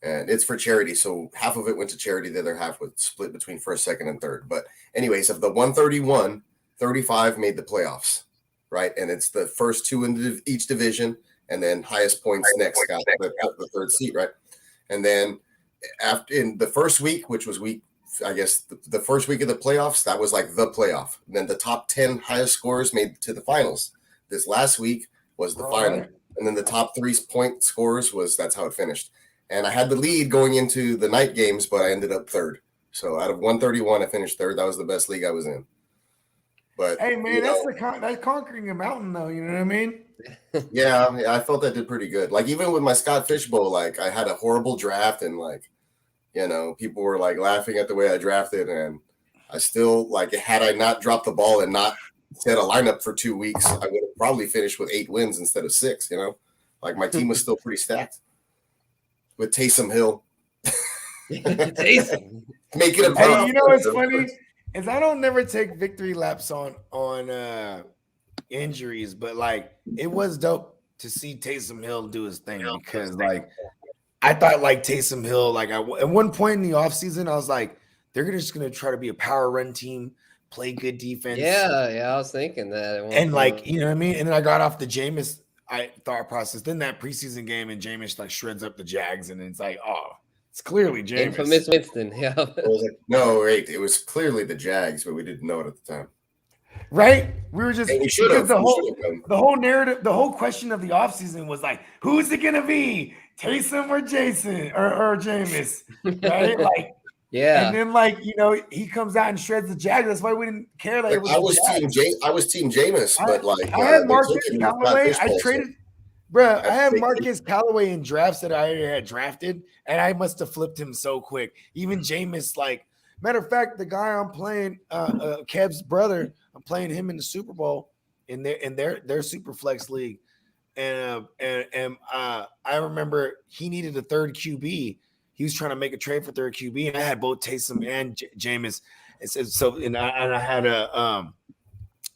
And it's for charity, so half of it went to charity, the other half was split between first, second, and third. But anyways, of the 131, 35 made the playoffs, right? And it's the first 2 in each division, and then highest points next got the third seat, right? And then after in the first week, which was the first week of the playoffs, that was like the playoff. And then the top 10 highest scorers made to the finals. This last week was the final. And then the top 3 point scorers that's how it finished. And I had the lead going into the night games, but I ended up third. So out of 131, I finished third. That was the best league I was in. But Hey man, that's conquering a mountain, though. You know what I mean? yeah, I felt I did pretty good. Like even with my Scott Fishbowl, like I had a horrible draft, and like people were like laughing at the way I drafted, and I still like had I not dropped the ball and not set a lineup for 2 weeks, I would have probably finished with 8 wins instead of 6. Like my team was still pretty stacked with Taysom Hill. Taysom. Make it a Hey, you know what's funny is I don't never take victory laps on injuries, but like it was dope to see Taysom Hill do his thing because like I thought like Taysom Hill, like at one point in the offseason, I was like, they're just gonna try to be a power run team, play good defense. Yeah, I was thinking that. And like, you know what I mean? And then I got off the Jameis thought process. Then that preseason game and Jameis like shreds up the Jags, and it's like, oh, it's clearly Jameis. Infamous Winston. Yeah. It was like, no, wait, it was clearly the Jags, but we didn't know it at the time. Right? We were just And we should have. the whole narrative, the whole question of the offseason was like, who's it gonna be? Taysom or Jason or Jameis? Right? Like, Yeah. and then like, you know, he comes out and shreds the Jags. That's why we didn't care that it was I was team Jameis, but like I had Marcus they took him Callaway. this I close. traded, bro. I had think- Marcus Callaway in drafts that I already had drafted, and I must have flipped him so quick. Even Jameis, like, matter of fact, the guy I'm playing, Kev's brother, I'm playing him in the Super Bowl in their super flex league, and I remember he needed a third QB. He was trying to make a trade for third QB, and I had both Taysom and Jameis. And I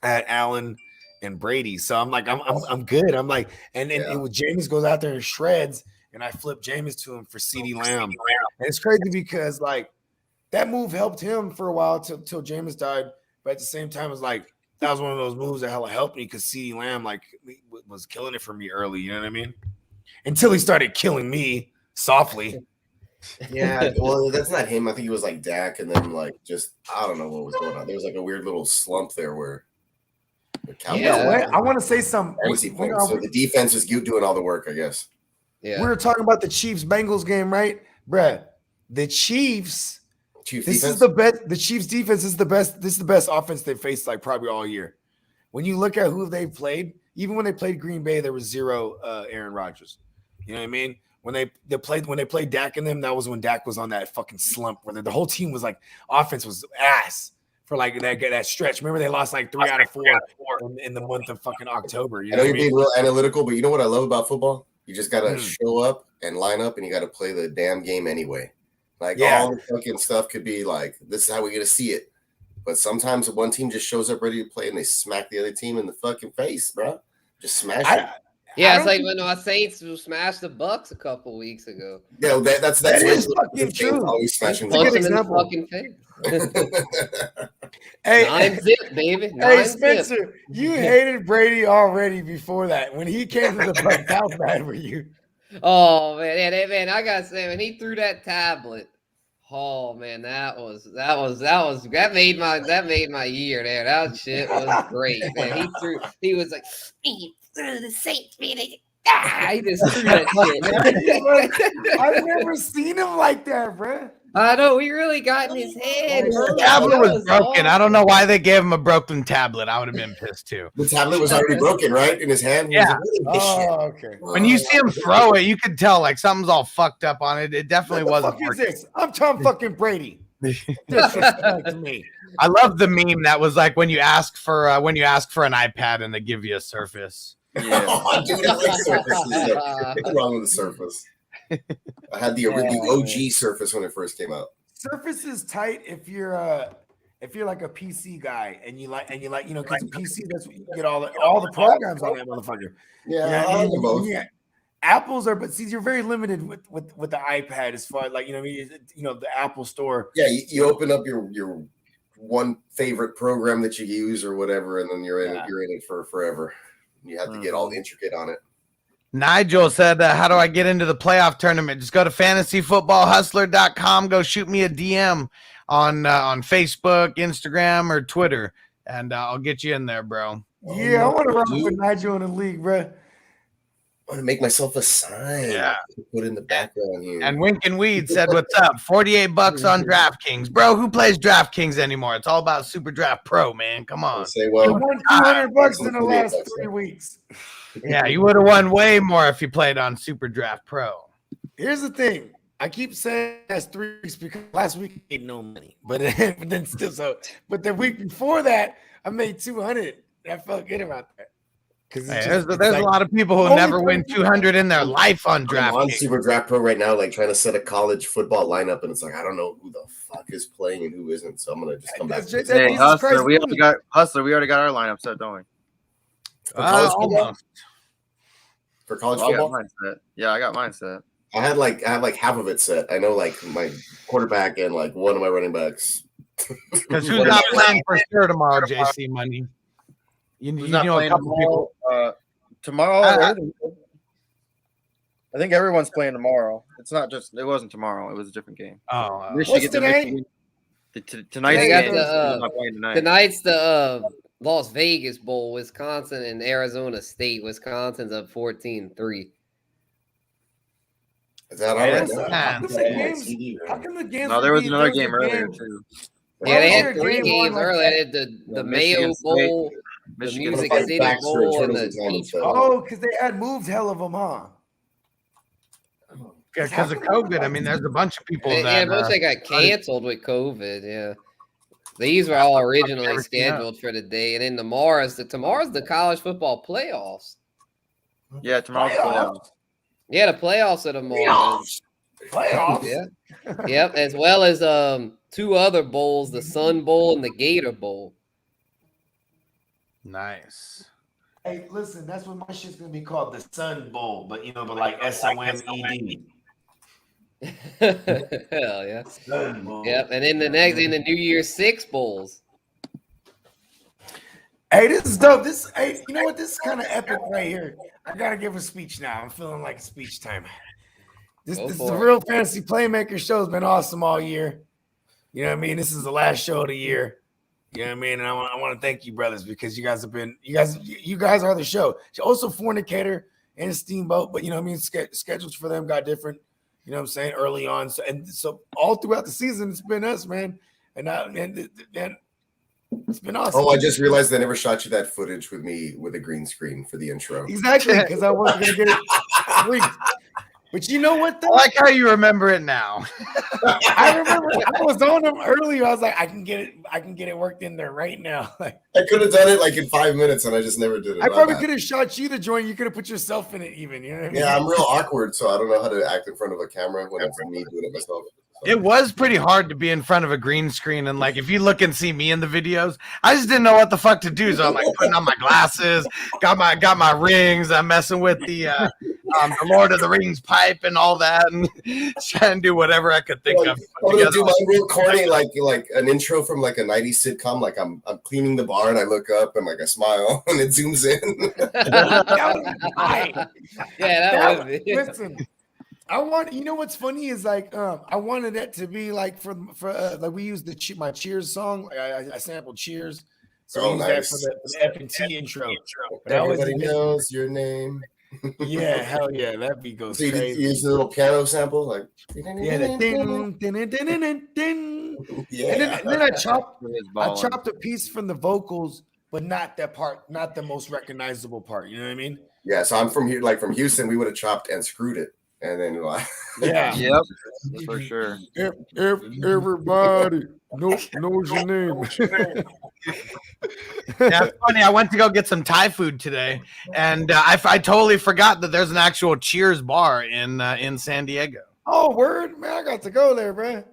had Allen and Brady. So I'm like, I'm good. I'm like, and Jameis goes out there and shreds, and I flip Jameis to him for CeeDee Lamb. And it's crazy because like that move helped him for a while till Jameis died. But at the same time, it's like that was one of those moves that hella helped me because CeeDee Lamb like was killing it for me early. You know what I mean? Until he started killing me softly. Yeah, well, that's not him. I think he was like Dak, and then like just I don't know what was going on. There was like a weird little slump there where the Cowboys. Yeah. I want to say something. So the defense is doing all the work, I guess. Yeah. We were talking about the Chiefs Bengals game, right, Brad? The Chiefs. This is the best. The Chiefs defense is the best. This is the best offense they faced like probably all year. When you look at who they've played, even when they played Green Bay, there was zero Aaron Rodgers. You know what I mean? When they played Dak and them, that was when Dak was on that fucking slump where the whole team was like offense was ass for like that stretch. Remember they lost like 3 out of 4 in the month of fucking October. You I know know what you're I mean? being real analytical, but you know what I love about football? You just gotta show up and line up, and you gotta play the damn game anyway. Like all the fucking stuff could be like, this is how we're gonna see it. But sometimes one team just shows up ready to play, and they smack the other team in the fucking face, bro. Just smash it. Yeah, it's like when our Saints smashed the Bucks a couple weeks ago. Yeah, that's That is fucking true. Always smashing Punch the him in the example. fucking face. Hey, 9-zip, baby. Hey 9-zip. Spencer, you hated Brady already before that. When he came to the Bucs, how bad were you? Oh man, I gotta say, when he threw that tablet, oh man, that made my year there. That shit was great, man. He was like, through the Saints meeting. He just threw that shit. I've never seen him like that, bro. I know, he really got in his head. The bro. tablet That was broken. I don't know awesome. why they gave him a broken tablet. I would have been pissed too. The tablet was already broken, right? In his hand. He was Yeah. like, "What is this shit?" Oh, okay. When you see him throw it, you could tell like something's all fucked up on it. It definitely What the wasn't fuck is working. this? I'm Tom fucking Brady. Disrespect me. I love the meme that was like when you ask for an iPad and they give you a Surface. Yeah. Oh, dude, I like Surfaces. What's wrong with the Surface? I had the OG Surface when it first came out. Surface is tight if you're like a PC guy and you like you know because PC that's what you get all the programs on that motherfucker. Yeah, You know what I I like mean? them both. Yeah. Apples are, but see, you're very limited with the iPad as far like you know what I mean. You know the Apple Store. Yeah, you open up your one favorite program that you use or whatever, and then you're in it for forever. You have to get all intricate on it. Nigel said, how do I get into the playoff tournament? Just go to fantasyfootballhustler.com. Go shoot me a DM on Facebook, Instagram, or Twitter, and I'll get you in there, bro. Yeah, I want to run with Nigel in the league, bro. I want to make myself a sign. Yeah. To put in the background here. And Wink and Weed said, what's up? $48 on DraftKings. Bro, who plays DraftKings anymore? It's all about Super Draft Pro, man. Come I on. say, I well, won $200 in the last 3 weeks. Yeah, you would have won way more if you played on Super Draft Pro. Here's the thing. I keep saying that's 3 weeks because last week I made no money, but then still so. But the week before that, I made 200. I felt good about that. Because There's a lot of people who only never win 30 200 in their life on I'm on DraftKings. Super Draft Pro right now, like trying to set a college football lineup, and it's like I don't know who the fuck is playing and who isn't, so I'm gonna just come back. That's to just- this. Hey, Jesus Hustler, Christ, we already got our lineup set, don't we? For college football? Almost. For college I got football, mine set. Yeah, I got mine set. I have like half of it set. I know like my quarterback and like one of my running backs. Because who's not playing for sure tomorrow, JC Money? You Who's know not a playing couple people. Tomorrow, I think everyone's playing tomorrow. It's not just. It wasn't tomorrow. It was a different game. Oh, What's today? Tonight's They got game. the, Not playing tonight. Tonight's the Las Vegas Bowl, Wisconsin and Arizona State. Wisconsin's up 14-3. Is that all right? How come the games? No, there was another there's a game earlier game- too. Yeah, they Why was had there a 3 game games on like earlier. that? They had the Mayo Michigan State- Bowl, the Michigan Music State. City Baxter Bowl, and the Turtles and Peach Towns. Bowl. Oh, because they had moved hell of them, huh? because of COVID. I mean, there's a bunch of people Yeah, that. most they got canceled with COVID. Yeah, these were all originally Everything else. scheduled for the day, and then tomorrow's the college football playoffs. Yeah, tomorrow's playoffs. Yeah, the playoffs are tomorrow. Playoffs. Yeah, yep, as well as 2 other bowls: the Sun Bowl and the Gator Bowl. Nice. Hey, listen, that's what my shit's gonna be called, the Sun Bowl, but but like SOMED. Hell yeah. Sun Bowl. Yep, and then the New Year's 6 bowls. Hey, this is dope. Hey, you know what? This is kind of epic right here. I gotta give a speech now. I'm feeling like speech time. This Go is for the it. Real Fantasy Playmaker show has been awesome all year. You know what I mean? This is the last show of the year. You know what I mean? And I want to thank you, brothers, because you guys are the show. Also, Fornicator and Steamboat, but you know what I mean? Schedules for them got different. You know what I'm saying? Early on, so all throughout the season, it's been us, man. And it's been awesome. Oh, I just realized I never shot you that footage with me with a green screen for the intro. Exactly, because I wasn't gonna get it leaked. But you know what I though? like how you remember it now. I remember I was on them earlier. I was like, I can get it worked in there right now. Like I could have done it like in 5 minutes, and I just never did it. I My probably bad. could have shot you the joint. You could have put yourself in it, even. You know what I mean? Yeah, I'm real awkward, so I don't know how to act in front of a camera when it's me doing it myself. It was pretty hard to be in front of a green screen, and like if you look and see me in the videos, I just didn't know what the fuck to do. So I'm like putting on my glasses, got my rings. I'm messing with the Lord of the Rings pipe and all that, and trying to do whatever I could think of. I'm gonna do my real corny, like an intro from like a '90s sitcom. Like I'm cleaning the bar and I look up and like I smile and it zooms in. That would be fine. Yeah, that would be. Listen, I want. You know what's funny is like I wanted that to be like for like we used my Cheers song. Like, I sampled Cheers, so Oh, we used nice. that for the F&T intro. But I always Everybody knows your name. yeah, hell yeah, that beat goes So you crazy. use the little piano sample, like Yeah, the ding, ding, ding, ding, ding, ding. yeah. And then I chopped It's I balling. chopped a piece from the vocals, but not that part, not the most recognizable part. You know what I mean? Yeah, so I'm from here, like from Houston. We would have chopped and screwed it, and then like, Yeah. Yep, for sure. Everybody knows your name. Yeah, it's funny. I went to go get some Thai food today, and I totally forgot that there's an actual Cheers bar in San Diego. Oh, word, man! I got to go there, bro.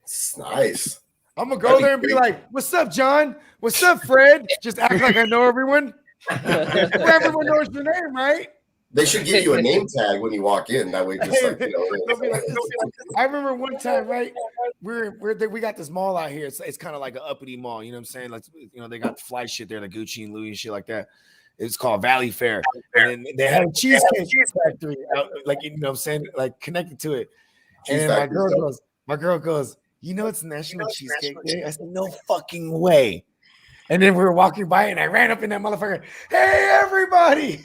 it's nice. I'm gonna go there and be like, "What's up, John? What's up, Fred?" Just act like I know everyone. Everyone knows your name, right? They should give you a name tag when you walk in. That way, just like They'll be like- I remember one time, right? We got this mall out here. It's kind of like an uppity mall. You know what I'm saying? Like, they got the fly shit there, like Gucci and Louis and shit like that. It's called Valley Fair, and they had a cheesecake factory out, like you know what I'm saying, like connected to it. Cheese And my factory girl stuff. goes, it's National Cheesecake Day. I said, no fucking way. And then we were walking by, and I ran up in that motherfucker. Hey, everybody!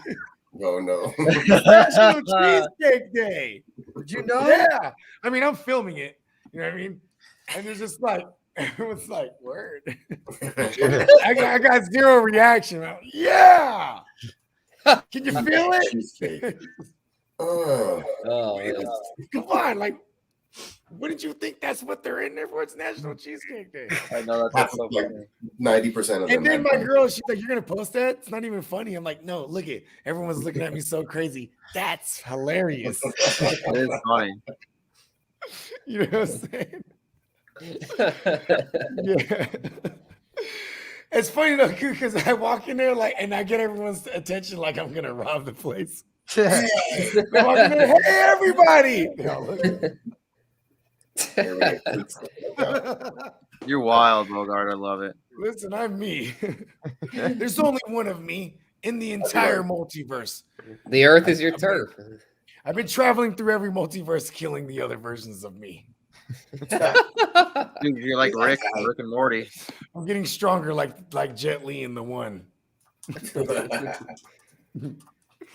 Oh no. National Cheesecake Day. Did you know? Yeah. I mean, I'm filming it. You know what I mean? And it's just like, everyone's like, word. I got zero reaction. I'm like, yeah. Can you feel it? Cheesecake. Oh, Oh, yeah. Come on. Like, wouldn't you think that's what they're in there for? It's National Cheesecake Day. I know that's so like funny. 90% of them. And then my girl, she's like, you're going to post that? It's not even funny. I'm like, no, look it. Everyone's looking at me so crazy. That's hilarious. It is funny. You know what I'm saying? Yeah. It's funny though, because I walk in there like, and I get everyone's attention like I'm gonna rob the place. I walk in there, hey everybody! They all look at me. You're wild, Bogard. I love it. Listen, I'm me. There's only one of me, in the entire multiverse. The Earth is your turf. I've been traveling through every multiverse, killing the other versions of me. Dude, you're like Rick and Morty. I'm getting stronger, like Jet Li in the one.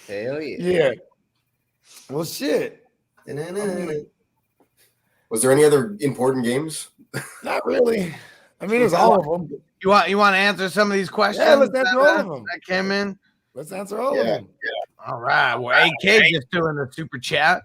Hell yeah. Yeah. Well, shit. Was there any other important games? Not really. I mean, it was all of them. You want to answer some of these questions? Yeah, let's answer all of them. That came in. Let's answer all of them. All right. Well, AK just doing the super chat,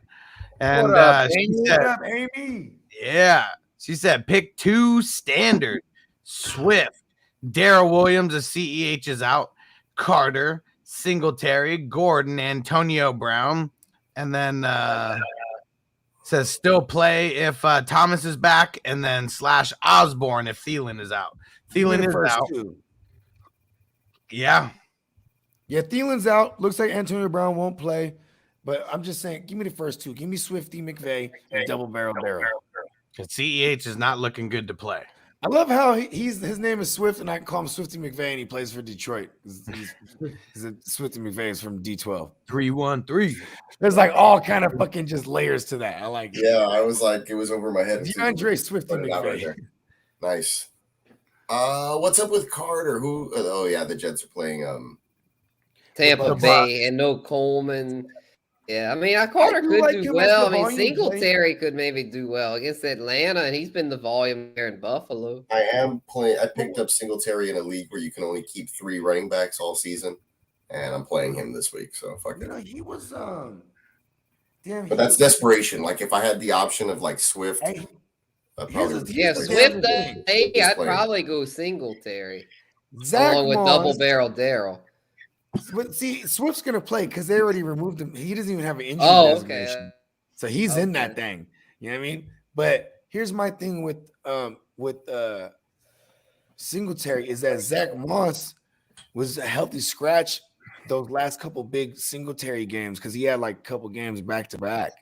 and What up, she Amy? said, What up, Amy? "Yeah." She said, "Pick 2 standard. Swift, Daryl Williams, the CEH is out. Carter, Singletary, Gordon, Antonio Brown, and then says still play if Thomas is back, and then / Osborne if Thielen is out. Thielen is out. 2. Yeah." Yeah, Thielen's out. Looks like Antonio Brown won't play. But I'm just saying, give me the first 2. Give me Swifty McVay and double barrel Daryl. Because CEH is not looking good to play. I love how his name is Swift, and I can call him Swifty McVay, and he plays for Detroit. Swifty McVay is from D12. 3-1-3. There's like all kind of fucking just layers to that. I like it. Yeah, I was like, it was over my head. DeAndre Swifty McVay. Right, nice. What's up with Carter? Who? Oh yeah, the Jets are playing. Tampa Bay and no Coleman. Yeah, I mean, Carter could do well. I mean, Singletary could maybe do well against Atlanta, and he's been the volume there in Buffalo. I am playing. I picked up Singletary in a league where you can only keep 3 running backs all season, and I'm playing him this week. So fuck it. He was But that's desperation. Like if I had the option of like Swift, Swift. I'd probably go Singletary along with double barrel Daryl. But see, Swift's gonna play because they already removed him. He doesn't even have an injury designation, so he's in that thing. You know what I mean? But here's my thing with Singletary is that Zach Moss was a healthy scratch those last couple big Singletary games because he had like a couple games back to back,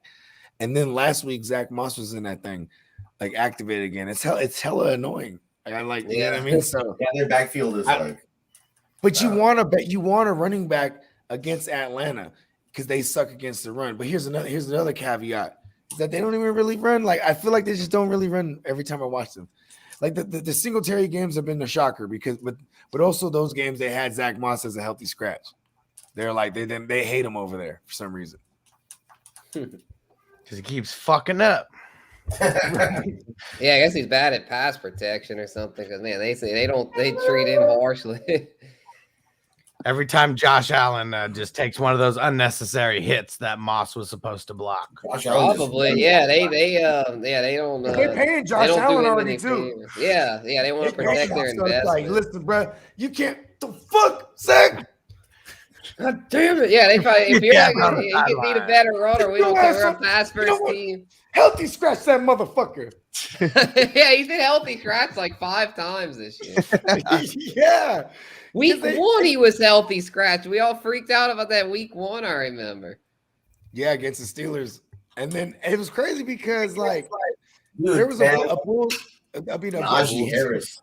and then last week Zach Moss was in that thing, like activated again. It's hella annoying. I like, you know what I mean? So yeah, their backfield is like. But you want a running back against Atlanta because they suck against the run. But here's another caveat is that they don't even really run. Like I feel like they just don't really run every time I watch them. Like the Singletary games have been a shocker because but also those games they had Zach Moss as a healthy scratch. They're like they hate him over there for some reason. Because he keeps fucking up. Yeah, I guess he's bad at pass protection or something. Because man, they treat him harshly. Every time Josh Allen just takes one of those unnecessary hits that Moss was supposed to block. Probably, yeah. They don't. They're paying Josh Allen already too. Yeah. They want to protect their investment. Like, listen, bro, you can't. The fuck, Zach. God damn it! Yeah, they probably. If you're like, you can be the better runner. We don't care. We're a pass first team. Healthy scratch that motherfucker. Yeah, he's been healthy scratch like 5 times this year. Yeah. Week 1, he was healthy scratch. We all freaked out about that week 1, I remember. Yeah, against the Steelers. And then it was crazy because, like, there was a bull. Najee Harris.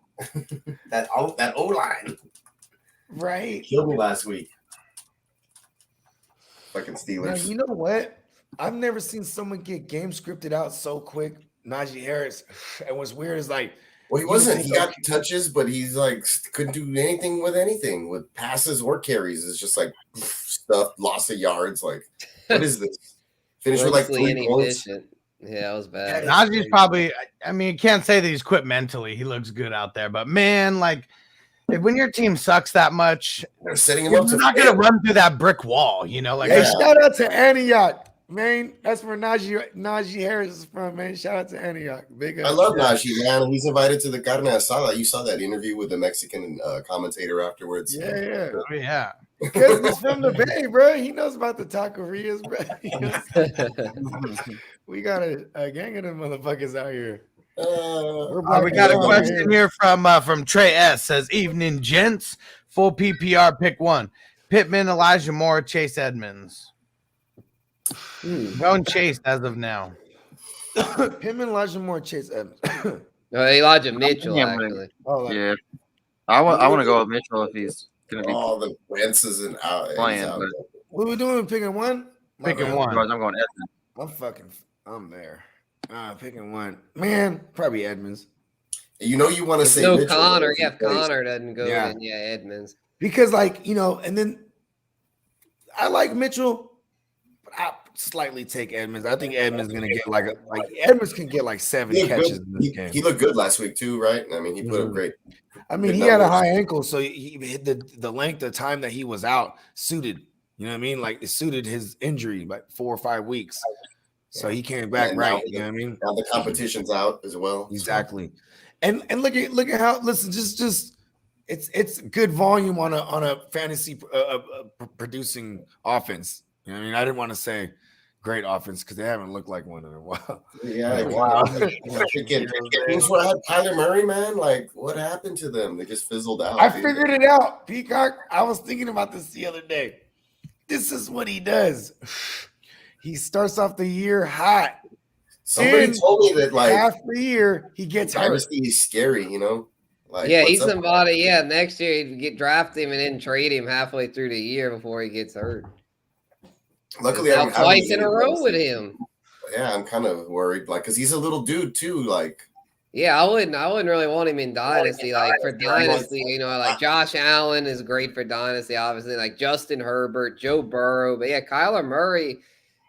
that O-line. Right. Killed me last week. Fucking Steelers. Now, you know what? I've never seen someone get game scripted out so quick. Najee Harris. And what's weird is, like, well, he wasn't. He got touches, but he's like couldn't do anything with passes or carries. It's just like stuff, loss of yards. Like, what is this? Finish with like 3 points. Yeah, it was bad. Najee's probably. I mean, you can't say that he's quit mentally. He looks good out there, but man, like, when your team sucks that much, they're setting him up. You're not gonna run through that brick wall, you know. Like, hey, shout out to Antioch. Man, that's where Najee Harris is from, man. Shout out to Antioch. Big up. I love Najee, man. He's invited to the carne asada. You saw that interview with the Mexican commentator afterwards. Yeah. Oh, yeah. Because he's from the Bay, bro. He knows about the taquerias, bro. We got a gang of them motherfuckers out here. We got a question here from Trey S. Says, evening, gents. Full PPR, pick 1. Pittman, Elijah Moore, Chase Edmonds. Going Chase as of now. Pittman, Elijah Moore, Chase Edmonds. No, Elijah Mitchell, actually. Yeah. I want to go with Mitchell if he's gonna be the Wentz isn't out. playing. Out. But What are we doing? Picking one? Picking bad. one. otherwise, I'm going Edmonds. I'm there. Picking one. Man, probably Edmonds. You know you want to There's say no Mitchell, Connor. if he Yeah, if plays. Connor doesn't go, Yeah. then yeah, Edmonds. Because, like, you know, and then I like Mitchell, but I slightly take Edmonds. I think Edmonds going to get like Edmonds can get like 7 He looked catches good. in this game. He looked good last week too, right? I mean, he put up great. I mean, good he had a numbers. high ankle, so he hit the length of time that he was out suited. You know what I mean? Like, it suited his injury, like 4 or 5 weeks. So he came back And right. now You know what I mean? Now the competition's out as well. Exactly. And look at how just it's good volume on a fantasy producing offense. You know what I mean? I didn't want to say great offense because they haven't looked like one in a while. Yeah, Wow. That's what had Kyler Murray, man. Like, what happened to them? They just fizzled out. I dude. figured it out, Peacock. I was thinking about this the other day. This is what he does. He starts off the year hot. Somebody And told me that like half the year he gets hurt. dynasty is scary, you know. Like, Yeah, what's he's up? somebody. Yeah, next year he'd get draft him and then trade him halfway through the year before he gets hurt. Luckily, Now I'm twice in a row with him. Yeah, I'm kind of worried, like, because he's a little dude too. Like, Yeah, I wouldn't really want him in dynasty. Like for dynasty, you know, like Josh Allen is great for dynasty, obviously. Like Justin Herbert, Joe Burrow, but yeah, Kyler Murray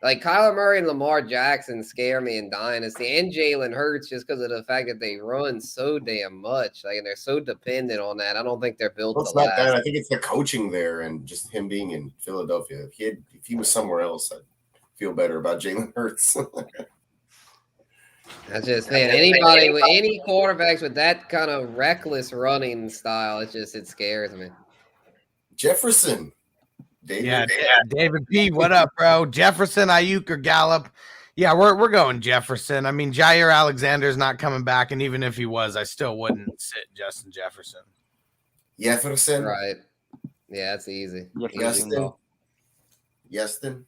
and Lamar Jackson scare me in dynasty, and Jalen Hurts just because of the fact that they run so damn much, like, and they're so dependent on that. I don't think they're built well, it's to not last. that. I think it's the coaching there and just him being in Philadelphia. If he was somewhere else, I'd feel better about Jalen Hurts. That's just, man, anybody with any quarterbacks with that kind of reckless running style, it scares me. Jefferson. David. Yeah, David P. What up, bro? Jefferson, Ayuk, or Gallup? Yeah, we're going Jefferson. I mean, Jair Alexander's not coming back, and even if he was, I still wouldn't sit Justin Jefferson. Jefferson. Right. Yeah, that's easy. Yeston.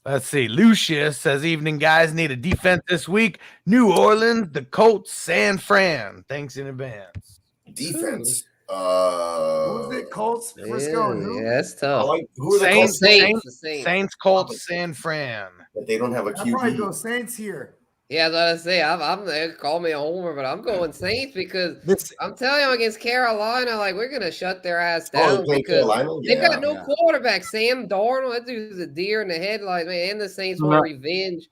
Let's see. Lucius says, evening, guys. Need a defense this week. New Orleans, the Colts, San Fran. Thanks in advance. Defense. What was it? Colts, Frisco, and who? Yeah, that's tough. Who are the Colts? Saints, Colts, San Fran. But they don't have a I'd probably go QB. Saints here. Yeah, I was about to say, I'm there. Call me a homer, but I'm going Saints because I'm telling you, against Carolina, like, we're going to shut their ass down because they've got no quarterback. Sam Darnold, that dude's a deer in the headlights, man. And the Saints want revenge.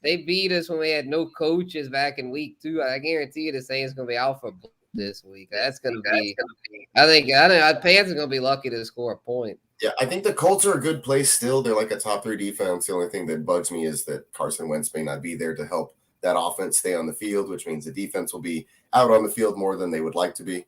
They beat us when we had no coaches back in week 2. I guarantee you the Saints going to be out for this week. That's going to be – I think Panthers are going to be lucky to score a point. Yeah, I think the Colts are a good place still. They're like a top 3 defense. The only thing that bugs me is that Carson Wentz may not be there to help that offense stay on the field, which means the defense will be out on the field more than they would like to be.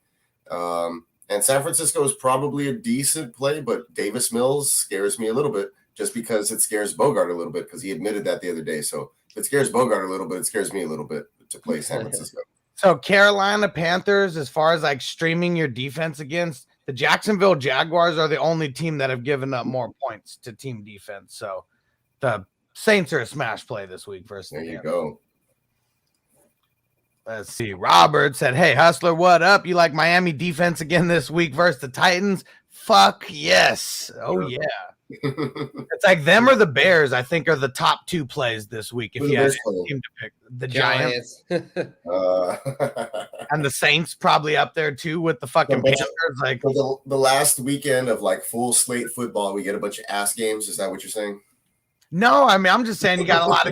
And San Francisco is probably a decent play, but Davis Mills scares me a little bit just because it scares Bogard a little bit because he admitted that the other day. So if it scares Bogard a little bit, it scares me a little bit to play San Francisco. So Carolina Panthers, as far as like streaming your defense against, the Jacksonville Jaguars are the only team that have given up more points to team defense. So the Saints are a smash play this week versus There you go. Let's see. Robert said, hey, Hustler, what up? You like Miami defense again this week versus the Titans? Fuck yes. Oh, yeah. It's like them or the Bears, I think, are the top 2 plays this week. If you had a team to pick, the Giants. And the Saints probably up there, too, with the fucking Panthers. Like the last weekend of like full slate football, we get a bunch of ass games. Is that what you're saying? No, I mean, I'm just saying you got a lot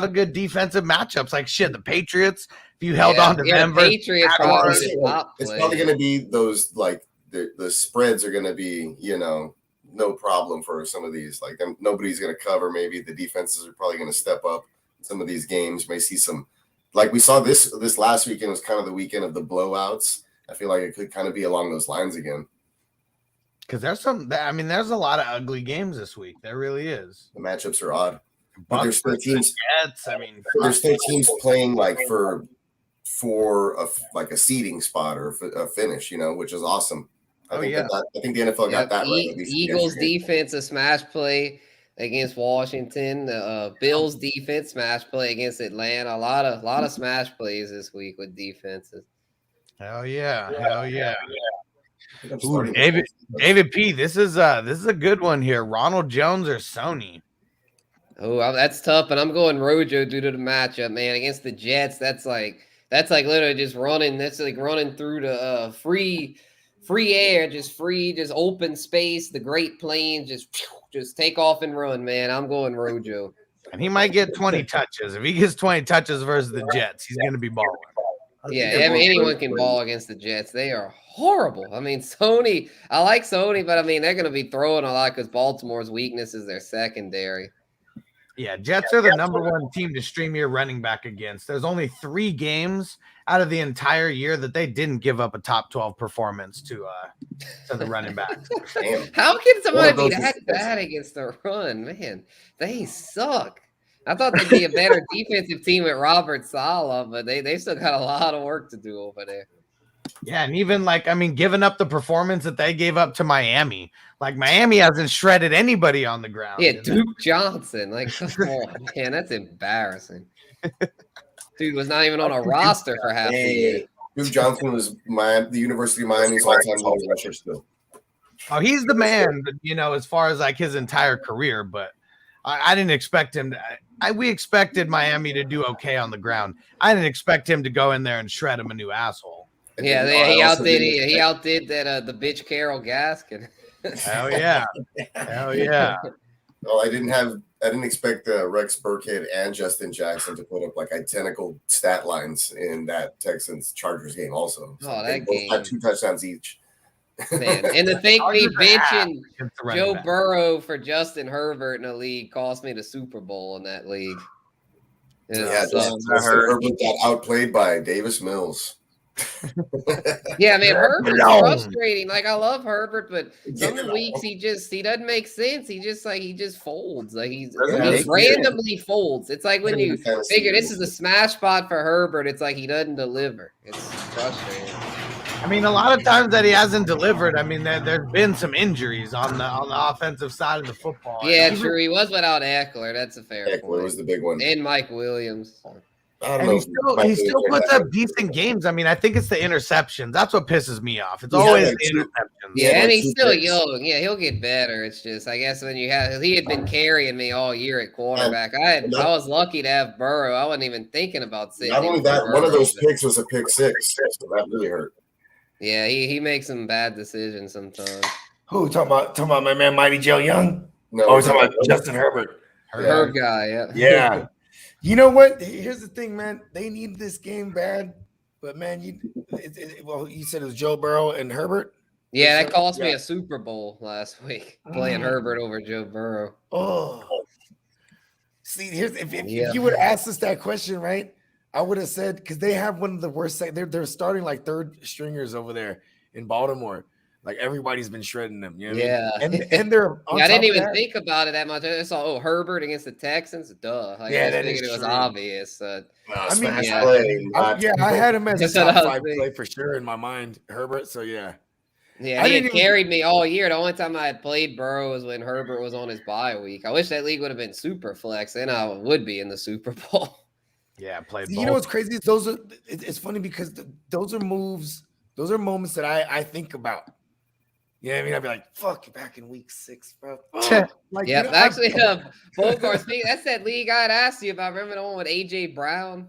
of good defensive matchups. Like shit, the Patriots, if you held on to them, Patriots it's probably going to be those like the spreads are going to be, you know, no problem for some of these. Like nobody's going to cover. Maybe the defenses are probably going to step up. Some of these games may see some, like we saw this last weekend was kind of the weekend of the blowouts. I feel like it could kind of be along those lines again. Because there's a lot of ugly games this week. There really is. The matchups are odd. But Bucks there's still teams. Jets, I mean, there's still teams playing like for a seeding spot or a finish, you know, which is awesome. I think the NFL got that right. Eagles defense a smash play against Washington. Bills defense smash play against Atlanta. A lot of smash plays this week with defenses. Hell yeah. Ooh, David P. This is a good one here. Ronald Jones or Sony? Oh, that's tough, but I'm going Rojo due to the matchup, man. Against the Jets, that's like literally just running. That's like running through the free air, just open space. The Great Plains, just take off and run, man. I'm going Rojo. And he might get 20 touches. If he gets 20 touches versus the Jets, he's going to be balling. Yeah, I mean, anyone can ball against the Jets. They are horrible. I mean, Sony, I like Sony, but I mean, they're going to be throwing a lot because Baltimore's weakness is their secondary. Yeah, Jets are the number one team to stream your running back against. There's only 3 games out of the entire year that they didn't give up a top 12 performance to the running backs. How can somebody be that bad against the run? Man, they suck. I thought they'd be a better defensive team with Robert Saleh, but they still got a lot of work to do over there. Yeah, and even giving up the performance that they gave up to Miami. Like, Miami hasn't shredded anybody on the ground. Yeah, Duke Johnson. Like, come on, man, that's embarrassing. Dude was not even on a roster for half the year. Duke Johnson was the University of Miami's all-time leading rusher still. Oh, he's the man, as far as like his entire career, but I didn't expect him to. We expected Miami to do okay on the ground. I didn't expect him to go in there and shred him a new asshole. Yeah, he outdid that the bitch Carol Gaskin. Hell yeah. Hell yeah. Well, I didn't expect Rex Burkhead and Justin Jackson to put up like identical stat lines in that Texans Chargers game also. So that game had 2 touchdowns each. Man, and to think me benching Joe Burrow for Justin Herbert in a league cost me the Super Bowl in that league. Yeah, Justin Herbert got outplayed by Davis Mills. Yeah, man, Herbert's frustrating. Like, I love Herbert, but some weeks he doesn't make sense. He just folds. Like he randomly folds. It's like when you figure this is a smash spot for Herbert, it's like he doesn't deliver. It's frustrating. I mean, a lot of times that he hasn't delivered. I mean, there's been some injuries on the offensive side of the football. Yeah, true. He was without Eckler. That's a fair point. Eckler was the big one, and Mike Williams. And he still puts up decent games. I mean, I think it's the interceptions. That's what pisses me off. It's always the interceptions. Yeah, and he's still young. Yeah, he'll get better. It's just, I guess, he had been carrying me all year at quarterback. I was lucky to have Burrow. I wasn't even thinking about sitting. Not only that, one of those picks was a pick 6, so that really hurt. Yeah, he makes some bad decisions sometimes. Who talking about my man Mighty Joe Young? No, we're talking about Justin Herbert. Herb guy, yeah. Yeah. You know what? Here's the thing, man. They need this game bad, but man, you said it was Joe Burrow and Herbert. Yeah, that cost me a Super Bowl last week playing Herbert over Joe Burrow. Oh, see, if you would ask us that question, right? I would have said, because they have one of the worst. They're starting like third stringers over there in Baltimore. Like, everybody's been shredding them. You know what I mean? And they're. I didn't even think about it that much. I saw Herbert against the Texans. Duh. Like, I figured it was obvious. I had him as a top 5 play for sure in my mind, Herbert. So yeah. Yeah, he had carried me all year. The only time I had played Burrow was when Herbert was on his bye week. I wish that league would have been super flex, then I would be in the Super Bowl. Yeah, played. You know what's crazy? It's funny because those are moves. Those are moments that I think about. Yeah, I mean, I'd be like, "Fuck, you're back in week 6, bro." Like, yeah, actually, Bogard, that's that league I'd asked you about. Remember the one with AJ Brown?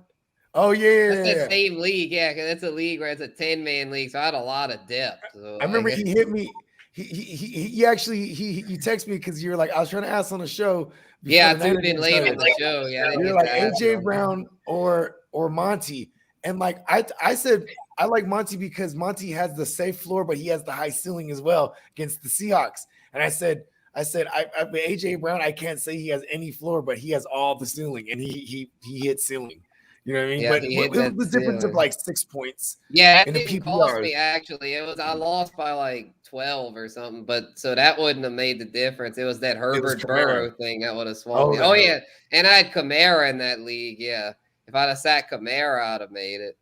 Oh yeah, that's that same league. Yeah, because it's a league where it's a 10-man league, so I had a lot of depth. So I remember he hit me. He actually texted me because you were like, I was trying to ask on the show. Yeah, I tuned in late in the show. Yeah, you're like AJ Brown or Monty, and like I said, I like Monty because Monty has the safe floor, but he has the high ceiling as well against the Seahawks. And I said, AJ Brown, I can't say he has any floor, but he has all the ceiling, and he hits ceiling. You know what I mean? Yeah, but it was the difference of like 6 points. Yeah, that didn't cost me actually. I lost by like 12 or something, but so that wouldn't have made the difference. It was that Herbert Burrow thing that would have swung. Oh yeah, and I had Kamara in that league. Yeah, if I'd have sat Kamara, I'd have made it.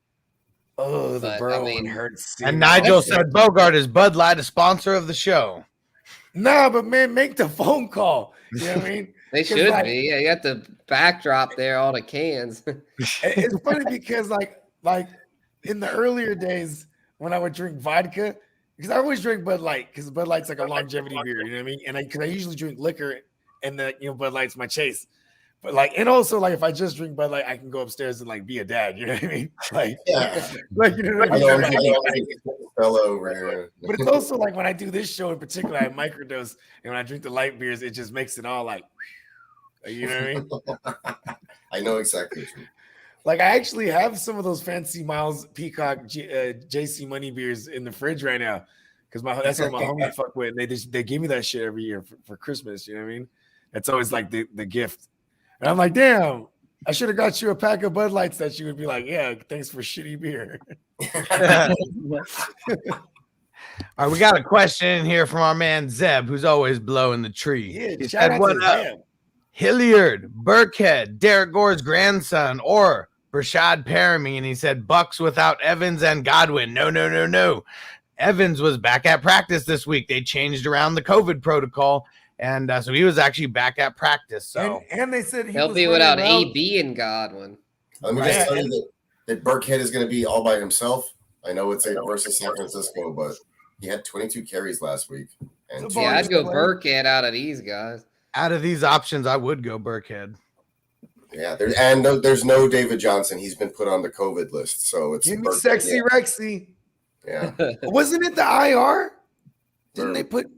Oh, the Burrow one hurts. And Nigel said Bogard is Bud Light, a sponsor of the show. Nah, but man, make the phone call. You know what I mean? They should be. Yeah, you got the backdrop there, all the cans. It's funny because like in the earlier days when I would drink vodka, because I always drink Bud Light because Bud Light's like a longevity beer, you know what I mean? And because I usually drink liquor, and Bud Light's my chase. But like, and also like, if I just drink Bud Light, I can go upstairs and like be a dad. You know what I mean? Like, like you know what I mean? Over here. But it's also like when I do this show in particular, I microdose, and when I drink the light beers, it just makes it all like you know what I mean? I know exactly. Like I actually have some of those fancy Miles Peacock JC Money beers in the fridge right now because that's what my homie fuck with. They give me that shit every year for Christmas. You know what I mean? That's always like the gift. And I'm like, damn, I should have got you a pack of Bud Lights that you would be like, yeah, thanks for shitty beer. All right, we got a question in here from our man Zeb, who's always blowing the tree. Yeah, He shout said, out "What to up, Zeb. Hilliard, Burkhead, Derek Gore's grandson, or Brashad Perriman?" And he said, "Bucks without Evans and Godwin." No. Evans was back at practice this week. They changed around the COVID protocol. And so he was actually back at practice. So and they said He'll be without AB and Godwin. Let me just tell you that Burkhead is going to be all by himself. I know it's versus San Francisco, but he had 22 carries last week. And yeah, I'd go Burkhead out of these guys. Out of these options, I would go Burkhead. Yeah, there's no David Johnson. He's been put on the COVID list, so it's give me Sexy Rexy. Yeah, wasn't it the IR? Didn't they put?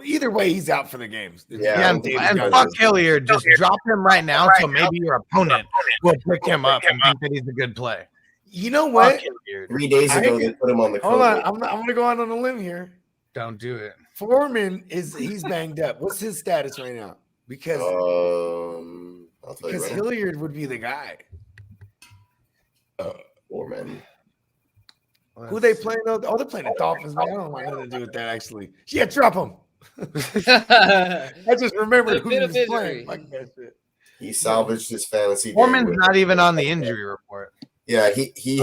Either way, he's out for the games. Yeah, and fuck Hilliard. Just drop him right now, so maybe your opponent will pick him up and think that he's a good play. You know what? 3 days ago, they put him on the COVID. Hold on, I'm going to go out on a limb here. Don't do it. Foreman he's banged up. What's his status right now? Because Hilliard would be the guy. Foreman. Who they playing though? Oh, they're playing the Dolphins, man. I don't want nothing to do with that, actually. Yeah, drop him. I just remembered who he was playing. Like that shit. He salvaged his fantasy. Foreman's not even on the injury report. Yeah, he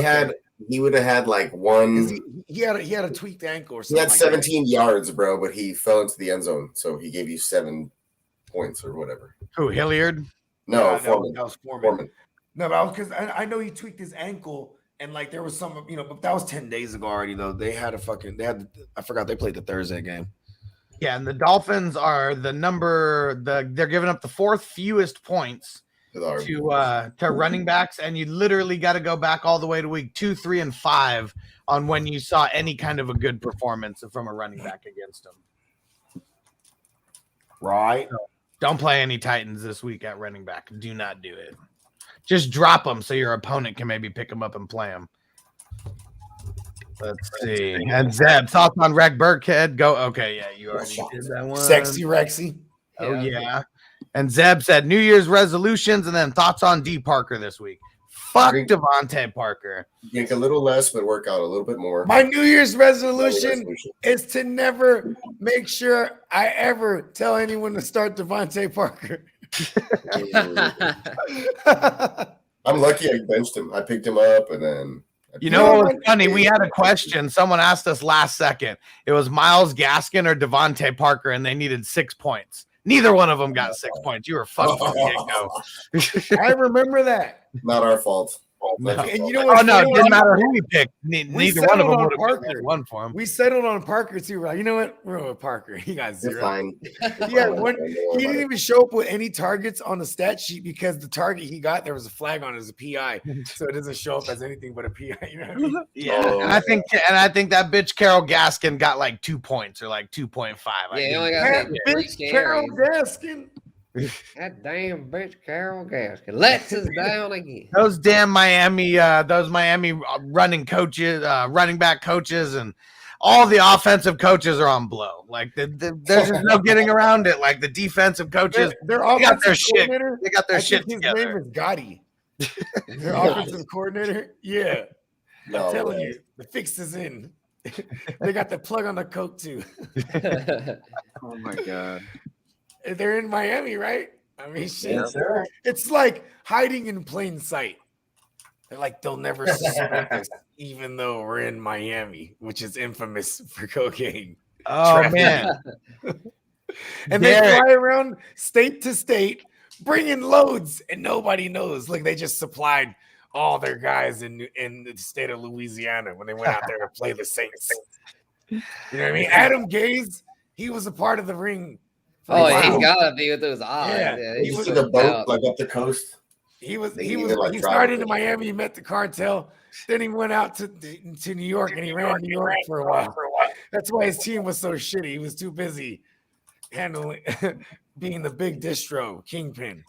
would have had like one. He had a tweaked ankle or something. He had 17 yards, bro, but he fell into the end zone, so he gave you 7 points or whatever. Who, Hilliard? No, Foreman. That was Foreman. No, but because I know he tweaked his ankle. And like there was some, but that was 10 days ago already. Though I forgot they played the Thursday game. Yeah, and the Dolphins are they're giving up the 4th fewest points to running backs, and you literally got to go back all the way to week 2, 3, and 5 on when you saw any kind of a good performance from a running back against them. Right. So don't play any Titans this week at running back. Do not do it. Just drop them so your opponent can maybe pick them up and play them. Let's see. And Zeb, thoughts on Rec Burkhead? Go. Okay, yeah, you already did that one. Sexy Rexy. Oh, yeah. And Zeb said New Year's resolutions and then thoughts on D. Parker this week. Fuck Devontae Parker. Drink a little less, but work out a little bit more. My New Year's resolution is to never make sure I ever tell anyone to start Devontae Parker. I'm lucky I benched him. I picked him up and then you know what was funny? We had a question. Someone asked us last second. It was Myles Gaskin or Devontae Parker, and they needed 6 points. Neither one of them got 6 points. You were fucked from the get-go. I remember that. Not our fault. No. And you know what? Oh no, it didn't matter who we picked. Neither one of them would have picked one for him. We settled on Parker too. Right? You know what? We're with Parker. He got 0. Fine. Yeah, he didn't even show up with any targets on the stat sheet because the target he got there was a flag on it as a PI, so it doesn't show up as anything but a PI. You know what I mean? Yeah, and I think that bitch Carol Gaskin got like 2 points or like 2.5. Yeah, he only got bitch Carol Gaskin. That damn bitch Carol Gaskin lets us down again. Those damn Miami running back coaches, and all the offensive coaches are on blow. Like there's just no getting around it. Like the defensive coaches, they got their shit. They got their shit together. His name is Gotti. Their offensive coordinator. Yeah, I'm telling you, the fix is in. They got the plug on the coat too. Oh my god. They're in Miami, right? I mean, shit. Yes, sir. It's like hiding in plain sight. They're like, they'll never suspect us, even though we're in Miami, which is infamous for cocaine. Oh, man. And they fly around state to state, bringing loads, and nobody knows. Like, they just supplied all their guys in the state of Louisiana when they went out there to play the Saints. You know what I mean? Adam Gaze, he was a part of the ring. Oh, Wow. he's gotta be with those eyes. Yeah, Yeah, He he's was so in the boat out. like up the coast. He like, started in Miami, he met the cartel, then he went out to New York and he ran New York for a while. That's why his team was so shitty. He was too busy handling being the big distro kingpin.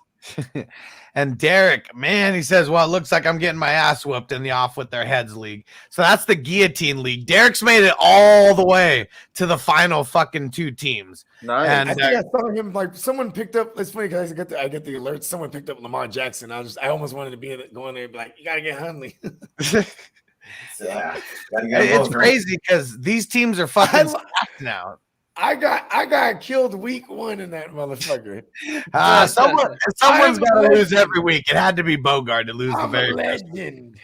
And Derek, man, he says, well, it looks like I'm getting my ass whooped in the Off With Their Heads League. So that's the Guillotine League. Derek's made it all the way to the final fucking 2 teams. Nice. And I think I saw him like someone picked up. It's funny because I get the alert. Someone picked up Lamar Jackson. I almost wanted to be going there and be like, you gotta get Hundley. Yeah, it's crazy because these teams are fucking stacked now. I got killed week 1 in that motherfucker. Someone's got to lose every week. It had to be Bogard to lose the very first. Legend.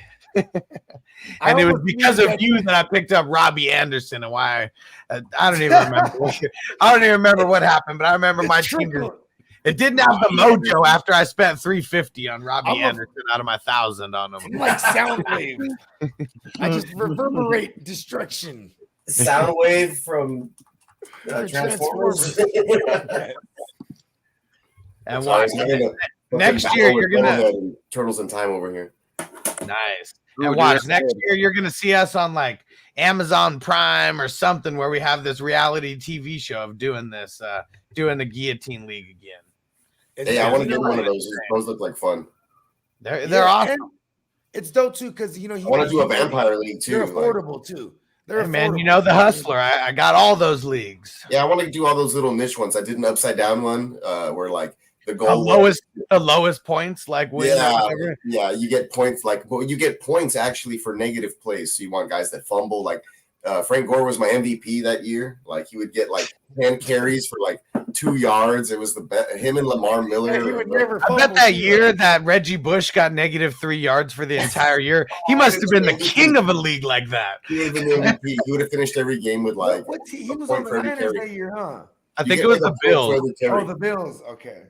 And it was because of you that I picked up Robbie Anderson and why I don't even remember. I don't even remember what happened, but I remember my team. It didn't have the mojo after I spent $350 on Robbie Anderson out of my $1,000 on him. I'm like Soundwave. I just reverberate destruction. Soundwave from Transformers. And watch, next year you're gonna Turtles in Time over here. Nice. And watch, next year you're gonna see us on like Amazon Prime or something where we have this reality TV show of doing this, doing the Guillotine League again. Hey, I want to get one of those. Those look like fun. They're awesome. It's dope too because you know I want to do a vampire league too. They're affordable too. They're hey, man, you know the Hustler. I got all those leagues. Yeah, I want to do all those little niche ones. I did an upside down one where like the goal the lowest points, like win. Yeah, you get points you get points actually for negative plays. So you want guys that fumble. Like Frank Gore was my MVP that year. Like he would get like 10 carries for like 2 yards. It was the best. Him and Lamar Miller. Yeah, I bet that year that Reggie Bush got -3 yards for the entire year, he must have been the king of a league like that. He would have been the MVP. He would have finished every game with like. He was on the Niners that year, huh? I think it was the Bills. Oh, the Bills. Okay.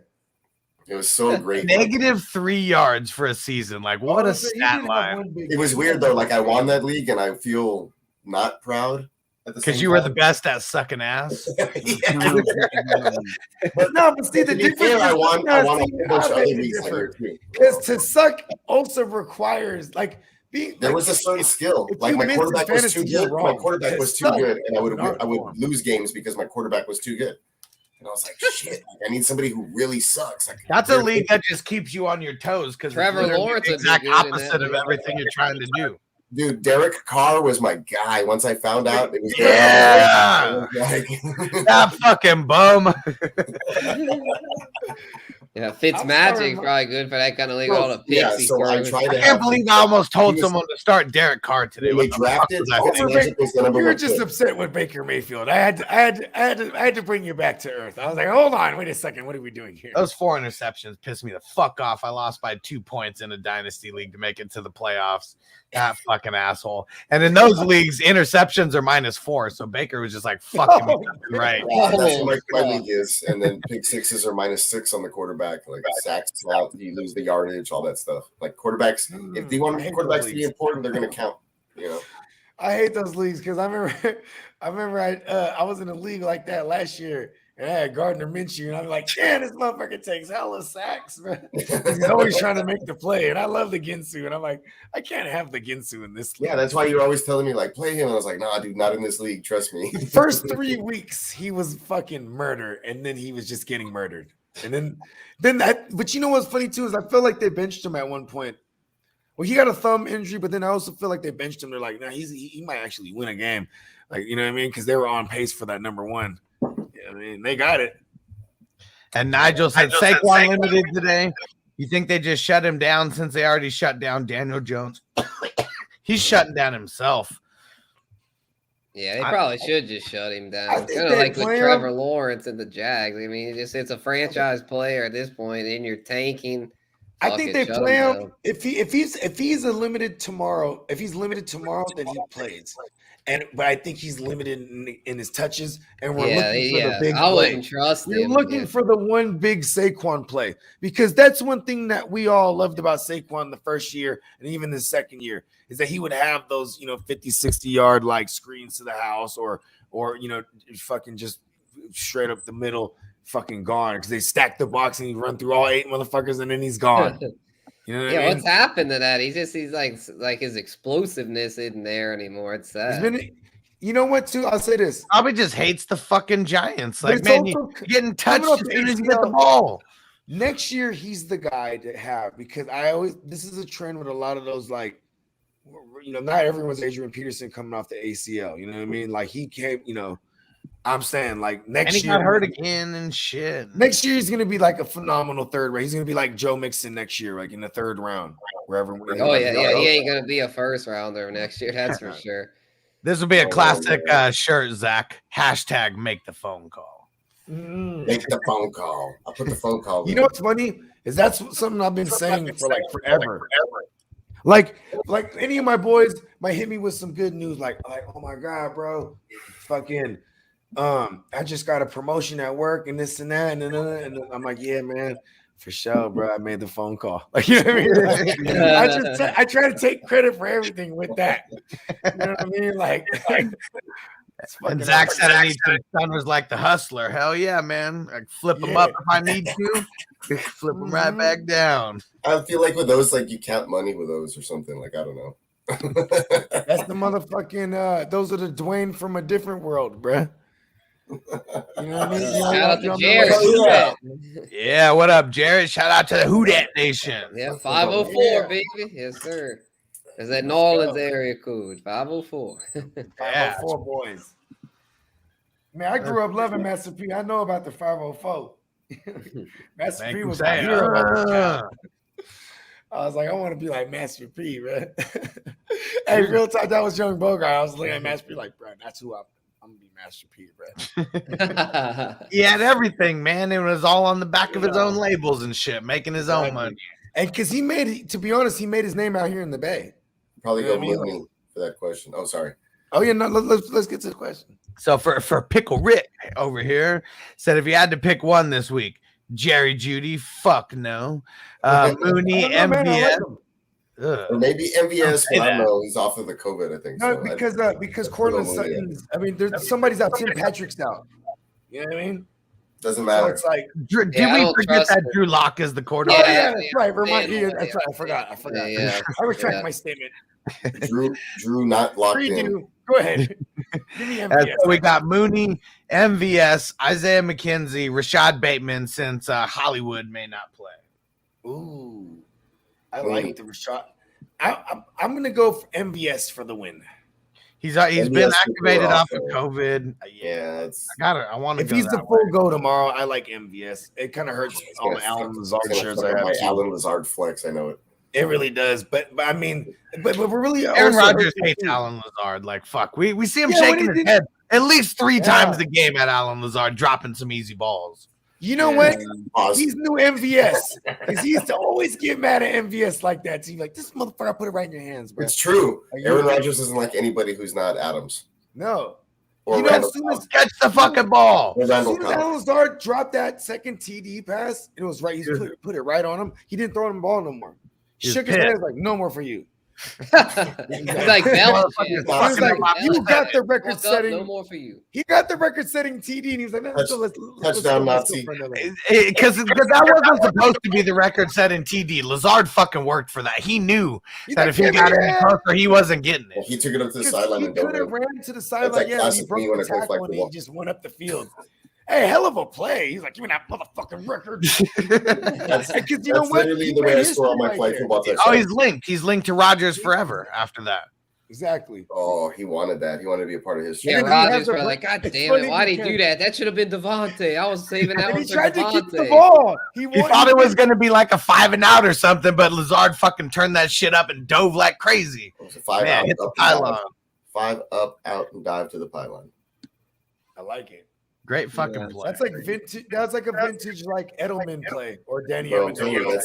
It was so great. -3 yards for a season. Like, what a stat line. It was weird, though. Like, I won that league, and I feel not proud. Because you were the best at sucking ass. But no, but see, the difference I won a bunch of other leagues. Because to suck also requires, like, there was a certain skill. Like, my quarterback was too good. My quarterback was too good, and I would lose games because my quarterback was too good. And I was like, shit, I need somebody who really sucks. Like, that's a league that just keeps you on your toes because Trevor Lawrence is the exact opposite of everything you're trying to do. Dude, Derek Carr was my guy. Once I found out it was that fucking bum. Yeah, Fitzmagic probably good for that kind of league. All the picks. Yeah, so I can't believe I almost told someone to start Derek Carr today. They drafted. You were just upset with Baker Mayfield. I had to bring you back to earth. I was like, hold on, wait a second. What are we doing here? Those 4 interceptions pissed me the fuck off. I lost by 2 points in a dynasty league to make it to the playoffs. That fucking asshole. And in those leagues, interceptions are -4. So Baker was just like, fucking right. Yeah, that's what my league is. And then pick sixes are -6 on the quarterback. Like sacks out, you lose the yardage, all that stuff. Like quarterbacks, if you want quarterbacks to be important, they're going to count. You know, I hate those leagues because I remember I was in a league like that last year, and I had Gardner Minshew, and I'm like, yeah, this motherfucker takes hella sacks, man. He's always trying to make the play, and I love the Ginsu, and I'm like, I can't have the Ginsu in this league. Yeah, that's why you're always telling me like play him. And I was like, nah, dude, not in this league. Trust me. The first 3 weeks he was fucking murder, and then he was just getting murdered. And then that, but you know what's funny too is I feel like they benched him at one point. Well, he got a thumb injury, but then I also feel like they benched him. They're like, nah, he might actually win a game, like you know what I mean? Because they were on pace for that #1. Yeah, I mean they got it. And Nigel said Saquon limited today. You think they just shut him down since they already shut down Daniel Jones? He's shutting down himself. Yeah, they probably should just shut him down. Kind of like with Trevor Lawrence and the Jags. I mean, it's a franchise player at this point, and you're tanking. I think they play him if he's limited tomorrow. If he's limited tomorrow, then he plays. But I think he's limited in his touches, and we're looking for the big play. I wouldn't trust him. We're looking for the one big Saquon play because that's one thing that we all loved about Saquon the first year and even the second year is that he would have those 50, 60 yard like screens to the house or or fucking just straight up the middle, fucking gone because they stack the box and he run through all 8 motherfuckers and then he's gone. You know what I mean? What's happened to that? He's like his explosiveness isn't there anymore. It's sad. You know what, too? I'll say this. Probably just hates the fucking Giants. But Like, it's man, also you're getting touched coming as up soon as you ACL. get the ball. Next year, he's the guy to have because this is a trend with a lot of those, like, not everyone's Adrian Peterson coming off the ACL. You know what I mean? Like, he came, I'm saying, like, next And he year. got hurt again and shit. Next year, he's going to be like a phenomenal third round. He's going to be like Joe Mixon next year, like in the third round, wherever. Oh, yeah. He ain't going to be a first rounder next year. That's for sure. This will be a classic shirt, Zach. #, make the phone call. Make the phone call. I'll put the phone call. You know what's funny is that's something I've been saying for like forever. Like any of my boys might hit me with some good news, like oh my god, bro, fucking, I just got a promotion at work and this and that, and then I'm like, yeah, man, for sure, bro. I made the phone call. Like, you know what I mean? I try to take credit for everything with that. You know what I mean? Like and Zach said I need some stunners like the Hustler. Hell yeah, man. I flip them up if I need to. Flip them right back down. I feel like with those, like you count money with those or something. Like I don't know. That's the motherfucking. Those are the Dwayne from a different world, bruh. You know what I mean? Shout out to Jared. Yeah, what up, Jared? Shout out to the Who Dat Nation. Yeah, 504, baby. Yes, sir. Is that New Orleans area code? 504. 504 boys. Man, I grew up loving Master P. I know about the 504. Master P was my hero. I was like, I want to be like Master P, man. Hey, real talk, that was young Bogard. I was looking at Master P like, bro, that's who I'm gonna be, Master P, bro. He had everything, man. It was all on the back of his own labels and shit, making his own money. And because he made it, to be honest, he made his name out here in the Bay. Probably go Mooney for that question. Oh, sorry. Oh yeah, no. Let's get to the question. So for Pickle Rick over here said if you had to pick one this week, Jerry Jeudy, fuck no. Mooney, MVS. Or maybe MVS. I don't know. He's off of the COVID, I think. No, so because Cortland Sutton's. I mean, there's somebody's out. Tim Patrick's out. You know what I mean? Doesn't matter. So it's like, did we forget that Drew Lock is the quarterback? Oh yeah, that's right. That's right. I forgot. Yeah. I retract my statement. Drew not locked in. Go ahead. Give me MVS. So we got Mooney, MVS, Isaiah McKenzie, Rashad Bateman, since Hollywood may not play. Ooh, I like the Rashad. I'm gonna go for MVS for the win. He's been activated off of COVID. Yeah, I want to. If he's the full go tomorrow, I like MVS. It kind of hurts all the Alan Lazard shares I have. My Alan Lazard flex, I know it. It really does, but I mean, but we're really Aaron Rodgers hates Alan Lazard. Like fuck, we see him shaking his head at least 3 times a game at Alan Lazard, dropping some easy balls. You know what? He's new MVS because he used to always get mad at MVS like that. So you're like, this motherfucker, I put it right in your hands, bro. It's true. Aaron Rodgers isn't like anybody who's not Adams. No. Or as soon as catch the fucking ball. As soon as Alan Lazard dropped that second TD pass, it was right. He put it right on him. He didn't throw him the ball no more. Shook his head like, no more for you. He's like, you got the record setting. No more for you. He got the record setting TD, and he was like, touchdown Nazi. Because that wasn't supposed to be the record setting TD. Lazard fucking worked for that. He knew that if he got any closer, he wasn't getting it. He took it up to the sideline. He could have ran to the sideline. Yeah, he broke the tackle and he just went up the field. Hey, hell of a play. He's like, give me that motherfucking record. That's literally the way I score on my play football touchdown. Oh, he's linked. He's linked to Rodgers forever after that. Exactly. Oh, he wanted that. He wanted to be a part of history. Yeah, Rodgers was like, God damn it, why'd he do that? That should have been Devontae. I was saving that one he for tried Devontae. to keep the ball. He thought it was going to be like a 5 and out or something, but Lazard fucking turned that shit up and dove like crazy. It was a 5 Man, out, hit the up, pylon. 5 up, out, and dive to the pylon. I like it. Great fucking play. That's like vintage. That's like a vintage like Edelman play or Danny Bro, Amendola.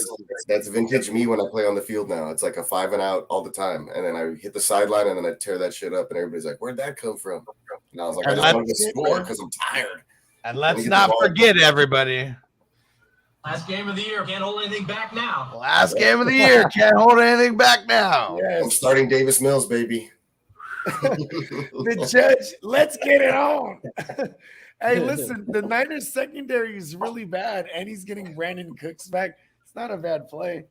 that's vintage me when I play on the field now. It's like a 5 and out all the time, and then I hit the sideline and then I tear that shit up, and everybody's like, "Where'd that come from?" And I was like, "I just wanted to score because I'm tired." And let's not forget, everybody. Last game of the year. Can't hold anything back now. Last game of the year. Can't hold anything back now. I'm starting Davis Mills, baby. The judge, let's get it on. Hey, listen, the Niners secondary is really bad, and he's getting Brandon Cooks back. It's not a bad play.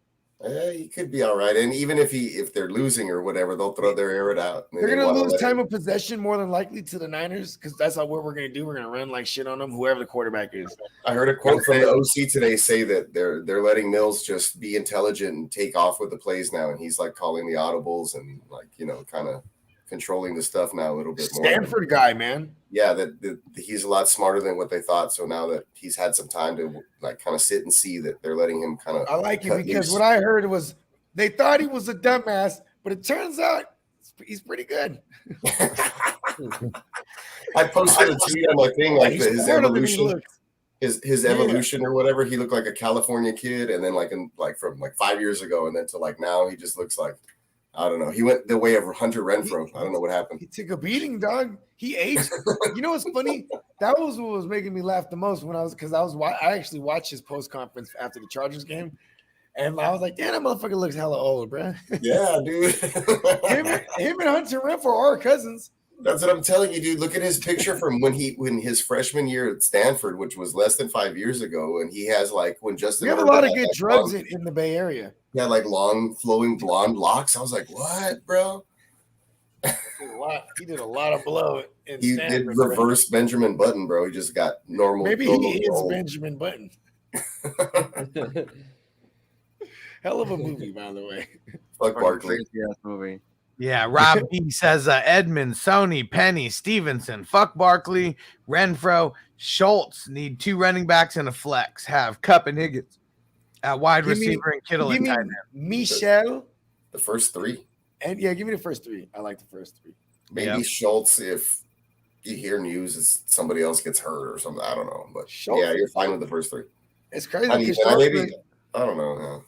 He could be all right. And even if they're losing or whatever, they'll throw their air it out. They're going to lose time of possession more than likely to the Niners because that's what we're going to do. We're going to run like shit on them, whoever the quarterback is. I heard a quote from the OC today say that they're letting Mills just be intelligent and take off with the plays now. And he's like calling the audibles and like, kind of controlling the stuff now a little bit more. Stanford guy, man. Yeah, that he's a lot smarter than what they thought. So now that he's had some time to like kind of sit and see that they're letting him kind of. I like it because what I heard was they thought he was a dumbass, but it turns out he's pretty good. I posted a tweet on my thing like his evolution, his evolution or whatever. He looked like a California kid, and then from 5 years ago, and then to like now he just looks like. I don't know. He went the way of Hunter Renfrow. I don't know what happened. He took a beating, dog. He aged. You know what's funny? That was what was making me laugh the most I actually watched his post conference after the Chargers game, and I was like, "Damn, that motherfucker looks hella old, bro." Yeah, dude. him and Hunter Renfrow are cousins. That's what I'm telling you, dude. Look at his picture from when his freshman year at Stanford, which was less than 5 years ago, and he has like when Justin. We have a lot of good drugs in the Bay Area. He had like long, flowing blonde locks. I was like, "What, bro?" He did a lot of blow. He did reverse Benjamin Button, bro. He just got normal. Maybe he is Benjamin Button. Hell of a movie, by the way. Fuck Barkley. Movie. Yeah, Rob B says Edmund, Sony, Penny, Stevenson, fuck Barkley, Renfro, Schultz need 2 running backs and a flex. Have Cup and Higgins at wide receiver and Kittle and tight end. Michelle, the first 3, and yeah, give me the first 3. I like the first 3. Maybe Schultz if you hear news is somebody else gets hurt or something. I don't know, but Schultz, yeah, you're fine with the first 3. It's crazy. I don't know.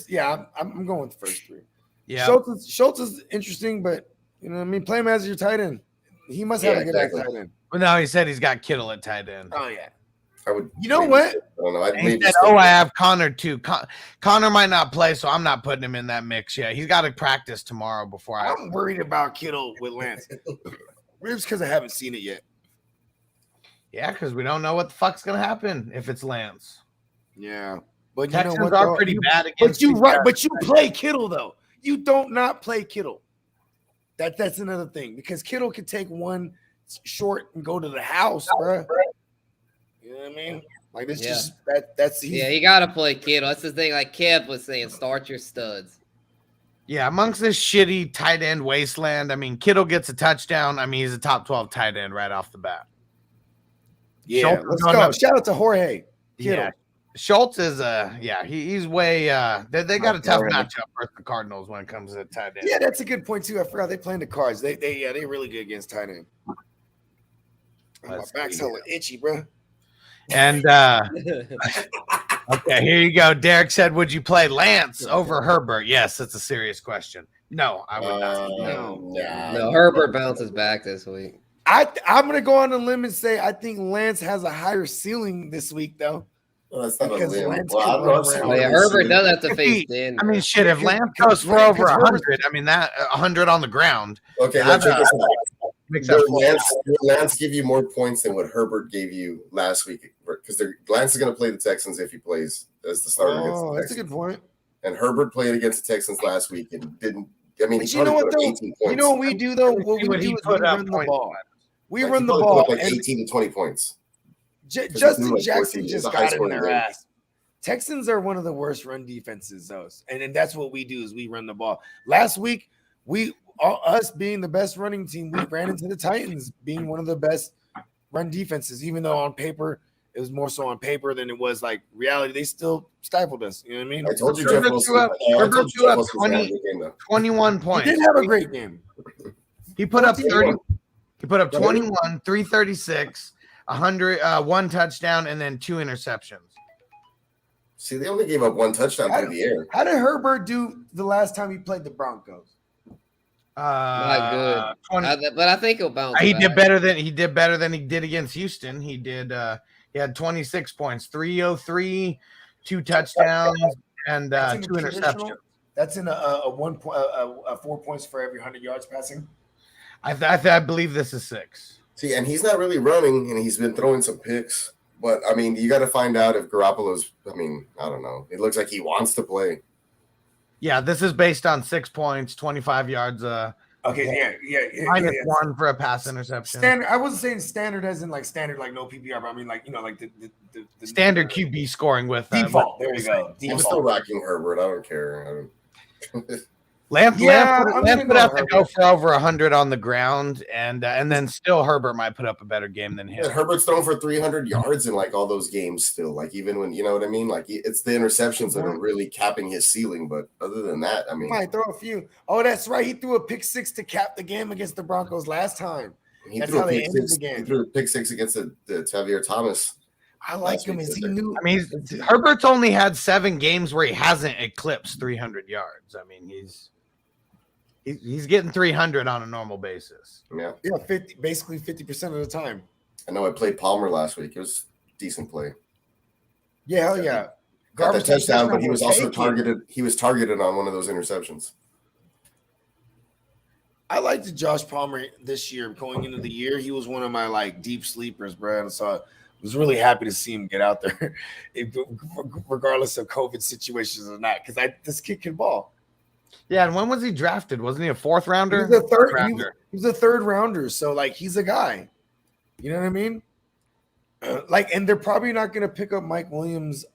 Yeah. I'm going with the first 3. Yeah, Schultz is interesting, but play him as your tight end. He must have a good tight end. Well, no, he said he's got Kittle at tight end. Oh yeah, I would. You know what? I don't know. He said, I have Connor too. Connor might not play, so I'm not putting him in that mix. Yeah, he's got to practice tomorrow before I'm worried about Kittle with Lance. Maybe it's because I haven't seen it yet. Yeah, because we don't know what the fuck's gonna happen if it's Lance. Yeah, but Texans you know what? Are pretty bad against. But you play Kittle though. You don't not play Kittle. That's another thing because Kittle can take one short and go to the house, bro. You know what I mean? Like it's just that's you gotta play Kittle. That's the thing. Like Kev was saying, start your studs. Yeah, amongst this shitty tight end wasteland, Kittle gets a touchdown. He's a top 12 tight end right off the bat. Yeah, let's go. Shout out to Jorge Kittle. Yeah. Schultz is he's way they got a tough matchup versus the Cardinals when it comes to tight end. Yeah, that's a good point too. I forgot they playing the Cards. They really good against tight end. My back's hella itchy, bro. And okay, here you go. Derek said, "Would you play Lance over Herbert?" Yes, that's a serious question. No, I would not. No, Herbert bounces back this week. I'm gonna go on a limb and say I think Lance has a higher ceiling this week, though. Well, that's not because a limb. Herbert does have to face in. Shit. If Lance goes for over 100, that 100 on the ground. Okay, let's check this out. Will Lance give you more points than what Herbert gave you last week? Because Lance is going to play the Texans if he plays as the starter against the Texans. That's a good point. And Herbert played against the Texans last week and didn't. But you know what though? 18 points. You know what we do though? What we do is we run the ball. We run the ball like 18 to 20 points. Justin Jackson just got it in their ass. Texans are one of the worst run defenses, though, and that's what we do is we run the ball. Last week, us being the best running team, we ran into the Titans being one of the best run defenses. Even though on paper it was more so on paper than it was like reality, they still stifled us. You know what I mean? I told you Jeff Wilson 21 points. He didn't have a great game. He put up 30. He put up 21, 336. 101 touchdown and then 2 interceptions. See, they only gave up 1 touchdown through the air. How did Herbert do the last time he played the Broncos? Not good. But I think he'll bounce. He did better than he did against Houston. He did. He had 26 points, 303, 2 touchdowns, and 2 interceptions. That's in a 4 points for every 100 yards passing. I believe this is 6. See, and he's not really running, and he's been throwing some picks. But, I mean, you got to find out if Garoppolo's – I mean, I don't know. It looks like he wants to play. Yeah, this is based on 6 points, 25 yards. Okay, yeah. Minus 1 for a pass interception. Standard. I wasn't saying standard as in like standard, like no PPR, but I mean like like the standard QB scoring with default. There you go. I'm still rocking Herbert. I don't care. Lamp would have to go for over 100 on the ground, and then still Herbert might put up a better game than him. Yeah, Herbert's thrown for 300 yards in like all those games still. Like even when you know what I mean. Like it's the interceptions that are really capping his ceiling. But other than that, I mean, he might throw a few. Oh, that's right. He threw a pick 6 to cap the game against the Broncos last time. That's how they ended the game. He threw a pick 6 against the Xavier Thomas. I like him. Is he new? I mean, Herbert's only had 7 games where he hasn't eclipsed 300 yards. I mean, he's getting 300 on a normal basis. Yeah, basically 50% of the time. I know I played Palmer last week. It was a decent play. Yeah, hell yeah. Got that touchdown, but he was also targeted. He was targeted on one of those interceptions. I liked Josh Palmer this year. Going into the year, he was one of my like deep sleepers, bro. And so I was really happy to see him get out there, regardless of COVID situations or not, because this kid can ball. Yeah, and when was he drafted? Wasn't he a 4th rounder? He was a third rounder. He was a 3rd rounder, so like he's a guy. You know what I mean? And they're probably not going to pick up Mike Williams'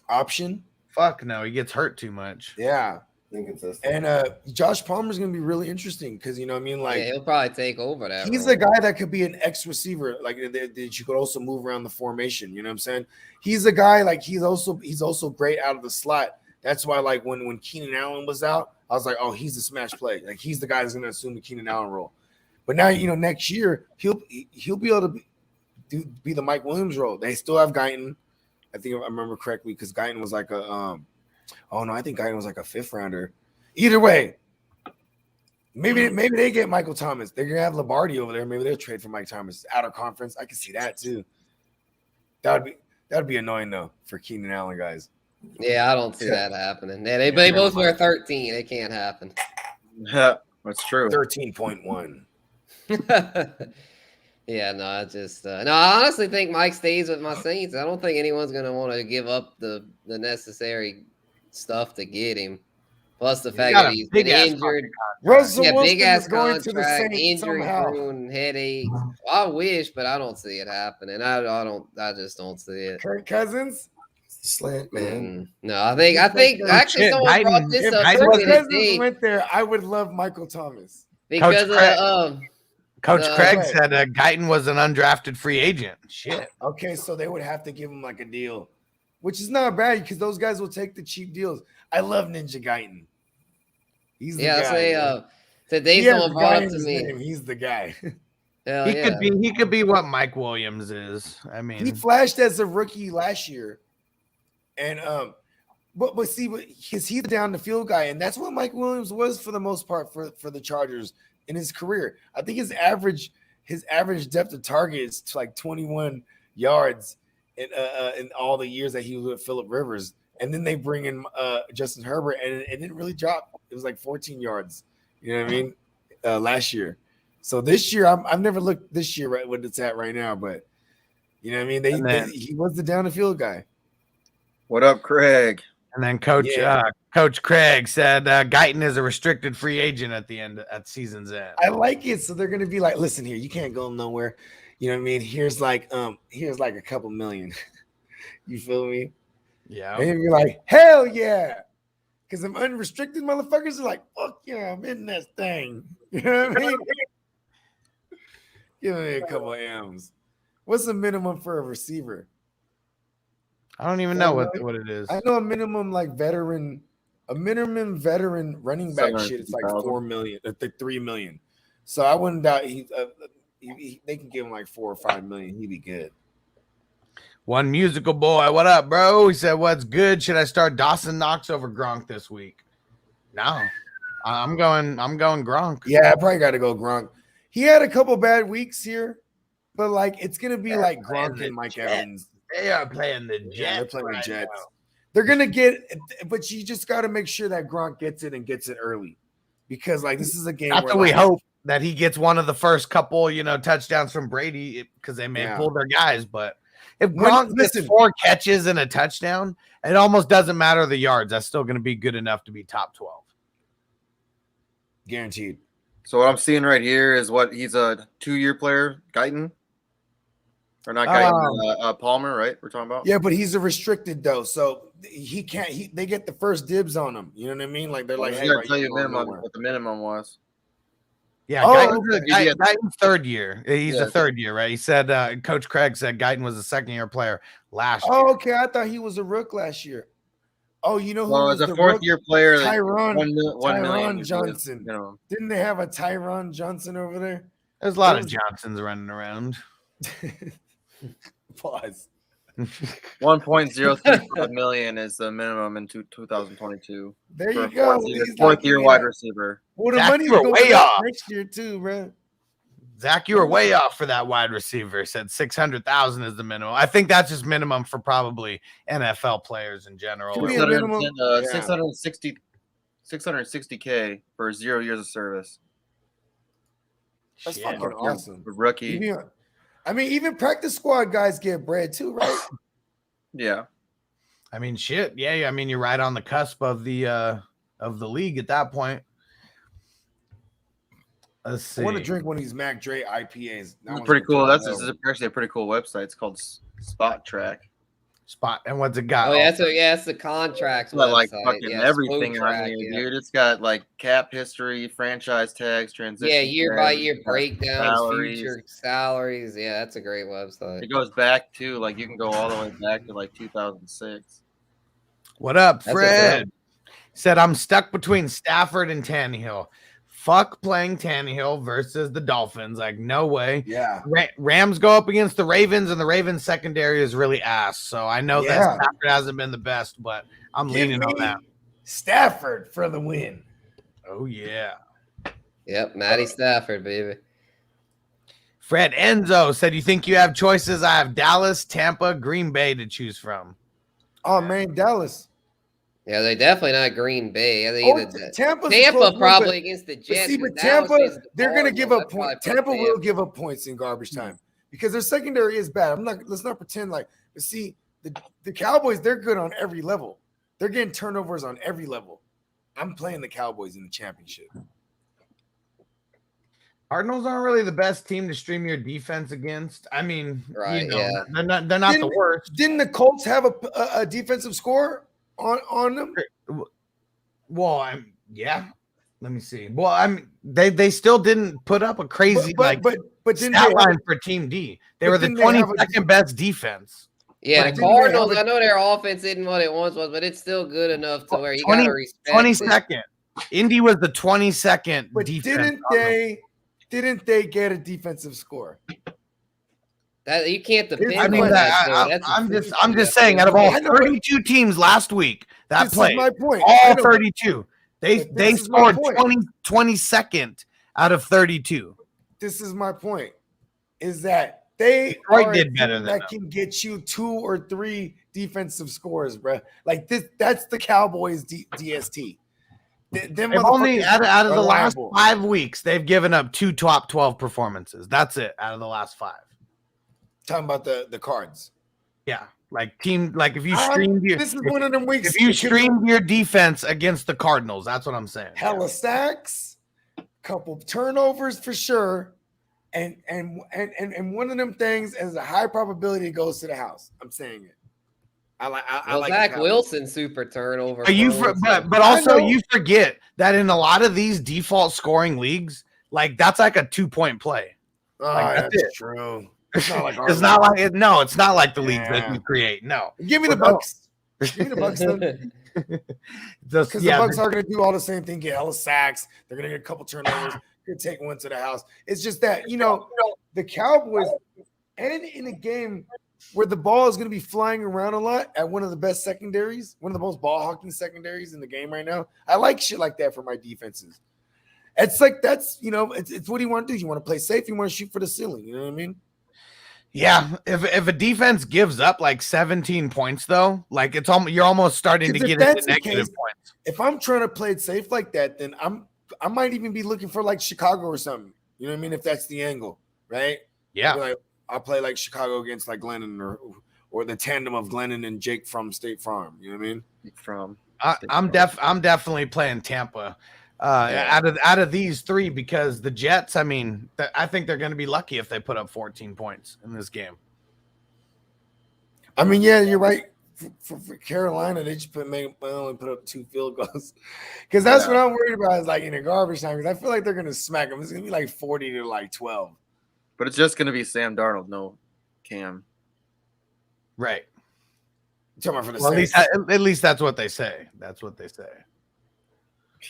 option. Fuck no, he gets hurt too much. Yeah, inconsistent. And Josh Palmer's going to be really interesting because you know what I mean. Like he'll probably take over that. He's a guy that could be an X receiver, like that you could also move around the formation. You know what I'm saying? He's a guy like he's also great out of the slot. That's why, like, when Keenan Allen was out, I was like, oh, he's a smash play. Like, he's the guy that's going to assume the Keenan Allen role. But now, you know, next year, he'll be able to be the Mike Williams role. They still have Guyton. I think I remember correctly because Guyton was like I think Guyton was like a 5th rounder. Either way, maybe they get Michael Thomas. They're going to have Lombardi over there. Maybe they'll trade for Mike Thomas. Out of conference. I can see that, too. That would be annoying, though, for Keenan Allen guys. Yeah, I don't see that happening. Yeah, they both wear 13. It can't happen. Yeah, that's true. 13.1. Yeah, no, I honestly think Mike stays with my Saints. I don't think anyone's gonna want to give up the necessary stuff to get him. Plus the fact that he's been injured. Big ass contract, injury-prone, headache. I wish, but I don't see it happening. I just don't see it. Kirk Cousins. Slant man. No, I think actually someone brought this up. Cousins went there, I would love Michael Thomas because Coach Craig said Guyton was an undrafted free agent. Shit. Okay, so they would have to give him like a deal, which is not bad because those guys will take the cheap deals. I love Ninja Guyton. He's the guy. Today someone brought up to me. He's the guy. He could be what Mike Williams is. I mean, he flashed as a rookie last year. And but he's the down the field guy, and that's what Mike Williams was for the most part for the Chargers in his career. I think his average depth of target is to like 21 yards in all the years that he was with Phillip Rivers. And then they bring in Justin Herbert, and it didn't really drop. It was like 14 yards. You know what I mean? Last year. So this year, I've never looked this year right what it's at right now, but you know what I mean. He was the down the field guy. What up, Craig? And then Coach Craig said Guyton is a restricted free agent at season's end. I like it. So they're gonna be like, listen here, you can't go nowhere. You know what I mean? Here's like a couple million. You feel me? Yeah. And you're like, hell yeah. Because them unrestricted motherfuckers are like, fuck yeah, I'm in this thing. You know what I mean? Give me a couple of M's. What's the minimum for a receiver? I don't even know what it is. I know a minimum veteran running back shit. It's like 4 million, like 3 million. So I wouldn't doubt they can give him like 4 or 5 million. He'd be good. One musical boy, what up, bro? He said, "What's good? Should I start Dawson Knox over Gronk this week?" No, I'm going Gronk. Yeah, I probably got to go Gronk. He had a couple bad weeks here, but like it's gonna be like Gronk and Mike Evans. They are playing the Jets. Yeah, they're playing the Jets. Now. They're gonna get, but you just got to make sure that Gronk gets it and gets it early, because like this is a game. That's where, what we hope. that he gets one of the first couple, touchdowns from Brady because they may pull their guys. But if Gronk gets 4 catches and a touchdown, it almost doesn't matter the yards. That's still going to be good enough to be top 12. Guaranteed. So what I'm seeing right here is he's a 2-year player, Guyton. Or not Guyton, Palmer, right? We're talking about. Yeah, but he's a restricted though, so he can't. They get the first dibs on him. You know what I mean? Like they're like, hey, I'll tell you what the minimum was. Yeah, Guyton's 3rd year. He's a 3rd year, right? He said Coach Craig said Guyton was a 2nd-year player last year. Oh, okay. I thought he was a rook last year. Oh, you know who was a 4th-year player? Tyron Johnson. Didn't they have a Tyron Johnson over there? There's a lot of Johnsons running around. Pause. 1.035 million is the minimum in 2022. There you go. 4th-year wide receiver. Well, the money will way off next year too, bro. Zach, you were way off for that wide receiver. Said 600,000 is the minimum. I think that's just minimum for probably NFL players in general. 660K for 0 years of service. That's fucking awesome. Rookie. I mean, even practice squad guys get bread too, right? Yeah. I mean, shit. Yeah. I mean, you're right on the cusp of the league at that point. Let's see. I want to drink one of these Mac Dre IPAs. That's pretty cool. This is actually a pretty cool website. It's called Spot Track. And what's it got? Oh, yeah, it's the contracts. Like fucking everything on here, dude. It's got like cap history, franchise tags, transition. Yeah, year by year breakdowns, future salaries. Yeah, that's a great website. It goes back to you can go all the way back to 2006. What up, Fred? Said I'm stuck between Stafford and Tannehill. Fuck playing Tannehill versus the Dolphins. No way. Yeah. Rams go up against the Ravens, and the Ravens secondary is really ass. So I know that Stafford hasn't been the best, but I'm leaning on that. Stafford for the win. Oh, yeah. Yep, Matty Stafford, baby. Fred Enzo said, you think you have choices? I have Dallas, Tampa, Green Bay to choose from. Oh, man, Dallas. Yeah, they're definitely not Green Bay. Tampa probably against the Jets. See, but Tampa, they're going to give up points. Tampa will give up points in garbage time because their secondary is bad. Let's not pretend but see, the Cowboys, they're good on every level. They're getting turnovers on every level. I'm playing the Cowboys in the championship. Cardinals aren't really the best team to stream your defense against. I mean, right? They're not the worst. Didn't the Colts have a defensive score on them? Well, let me see. Well, they still didn't put up a crazy but stat line for Team D. They were the 22nd best defense. Yeah, the Cardinals. I know their offense isn't what it once was, but it's still good enough to where you got to respect 22nd. Indy was the 22nd. But defense didn't they get a defensive score? That you can't depend. I mean, I'm just saying. Out of all 32 teams last week that played, my point. All 32, they scored 22nd out of 32. This is my point. Is that they did better than that can get you 2 or 3 defensive scores, bro. Like this, that's the Cowboys DST. They've only out of the last 5 weeks, they've given up 2 top 12 performances. That's it out of the last 5. Talking about the cards. Yeah. If you streamed this is one of them weeks. If you streamed your defense against the Cardinals, that's what I'm saying. Hella sacks, couple turnovers for sure. And one of them things is a high probability it goes to the house. I'm saying it. I like Zach Wilson super turnover. But also you forget that in a lot of these default scoring leagues, that's like a 2-point play. Oh, that's true. It's not like it's not like the leagues that you create. No. Give me the Bucks. Give me the Bucks then. Because the Bucks are going to do all the same thing, get hella sacks. They're going to get a couple turnovers. They're take one to the house. It's just that, the Cowboys, and in a game where the ball is going to be flying around a lot at one of the best secondaries, one of the most ball hawking secondaries in the game right now. I like shit like that for my defenses. It's it's what do you want to do? You want to play safe? You want to shoot for the ceiling? You know what I mean? Yeah, if a defense gives up 17 points though, you're almost starting to get into negative points. If I'm trying to play it safe like that, then I'm I might even be looking for like Chicago or something. You know what I mean? If that's the angle, right? Yeah. I'll play like Chicago against like Glennon or the tandem of Glennon and Jake from State Farm. You know what I mean? I'm definitely playing Tampa out of these three because the Jets, I mean, I think they're going to be lucky if they put up 14 points in this game. I mean, yeah, you're right. For Carolina, they just only put up 2 field goals because that's what I'm worried about is like in a garbage time because I feel like they're going to smack them. It's going to be like 40 to like 12. But it's just going to be Sam Darnold, no Cam. Right. Talking about for the well, at least that's what they say. That's what they say.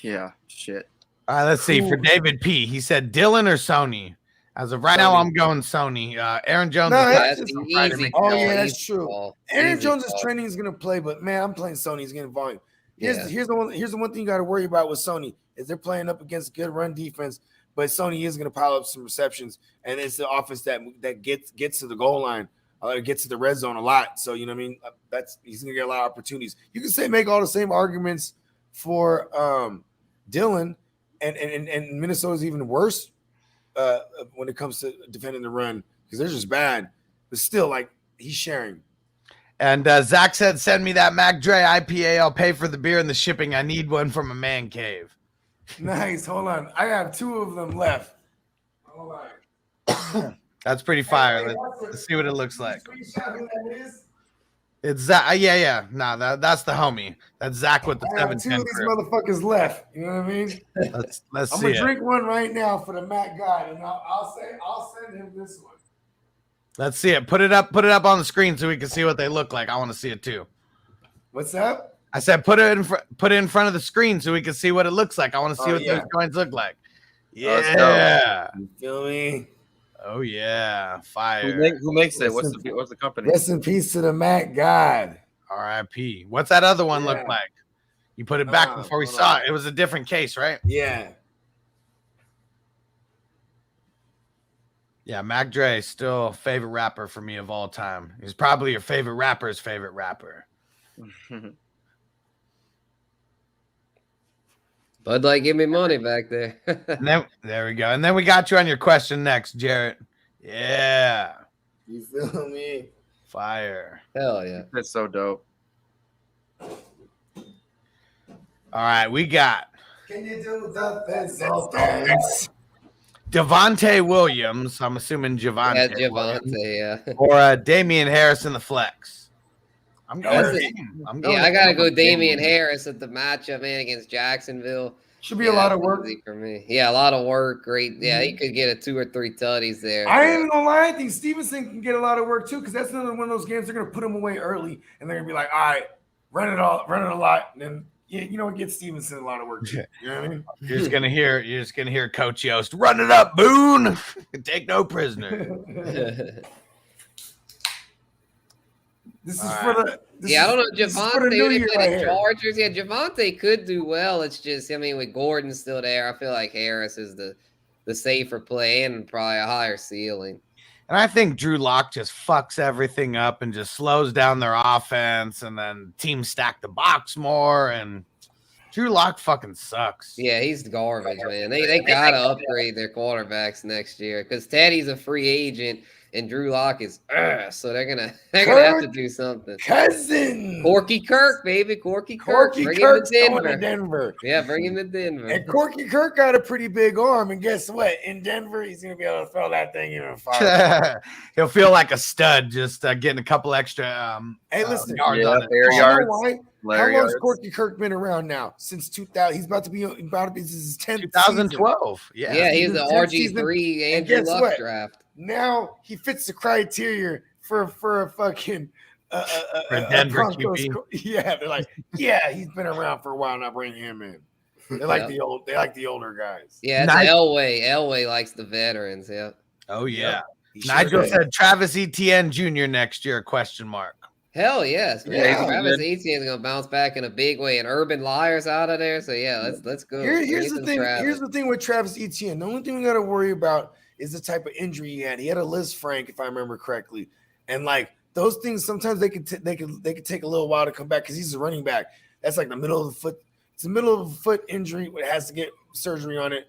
Yeah, shit. All right, let's see. For David P, he said Dylan or Sony. As of right now, I'm going Sony. Aaron Jones. That's easy. Oh yeah, that's true. Aaron Jones' training is gonna play, but man, I'm playing Sony. He's getting volume. Here's the one thing you got to worry about with Sony is they're playing up against good run defense, but Sony is gonna pile up some receptions, and it's the offense that gets to the goal line, gets to the red zone a lot. So you know what I mean. He's gonna get a lot of opportunities. You can make all the same arguments for Dylan, and Minnesota's even worse. When it comes to defending the run, because they're just bad, but still, like he's sharing. And Zach said, "Send me that Mac Dre IPA. I'll pay for the beer and the shipping. I need one from a man cave." Nice. Hold on, I have 2 of them left. Hold on. That's pretty fire. Let's see what it looks like. It's Zach. Yeah. No, that's the homie. That's Zach with the 710. 2 of these motherfuckers left. You know what I mean? Let's I'm see. gonna drink one right now for the Matt guy, and I'll send him this one. Let's see it. Put it up on the screen so we can see what they look like. I want to see it too. What's up? I said put it in front of the screen so we can see what it looks like. I want to see what those coins look like. Yeah. You feel me? Oh yeah, fire. Who makes it? What's the company? Rest in peace to the Matt God. R.I.P. What's that other one look like? You put it back before we saw it. It was a different case, right? Yeah. Yeah, Mac Dre still favorite rapper for me of all time. He's probably your favorite rapper's favorite rapper. Bud Light, give me money back there. And then there we go. And then we got you on your question next, Jarrett. Yeah. You feel me? Fire. Hell yeah. That's so dope. All right, we got Can you do the dance? Devontae Williams. I'm assuming Javonte. Yeah, Javonte, yeah. Or Damian Harris in the flex. I'm going. I gotta go Damian Harris at the matchup, man, against Jacksonville. Should be a lot of work for me. Yeah, a lot of work. Great. Yeah, he could get a 2 or 3 tutties there. I ain't gonna lie. I think Stevenson can get a lot of work too, because that's another one of those games they're gonna put him away early, and they're gonna be like, "All right, run it a lot." And then you know, it gets Stevenson a lot of work too. You know what I mean? You're just gonna hear Coach Yost, "Run it up, Boone. Take no prisoner." This is for the. I don't know. Javonte, they play the Chargers. Yeah, Javonte could do well. It's just, I mean, with Gordon still there, I feel like Harris is the safer play and probably a higher ceiling. And I think Drew Lock just fucks everything up and just slows down their offense, and then teams stack the box more. And Drew Lock fucking sucks. Yeah, he's garbage, man. They gotta upgrade their quarterbacks next year because Teddy's a free agent. And Drew Lock is, so they're gonna have to do something. Cousin Corky Kirk, baby, Corky Kirk. Bring him to Denver. Yeah, bring him to Denver. And Corky Kirk got a pretty big arm, and guess what? In Denver, he's gonna be able to throw that thing even farther. He'll feel like a stud, just getting a couple extra. Hey, listen, yards. How long has Corky Kirk been around now? Since 2000. He's about to be this is his 10th 2012. Season. Yeah, he's the RG3 Andrew Luck draft. Now he fits the criteria for a fucking for Denver QB. Yeah, they're like, yeah, he's been around for a while. Now bring him in. They like the older guys. Yeah, it's Elway. Elway likes the veterans. Yeah. Oh yeah. Nigel said Travis Etienne Jr. next year? ? Hell yes. Yeah, Travis Etienne is gonna bounce back in a big way, and Urban Lyer's out of there. So yeah, let's go. Here's the thing. Here's the thing with Travis Etienne. The only thing we got to worry about is the type of injury he had. He had a Liz Frank, if I remember correctly, and like those things, sometimes they could take a little while to come back because he's a running back. That's like the middle of the foot. It's the middle of the foot injury. It has to get surgery on it.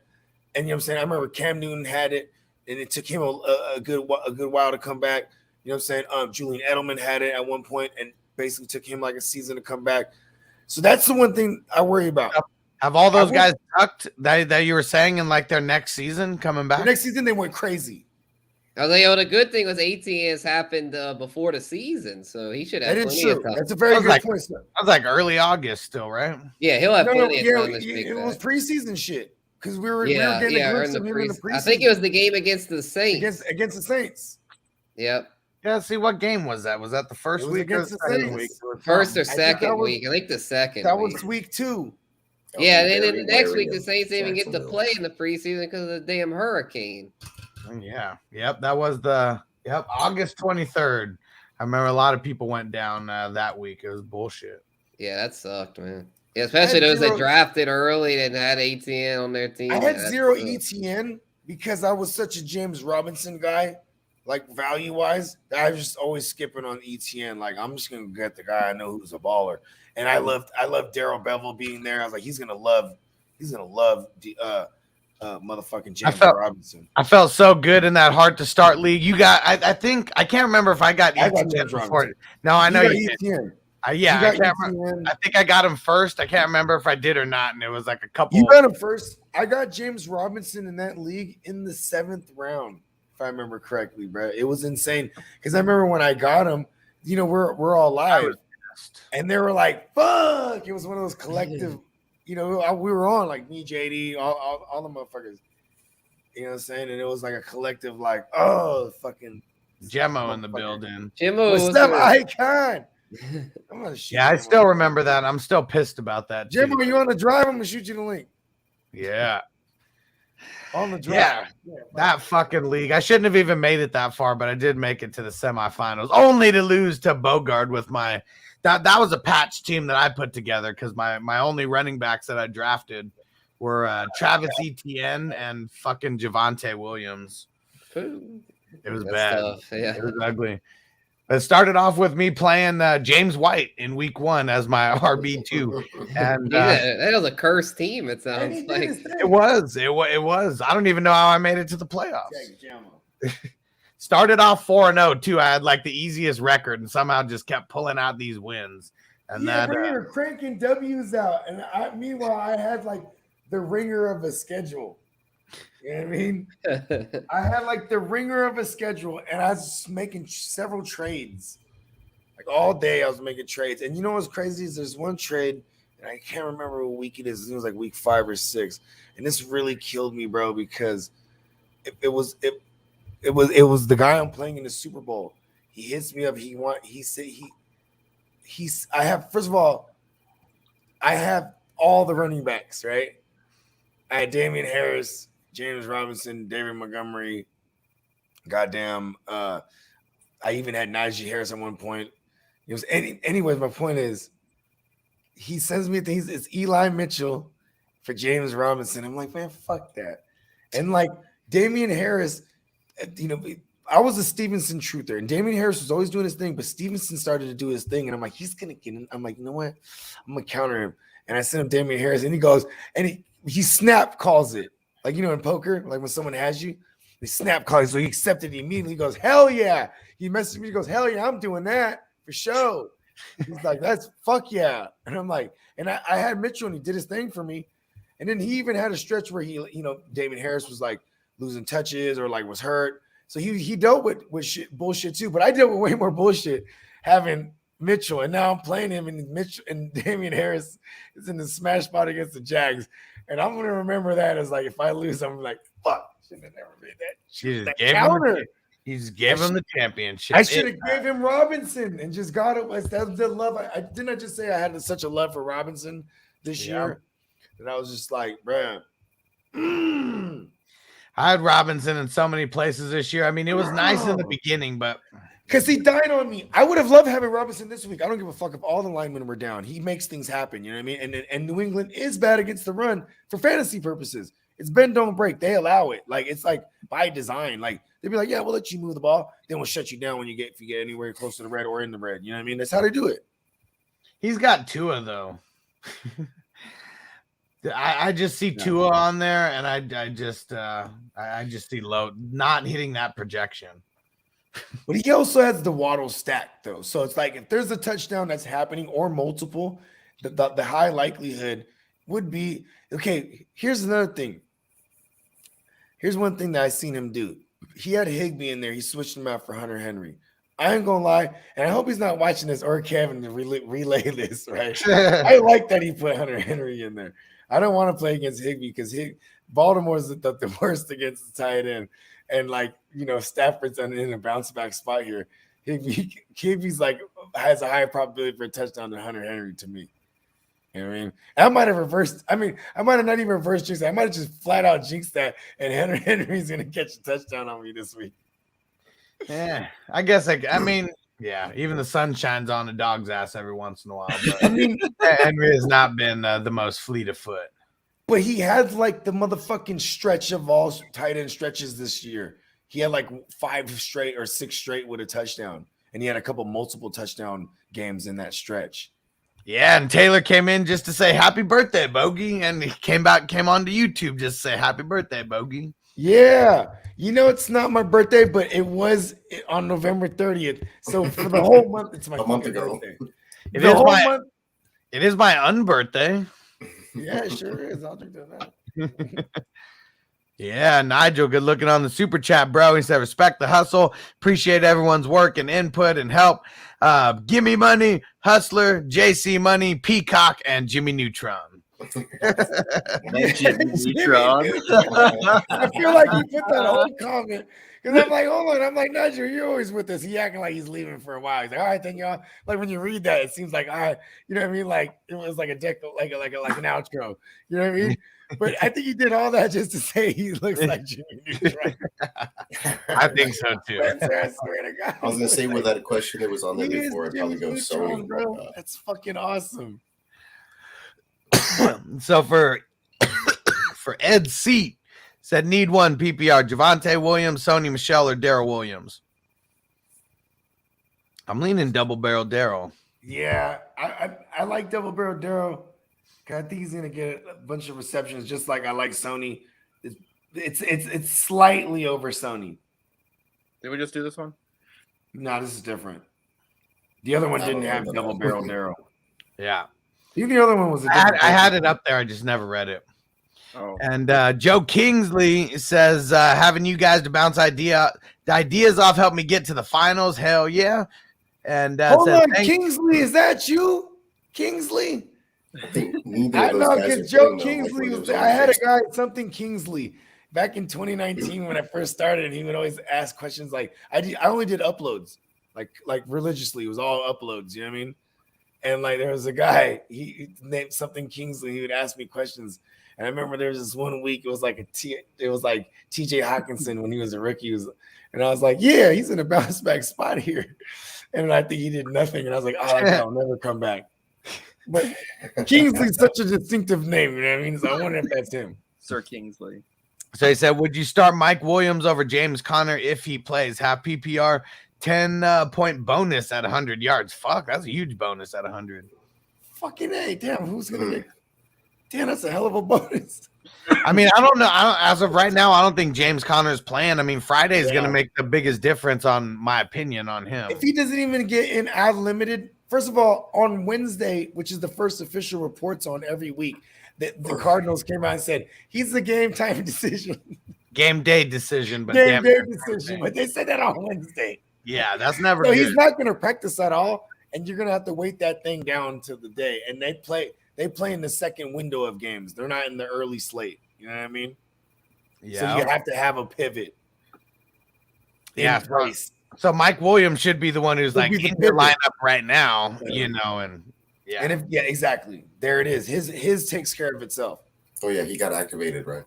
And you know what I'm saying? I remember Cam Newton had it, and it took him a good while to come back. You know what I'm saying? Julian Edelman had it at one point, and basically took him like a season to come back. So that's the one thing I worry about. Have all those guys tucked that you were saying in like their next season coming back? The next season they went crazy. I was like, the good thing was ATNs happened before the season, so he should have plenty of time. That's a very good point. That was like early August still, right? Yeah, he'll have plenty of time. It was preseason shit because we were getting a glimpse of him in the preseason. I think it was the game against the Saints. Against the Saints. Yep. Yeah, see, what game was that? Was that the first week or the second week? First or second week. I think the second. That was week 2. Yeah, and then the next week the Saints didn't even get to play in the preseason because of the damn hurricane. Yeah. Yep. That was August 23rd. I remember a lot of people went down that week. It was bullshit. Yeah, that sucked, man. Yeah, especially those that drafted early and had ATN on their team. I had zero ETN because I was such a James Robinson guy, like value-wise. I was just always skipping on ETN. Like, I'm just gonna get the guy I know who's a baller. And I loved Daryl Bevel being there. I was like, he's gonna love the motherfucking James Robinson. I felt so good in that hard to start league. You got, I think I can't remember if I got ETN before. No, I know you did. I can't remember. I think I got him first. I can't remember if I did or not. And it was like a couple. You got him first. I got James Robinson in that league in the 7th round, if I remember correctly, bro. It was insane because I remember when I got him. You know, we're all live, and they were like, "Fuck!" It was one of those collective. You know, we were on like me, JD, all the motherfuckers. You know what I'm saying? And it was like a collective, like, oh, fucking Gemmo in the building. Gemmo, what's up, Icon? Yeah, I still remember that. I'm still pissed about that. Gemmo, you want to drive? I'm gonna shoot you the link. Yeah. On the drive. Yeah, that fucking league. I shouldn't have even made it that far, but I did make it to the semifinals, only to lose to Bogard with my. That was a patch team that I put together because my only running backs that I drafted were Travis Etienne and fucking Javonte Williams. It was bad. Tough, yeah. It was ugly. It started off with me playing James White in week 1 as my RB2. And that was a cursed team, it sounds like. It was. I don't even know how I made it to the playoffs. Started off 4-0 too. I had like the easiest record and somehow just kept pulling out these wins. And we were cranking W's out. And meanwhile, I had like the ringer of a schedule. You know what I mean? I had like the ringer of a schedule, and I was making several trades. Like all day, I was making trades. And you know what's crazy is there's one trade, and I can't remember what week it is. It was like week 5 or 6, and this really killed me, bro, because it was the guy I'm playing in the Super Bowl. He hits me up. I have all the running backs, right? I had Damian Harris, James Robinson, David Montgomery. Goddamn. I even had Najee Harris at one point. It was anyways, my point is he sends me things. It's Eli Mitchell for James Robinson. I'm like, man, fuck that. And like Damian Harris, you know, I was a Stevenson truther, and Damian Harris was always doing his thing, but Stevenson started to do his thing, and I'm like, he's gonna get in. I'm like, you know what? I'm gonna counter him. And I sent him Damian Harris, and he goes, and he snap calls it. Like, you know, in poker, like when someone has you, they snap call it. So he accepted it immediately. He goes, hell yeah. He messaged me, he goes, hell yeah, I'm doing that for sure. He's like, that's fuck yeah. And I'm like, and I had Mitchell, and he did his thing for me. And then he even had a stretch where he, you know, Damian Harris was like losing touches or like was hurt. So he dealt with bullshit too. But I dealt with way more bullshit having Mitchell, and now I'm playing him, and Mitchell and Damian Harris is in the smash spot against the Jags. And I'm gonna remember that as like if I lose, I'm like, fuck, should have never made that. He just gave him the championship. I should have gave him Robinson and just got it. That's the love. I didn't just say I had such a love for Robinson this year that I was just like, bruh. I had Robinson in so many places this year. I mean, it was nice in the beginning, but because he died on me. I would have loved having Robinson this week. I don't give a fuck if all the linemen were down. He makes things happen. You know what I mean? And New England is bad against the run for fantasy purposes. It's bend, don't break. They allow it. Like, it's like by design. Like, they'd be like, yeah, we'll let you move the ball. Then we'll shut you down if you get anywhere close to the red or in the red. You know what I mean? That's how they do it. He's got Tua, though. I just see Tua on there, and I just see low not hitting that projection. But he also has the Waddle stack, though. So it's like if there's a touchdown that's happening or multiple, the high likelihood would be okay. Here's another thing. Here's one thing that I seen him do. He had Higbee in there. He switched him out for Hunter Henry. I ain't gonna lie, and I hope he's not watching this or Kevin to relay this, right? I like that he put Hunter Henry in there. I don't want to play against Higbee because Baltimore's the worst against the tight end. And Stafford's in a bounce back spot here. Higbee's has a higher probability for a touchdown than Hunter Henry to me. You know what I mean? I might have reversed. I might have not even reversed jinxed. I might have just flat out jinxed that, and Hunter Henry's gonna catch a touchdown on me this week. Yeah, I guess. Yeah. Even the sun shines on a dog's ass every once in a while. But Henry has not been the most fleet of foot. But he had the motherfucking stretch of all tight end stretches this year. He had 5 straight or 6 straight with a touchdown, and he had a couple multiple touchdown games in that stretch. Yeah, and Taylor came in just to say happy birthday, Bogey, and he came on to YouTube just to say happy birthday, Bogey. Yeah, it's not my birthday, but it was on November 30th. So for the whole month, it's my month ago. birthday. It is my unbirthday. Yeah, it sure is. I'll drink that. Yeah, Nigel, good looking on the super chat, bro. He said, respect the hustle. Appreciate everyone's work and input and help. Give me money, Hustler, JC Money, Peacock, and Jimmy Neutron. Jimmy Neutron. I feel like he put that whole comment because I'm like, hold on. I'm like, Nigel, you're always with us. He acting like he's leaving for a while. He's like, all right, thank y'all. When you read that, it seems like, all right, you know what I mean? It was like a deck, like an outro. You know what I mean? But I think he did all that just to say he looks like Jimmy Neutron. I think so too. I swear to God. I was gonna say with that question that was on there before, I'd probably go Sony. Bro. That's fucking awesome. So for Ed Seat said need one PPR, Javonte Williams, Sony Michel, or Daryl Williams. I'm leaning double barrel Daryl. Yeah, I like double barrel Daryl. I think he's gonna get a bunch of receptions, just like I like Sony. It's slightly over Sony. Did we just do this one? No, this is different. The other one didn't have double barrel Daryl. Yeah. Even the other one was I had it up there. I just never read it. Oh. And Joe Kingsley says, having you guys to bounce ideas off helped me get to the finals. Hell yeah. And hold on, Kingsley, is that you? Kingsley? I think neither I of those know guys because are Joe playing, though, Kingsley when was they're there. I had a on guy, something Kingsley, back in 2019 when I first started, and he would always ask questions like I only did uploads, like religiously. It was all uploads, you know what I mean? And there was a guy, he named something Kingsley. He would ask me questions, and I remember there was this one week. It was like T.J. Hawkinson when he was a rookie. And I was like, yeah, he's in a bounce back spot here. And I think he did nothing, and I was like, oh, that guy will never come back. But Kingsley's such a distinctive name, you know what I mean? So I wonder if that's him. Sir Kingsley. So he said, would you start Mike Williams over James Conner if he plays? Have PPR 10-point bonus at 100 yards. Fuck, that's a huge bonus at 100. Fucking A. Damn, who's going to get – damn, that's a hell of a bonus. I mean, I don't know. As of right now, I don't think James Conner's playing. I mean, Friday is going to make the biggest difference on my opinion on him. If he doesn't even get in ad limited – first of all, on Wednesday, which is the first official reports on every week, the Cardinals came out and said he's the game time decision. Game day decision, but game day decision. But they said that on Wednesday. Yeah, that's never so good. He's not going to practice at all, and you're going to have to wait that thing down to the day. And they play in the second window of games. They're not in the early slate. You know what I mean? Yeah. So you have to have a pivot. Yeah. Place. So Mike Williams should be the one who's in your lineup right now, you know, and yeah. And exactly. There it is. His takes care of itself. Oh yeah, he got activated, right?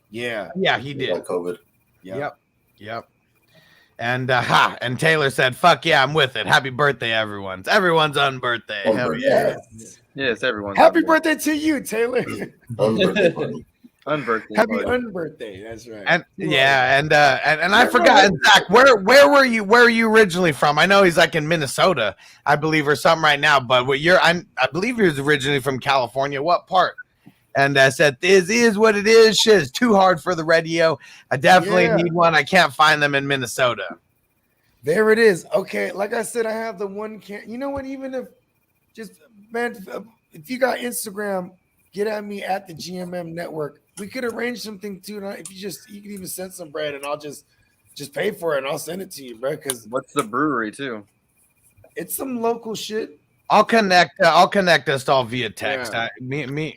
Yeah. Yeah, he did. Got COVID. Yep. And and Taylor said, "Fuck yeah, I'm with it. Happy birthday, everyone. Everyone's on birthday. Hell yeah. Yes, everyone. Happy birthday to you, Taylor. Unbirthday party. Unbirthday. Happy unbirthday. That's right. And yeah, and I forgot, Zach, where were you originally from? I know he's in Minnesota, I believe, or something right now. But I believe he was originally from California. What part? and said, "This is what it is. Shit is too hard for the radio. I definitely need one. I can't find them in Minnesota." There it is. Okay, like I said, I have the one can. You know what? Even if just man, if you got Instagram, get at me at the GMM Network. We could arrange something too. If you can even send some bread, and I'll just pay for it, and I'll send it to you, bro. Because what's the brewery too? It's some local shit. I'll connect us all via text. Yeah.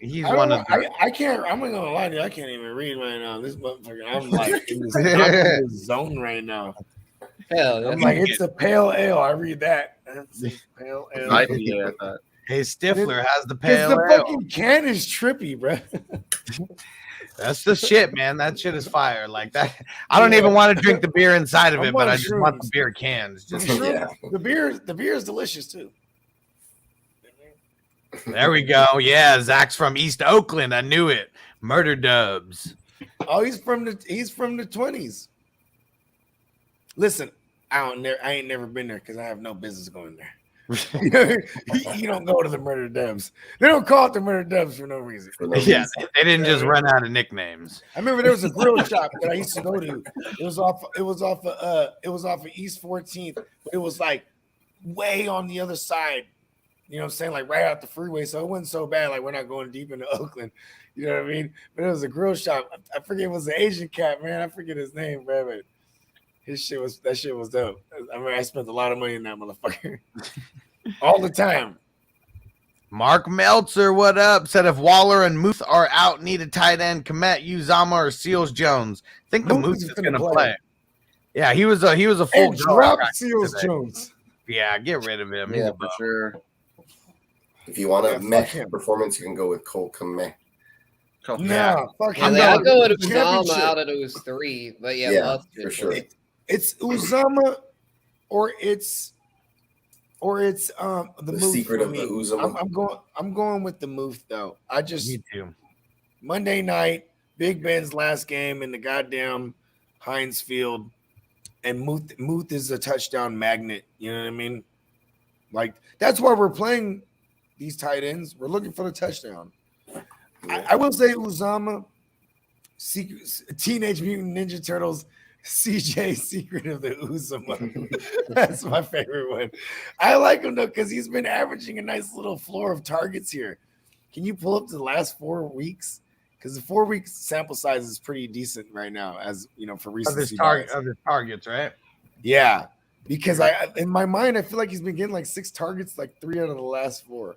He's one of them. I can't. I'm not gonna lie to you. I can't even read right now. This motherfucker. I'm like in this zone right now. Hell, I'm like, it's a pale ale. I read that. It's a pale ale. IPA. Hey, Stifler has the pale the ale. fucking can is trippy, bro. That's the shit, man. That shit is fire. Like that. I don't even want to drink the beer inside of it, but I just want the beer cans. Just the beer is delicious too. There we go. Yeah, Zach's from East Oakland. I knew it. Murder Dubs. Oh, he's from the 20s. Listen, I ain't never been there because I have no business going there. You don't go to the Murder Dubs. They don't call it the Murder Dubs for no reason. Yeah, they didn't just run out of nicknames. I remember there was a grill shop that I used to go to. It was off of East 14th, but it was like way on the other side. You know what I'm saying? Like right out the freeway. So it wasn't so bad. Like we're not going deep into Oakland. You know what I mean? But it was a grill shop. I forget it was an Asian cat, man. I forget his name, bro. But that shit was dope. I mean, I spent a lot of money in that motherfucker. All the time. Mark Meltzer, what up? Said if Waller and Muth are out, need a tight end, Komet, Uzama, or Seals Jones. I think the Muth is gonna play. Yeah, he was a full drop Seals Jones. Yeah, get rid of him. Yeah, for sure. If you want a meh performance, you can go with Cole Komet. No, fuck him. I'll go with Uzama out of those three. But yeah, for sure. It's Uzama or it's the move. Secret of the Uzama. I'm going with the move though. Me too. Monday night, Big Ben's last game in the goddamn Heinz Field, and Muth is a touchdown magnet. You know what I mean? Like that's why we're playing these tight ends. We're looking for the touchdown. I will say Uzama, Teenage Mutant Ninja Turtles, CJ Secret of the Uzama. That's my favorite one. I like him though because he's been averaging a nice little floor of targets here. Can you pull up to the last 4 weeks? Because the 4 weeks sample size is pretty decent right now, as you know, for recency of his targets, right? Yeah, because in my mind I feel like he's been getting like 6 targets, like 3 out of the last 4.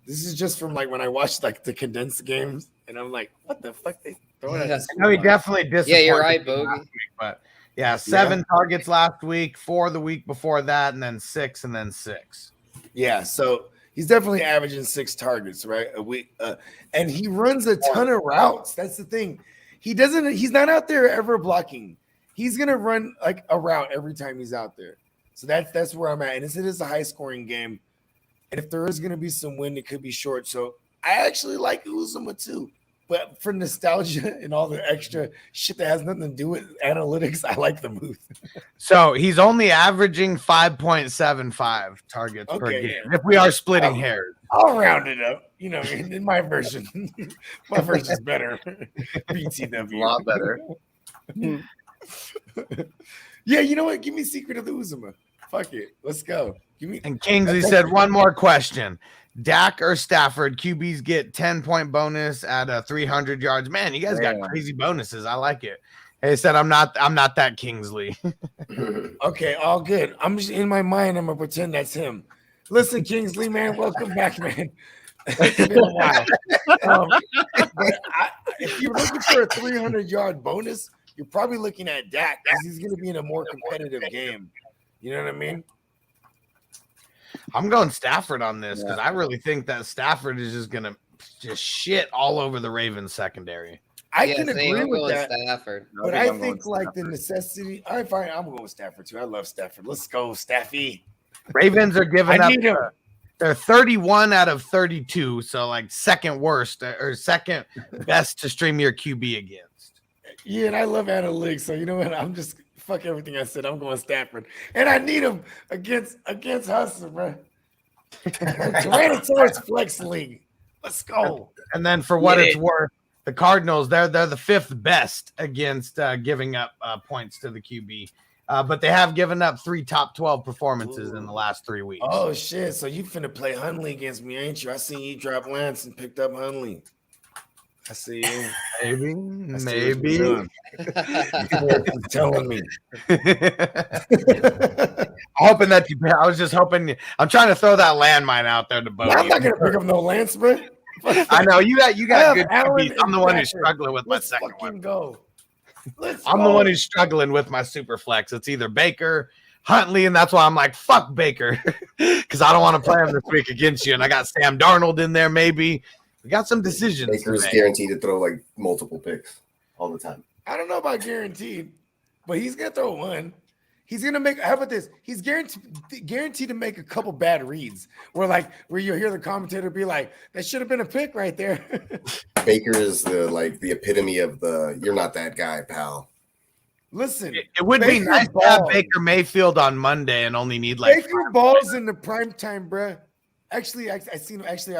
This is just from like when I watched like the condensed games, and I'm like, what the fuck they throwing at this? No, he definitely disappointed. Yeah, you're right, Bogey. Week, but yeah, 7 targets last week, 4 the week before that, and then 6, and then 6. Yeah, so he's definitely averaging 6 targets, right? A week, and he runs a ton of routes. That's the thing. He's not out there ever blocking. He's gonna run like a route every time he's out there. So that's where I'm at. And it is a high scoring game. And if there is going to be some wind, it could be short. So I actually like Uzama too. But for nostalgia and all the extra shit that has nothing to do with analytics, I like the move. So he's only averaging 5.75 targets per game. Yeah. If we are splitting hairs, I'll round it up. You know, in my version, my version's better. BTW, a lot better. Yeah, you know what? Give me Secret of the Uzama. Fuck it. Let's go. Give me. And Kingsley said one more question. Dak or Stafford, QBs get 10-point bonus at 300 yards. Man, you guys got crazy bonuses. I like it. Hey, said I'm not that Kingsley. Okay, all good. I'm just in my mind. I'm gonna pretend that's him. Listen, Kingsley, man, welcome back, man. It's been a while. But if you're looking for a 300-yard bonus, you're probably looking at Dak because he's going to be in a more competitive game. You know what I mean? I'm going Stafford on this because I really think that Stafford is just going to just shit all over the Ravens secondary. I can agree with that. Stafford. But I think like the necessity. All right, fine. I'm going with Stafford too. I love Stafford. Let's go, Staffy. Ravens are giving up. They're 31 out of 32, so like second worst or second best to stream your QB against. Yeah, and I love analytics, so you know what? I'm just fuck everything I said. I'm going Stafford, and I need him against Hustle, bro. Tyrannosaurus Flex League. Let's go. And then for what it's worth, the Cardinals, they're the 5th best against giving up points to the QB. But they have given up 3 top 12 performances in the last 3 weeks. Oh, shit. So you finna play Hundley against me, ain't you? I seen you drop Lance and picked up Hundley. I see you. Maybe. You're telling me. Hoping that I was just hoping. I'm trying to throw that landmine out there to Bogey. I'm not gonna pick up no Lance, bro. I know you got good Allen QBs. I'm the one who's Packer. struggling with my Let's second fucking one. go. I'm the one who's struggling with my super flex. It's either Baker, Huntley, and that's why I'm like, fuck Baker, because I don't want to play him this week against you. And I got Sam Darnold in there, maybe. We got some decisions. Baker's guaranteed to throw like multiple picks all the time. I don't know about guaranteed, but he's gonna throw one. He's gonna make. How about this? He's guaranteed to make a couple bad reads, where you'll hear the commentator be like, "That should have been a pick right there." Baker is the epitome of the "you're not that guy, pal." Listen, it would be nice to have Baker Mayfield on Monday and only need like Baker balls in the prime time, bruh. Actually, I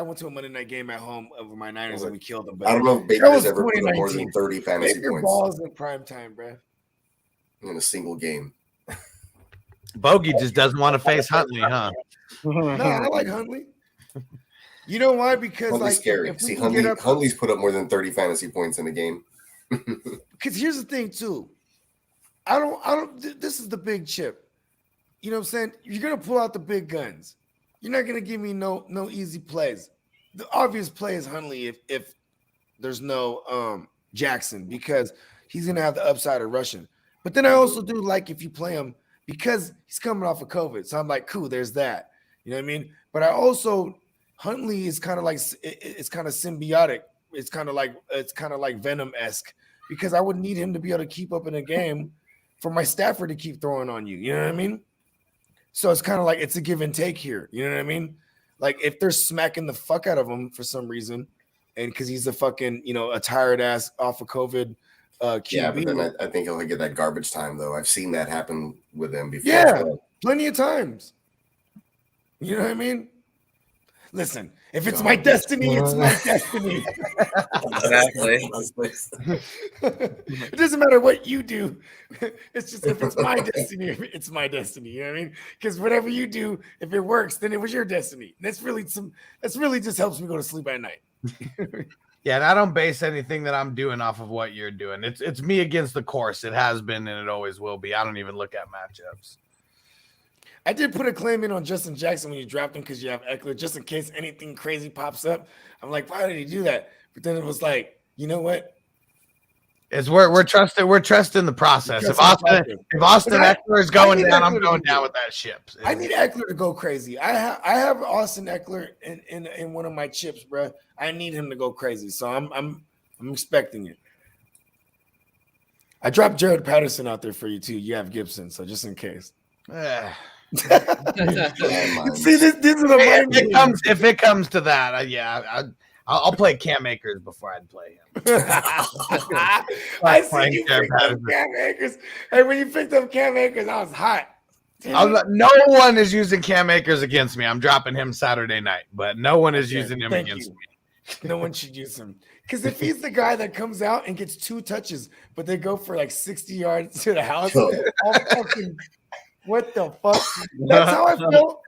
went to a Monday night game at home over my Niners and we killed them. I don't know if Baker's ever put up more than 30 fantasy Baker points. balls in prime time, bruh. In a single game. Bogey just doesn't want to face Huntley, huh? No, I like Huntley. You know why? Because Huntley's scary. See, Huntley's put up more than 30 fantasy points in a game. Because here's the thing, too. I don't. This is the big chip. You know what I'm saying? You're gonna pull out the big guns. You're not gonna give me no easy plays. The obvious play is Huntley if there's no Jackson, because he's gonna have the upside of rushing. But then I also do like if you play him because he's coming off of COVID. So I'm like, cool, there's that. You know what I mean? But I also Huntley is kind of like it's kind of symbiotic. It's kind of like Venom-esque, because I would need him to be able to keep up in a game for my Stafford to keep throwing on you. You know what I mean? So it's kind of like it's a give and take here. You know what I mean? Like if they're smacking the fuck out of him for some reason, and because he's a fucking, a tired ass off of COVID QB. Yeah, but then I think he'll get that garbage time, though. I've seen that happen with him before. Yeah, plenty of times. You know what I mean? Listen, if it's my destiny, it's my destiny. Exactly. It doesn't matter what you do. It's just if it's my destiny, it's my destiny. You know what I mean? Because whatever you do, if it works, then it was your destiny. That's really just helps me go to sleep at night. Yeah, and I don't base anything that I'm doing off of what you're doing. It's me against the course. It has been and it always will be. I don't even look at matchups. I did put a claim in on Justin Jackson when you dropped him because you have Eckler, just in case anything crazy pops up. I'm like, why did he do that? But then it was like, you know what? It's we're trusting the process. If Austin Eckler is going down, I'm going down with that ship. I need Eckler to go crazy. I have Austin Eckler in one of my chips, bro. I need him to go crazy. So I'm expecting it. I dropped Jared Patterson out there for you too. You have Gibson, so just in case. See, this is a if it comes to that, I'll play Cam Akers before I'd play him. I see you picked up Cam Akers. Hey, when you picked up Cam Akers, I was hot. No one is using Cam Akers against me. I'm dropping him Saturday night, but no one is using him against me. No one should use him. Because if he's the guy that comes out and gets 2 touches, but they go for like 60 yards to the house, what the fuck? That's how I felt.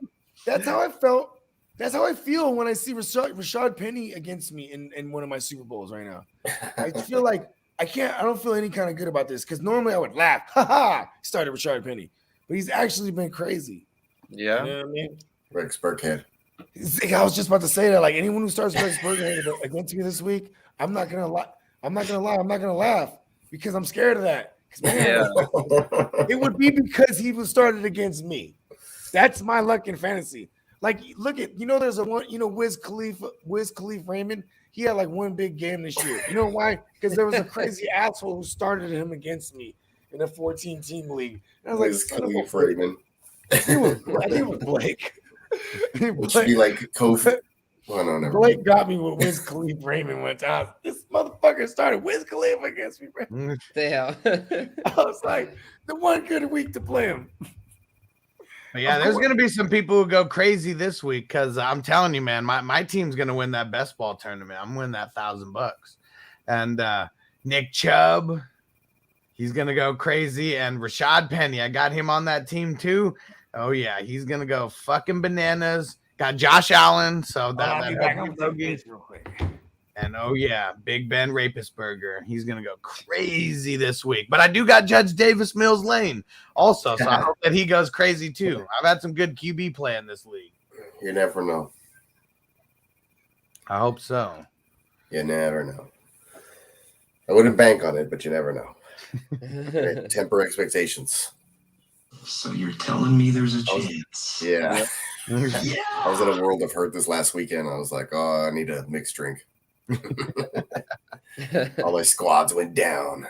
That's how I feel when I see Rashad Penny against me in one of my Super Bowls right now. I feel like I don't feel any kind of good about this, because normally I would laugh. Started Rashad Penny. But he's actually been crazy. Yeah. You know what I mean? Rex Burkhead. I was just about to say that. Like, anyone who starts Rex Burkhead against me this week, I'm not gonna lie. I'm not gonna laugh, because I'm scared of that. Man, it would be because he was started against me. That's my luck in fantasy. Like, look at, there's Wiz Khalifa Raymond. He had like one big game this year. You know why? Because there was a crazy asshole who started him against me in a 14-team league. And I was like, Wiz Raymond. I think it was Blake. It should be like Kofi. Oh, no, never. Blake got me with Wiz Khalifa Raymond one time. This motherfucker started Wiz Khalifa against me, bro. Damn. I was like, the one good week to play him. But yeah, there's going to be some people who go crazy this week because I'm telling you, man, my team's going to win that best ball tournament. I'm winning that $1,000. And Nick Chubb, he's going to go crazy. And Rashad Penny, I got him on that team too. Oh, yeah, he's going to go fucking bananas. Got Josh Allen. So I'll be back on real quick. And oh yeah, Big Ben Rapisberger. He's gonna go crazy this week. But I do got Judge Davis Mills Lane also, so I hope that he goes crazy too. I've had some good QB play in this league. You never know. I hope so. You never know. I wouldn't bank on it, but you never know. Temper expectations. So you're telling me there's a chance? Yeah. Yeah. I was in a world of hurt this last weekend. I was like, oh, I need a mixed drink. All my squads went down.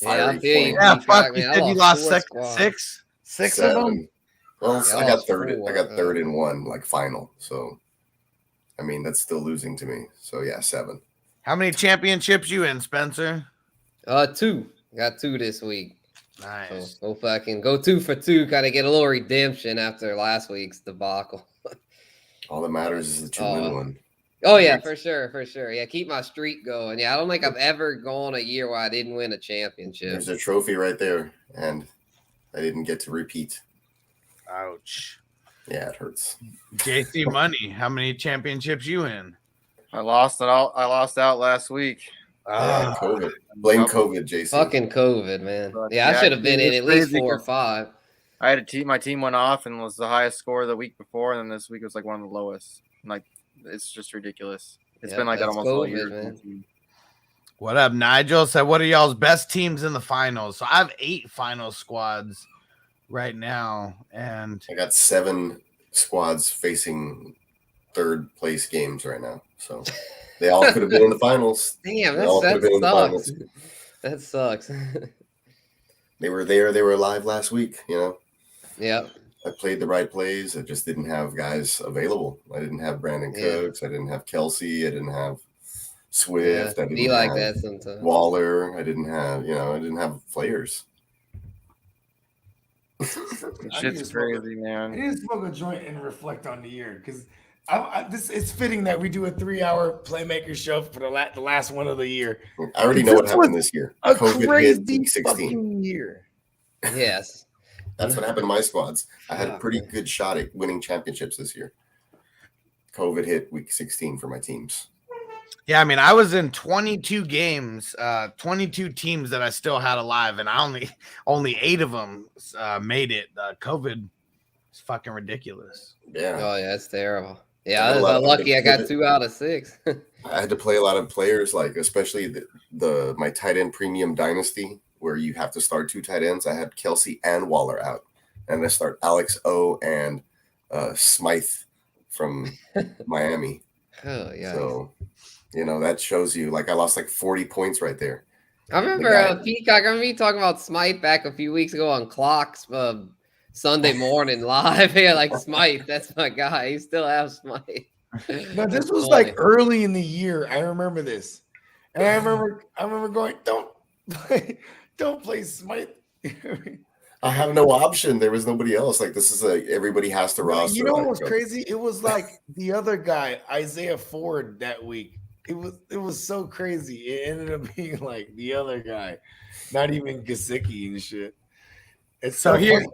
Yeah, fuck. man, You I said you lost lost four six of Seven. them. Well, Yeah, I I got lost third. four. I got third in one, like final. So, I mean, that's still losing to me. So yeah, 7. How many championships you in, Spencer? 2. Got 2 this week. Nice. So fucking go 2 for 2. Kind of get a little redemption after last week's debacle. All that matters is that you win one. Oh yeah, for sure. Yeah, keep my streak going. Yeah, I don't think I've ever gone a year where I didn't win a championship. There's a trophy right there, and I didn't get to repeat. Ouch. Yeah, it hurts. JC Money, how many championships you in? I lost out last week. Yeah, COVID. Blame COVID, Jason. Fucking COVID, man. But, Yeah, I should have been in at least crazy 4 or 5. I had a team. My team went off and was the highest score the week before, and then this week was like one of the lowest. Like, it's just ridiculous. It's been like that almost all year. Man. What up, Nigel? So what are y'all's best teams in the finals? So I have 8 final squads right now, and I got 7 squads facing third place games right now. So they all could have been in the finals. Damn, That sucks. That sucks. They were there. They were live last week, you know. Yep. I played the right plays. I just didn't have guys available. I didn't have Brandon Cooks. I didn't have Kelsey. I didn't have Swift. I didn't be like have that sometimes. Waller. I didn't have players. Shit's crazy, man. I need to smoke a joint and reflect on the year because it's fitting that we do a 3-hour Playmakers show for the last one of the year. I already know what happened this year. A COVID hit crazy week 16. fucking year. Yes. That's what happened to my squads. I had a pretty good shot at winning championships this year. COVID hit week 16 for my teams. yeah, I mean, I was in 22 games, 22 teams that I still had alive, and I only 8 of them made it. COVID is fucking ridiculous. Yeah. Oh yeah, it's terrible. Yeah, I was lucky. I got 2 out of 6. I had to play a lot of players, like especially my tight end premium dynasty, where you have to start 2 tight ends. I had Kelsey and Waller out, and I start Alex O and Smythe from Miami. Oh yeah. So, that shows you. Like I lost like 40 points right there. I remember Peacock. I remember you talking about Smythe back a few weeks ago on Clocks Sunday morning live. Yeah, like Smythe. That's my guy. He still has Smythe. No, this was like early in the year. I remember this, and I remember going, don't play Smythe. I have no option. There was nobody else. Like this is everybody has to roster. You know what was crazy? It was like the other guy, Isaiah Ford, that week. It was so crazy. It ended up being like the other guy, not even Gesicki and shit. It's so funny.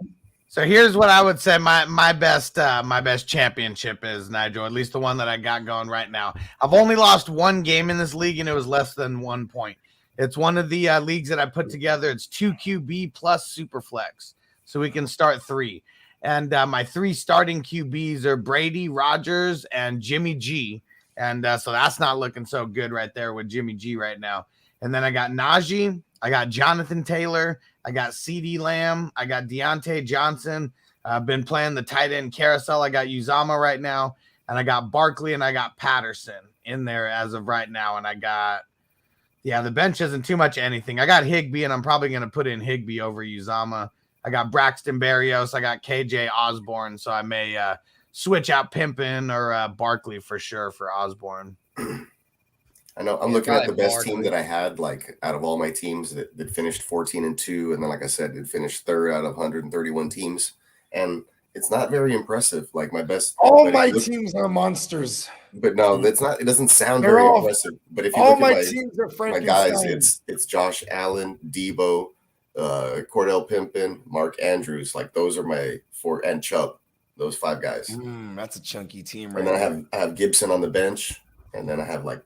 So here's what I would say my best championship is, Nigel, at least the one that I got going right now. I've only lost 1 game in this league, and it was less than 1 point. It's one of the leagues that I put together. It's 2 QB plus Superflex, so we can start 3. And my 3 starting QBs are Brady, Rodgers, and Jimmy G. And so that's not looking so good right there with Jimmy G right now. And then I got Najee, I got Jonathan Taylor, I got CeeDee Lamb, I got Deontay Johnson. I've been playing the tight end carousel. I got Uzama right now, and I got Barkley, and I got Patterson in there as of right now. And I got, the bench isn't too much anything. I got Higbee, and I'm probably going to put in Higbee over Uzama. I got Braxton Berrios. I got KJ Osborne, so I may switch out Pimpin or Barkley for sure for Osborne. I know. I'm looking at the best team that I had, like out of all my teams that finished 14-2, and then, like I said, it finished 3rd out of 131 teams. And it's not very impressive. Like my best, All but my teams are monsters. But no, that's not. It doesn't sound They're very all- impressive. But if you All look my at teams are my guys, Frankenstein. it's Josh Allen, Debo, Cordell Pimpin, Mark Andrews. Like those are my four, and Chubb. Those 5 guys. That's a chunky team, And right? then I have Gibson on the bench, and then I have like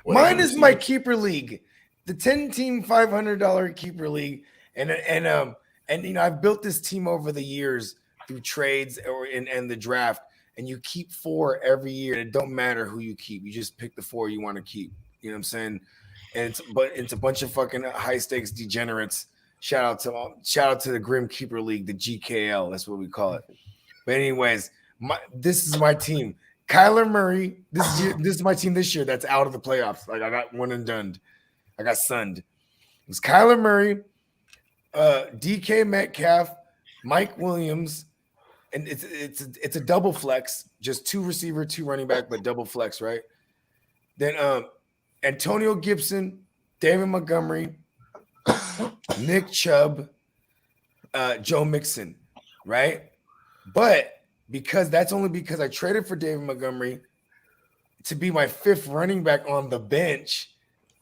Mine is my keeper league, the 10-team $500 keeper league, and I've built this team over the years through trades and the draft, and you keep 4 every year. And it don't matter who you keep, you just pick the 4 you want to keep. You know what I'm saying? And it's a bunch of fucking high stakes degenerates. Shout out to the Grim Keeper League, the GKL. That's what we call it. But anyways, this is my team. Kyler Murray. This is my team this year. That's out of the playoffs. Like I got one and done. I got sunned. It was Kyler Murray, DK Metcalf, Mike Williams, and it's a double flex, just 2 receiver, 2 running back, but double flex, right? Then Antonio Gibson, David Montgomery, Nick Chubb, Joe Mixon, right? But that's only because I traded for David Montgomery to be my 5th running back on the bench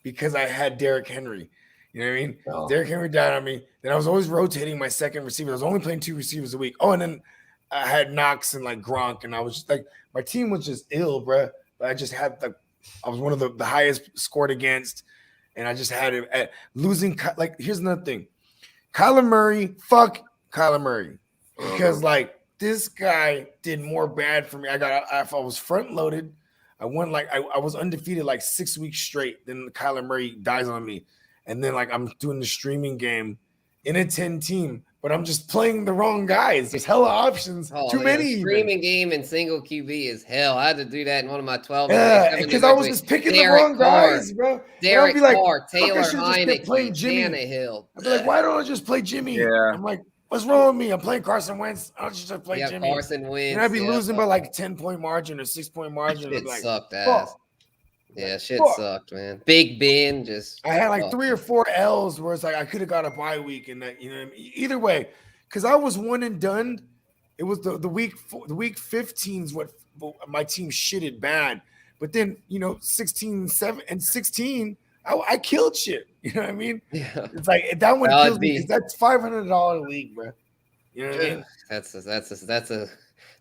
because I had Derrick Henry. You know what I mean? Oh. Derrick Henry died on me. Then I was always rotating my second receiver. I was only playing 2 receivers a week. Oh, and then I had Knox and like Gronk, and I was just like, my team was just ill, bro. But I just had I was one of the highest scored against, and I just had it at losing. Like, here's another thing. Kyler Murray, fuck Kyler Murray. Because this guy did more bad for me. If I was front loaded, I won I was undefeated 6 weeks straight. Then Kyler Murray dies on me. And then I'm doing the streaming game in a 10 team, but I'm just playing the wrong guys. There's hella options. Too many. Streaming game and single QB is hell. I had to do that in one of my 12. Yeah, because I was just picking the wrong guys, bro. Derek Carr, Taylor Heineke, Tannehill. I'd be like, why don't I just play Jimmy? Yeah. I'm like, what's wrong with me? I'm playing Carson Wentz. I'll just play Jimmy. Carson Wentz. And I'd be losing by 10-point margin or 6-point margin. It like, sucked ass. Yeah, shit sucked, man. Big Ben I had 3 or 4 L's where it's I could have got a bye week and that, you know what I mean? Either way, because I was one and done. It was the week 15 is what my team shitted bad. But then 16, 7, and 16, I killed shit. You know what I mean? Yeah. It's that one kills me because that's $500 league, bro. You know what I mean?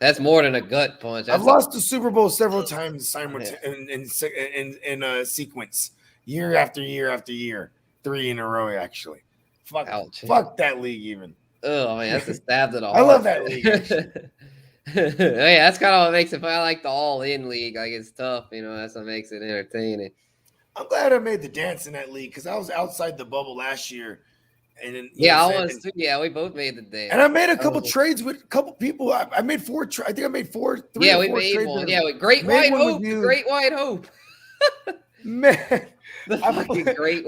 That's more than a gut punch. I've lost the Super Bowl several times in sequence, year after year after year, 3 in a row actually. Fuck that league even. Oh man, that's a stab to the heart. I love that league. Yeah, that's kind of what makes it. I like the all-in league. It's tough, that's what makes it entertaining. I'm glad I made the dance in that league because I was outside the bubble last year. And then, I was too. Yeah, we both made the dance. And I made a couple trades with a couple people. I made 4. I think I made 3 Yeah, or 4 we made trades one. Yeah, with Great White Hope. Great White Hope. Man, I turned the Great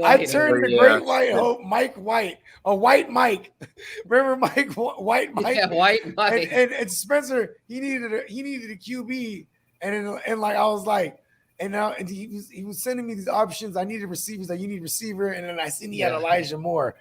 White Hope, Mike White, a White Mike. Remember White Mike? Yeah, White Mike. And Spencer, he needed a QB, and I was like. And now he was sending me these options. I needed receivers. You need receiver, and then I seen he had Elijah Moore,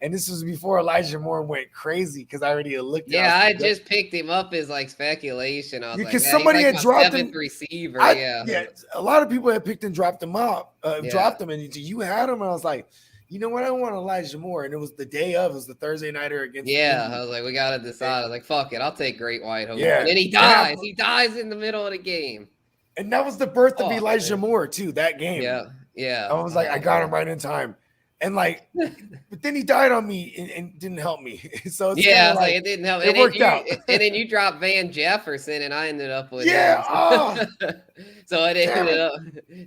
and this was before Elijah Moore went crazy because I already looked. Yeah, I just picked him up as speculation. I was because somebody had dropped him. Receiver. Yeah, a lot of people had picked and dropped him up, dropped him, and you had him. And I was like, you know what? I want Elijah Moore, and it was the day of. It was the Thursday nighter against. Yeah, I was like, we gotta decide. I was like, fuck it, I'll take Great White Hope. Yeah, and then he dies. He dies in the middle of the game. And that was the birth of Elijah Moore too. That game, yeah. I was like, I got him right in time, and but then he died on me and didn't help me. So it's it didn't help. It worked out. And then you dropped Van Jefferson, and I ended up with so it ended up,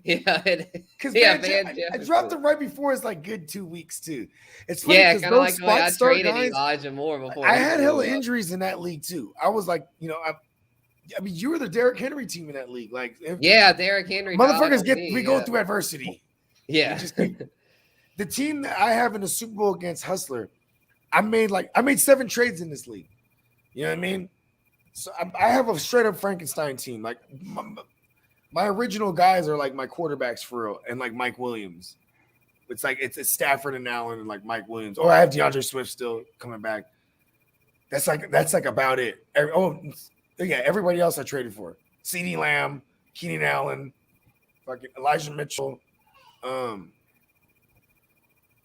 because I dropped him right before his good 2 weeks too. It's funny kind of like the way I traded guys, Elijah Moore before. I had hella injuries in that league too. I was I mean, you were the Derrick Henry team in that league. Derrick Henry. Motherfuckers we go through adversity. Yeah. The team that I have in the Super Bowl against Hustler, I made 7 trades in this league. You know what I mean? So I have a straight up Frankenstein team. My original guys are my quarterbacks for real, and Mike Williams. It's Stafford and Allen and Mike Williams. Or I have DeAndre Swift still coming back. That's like about it. Everybody else I traded for. CeeDee Lamb, Keenan Allen, fucking Elijah Mitchell,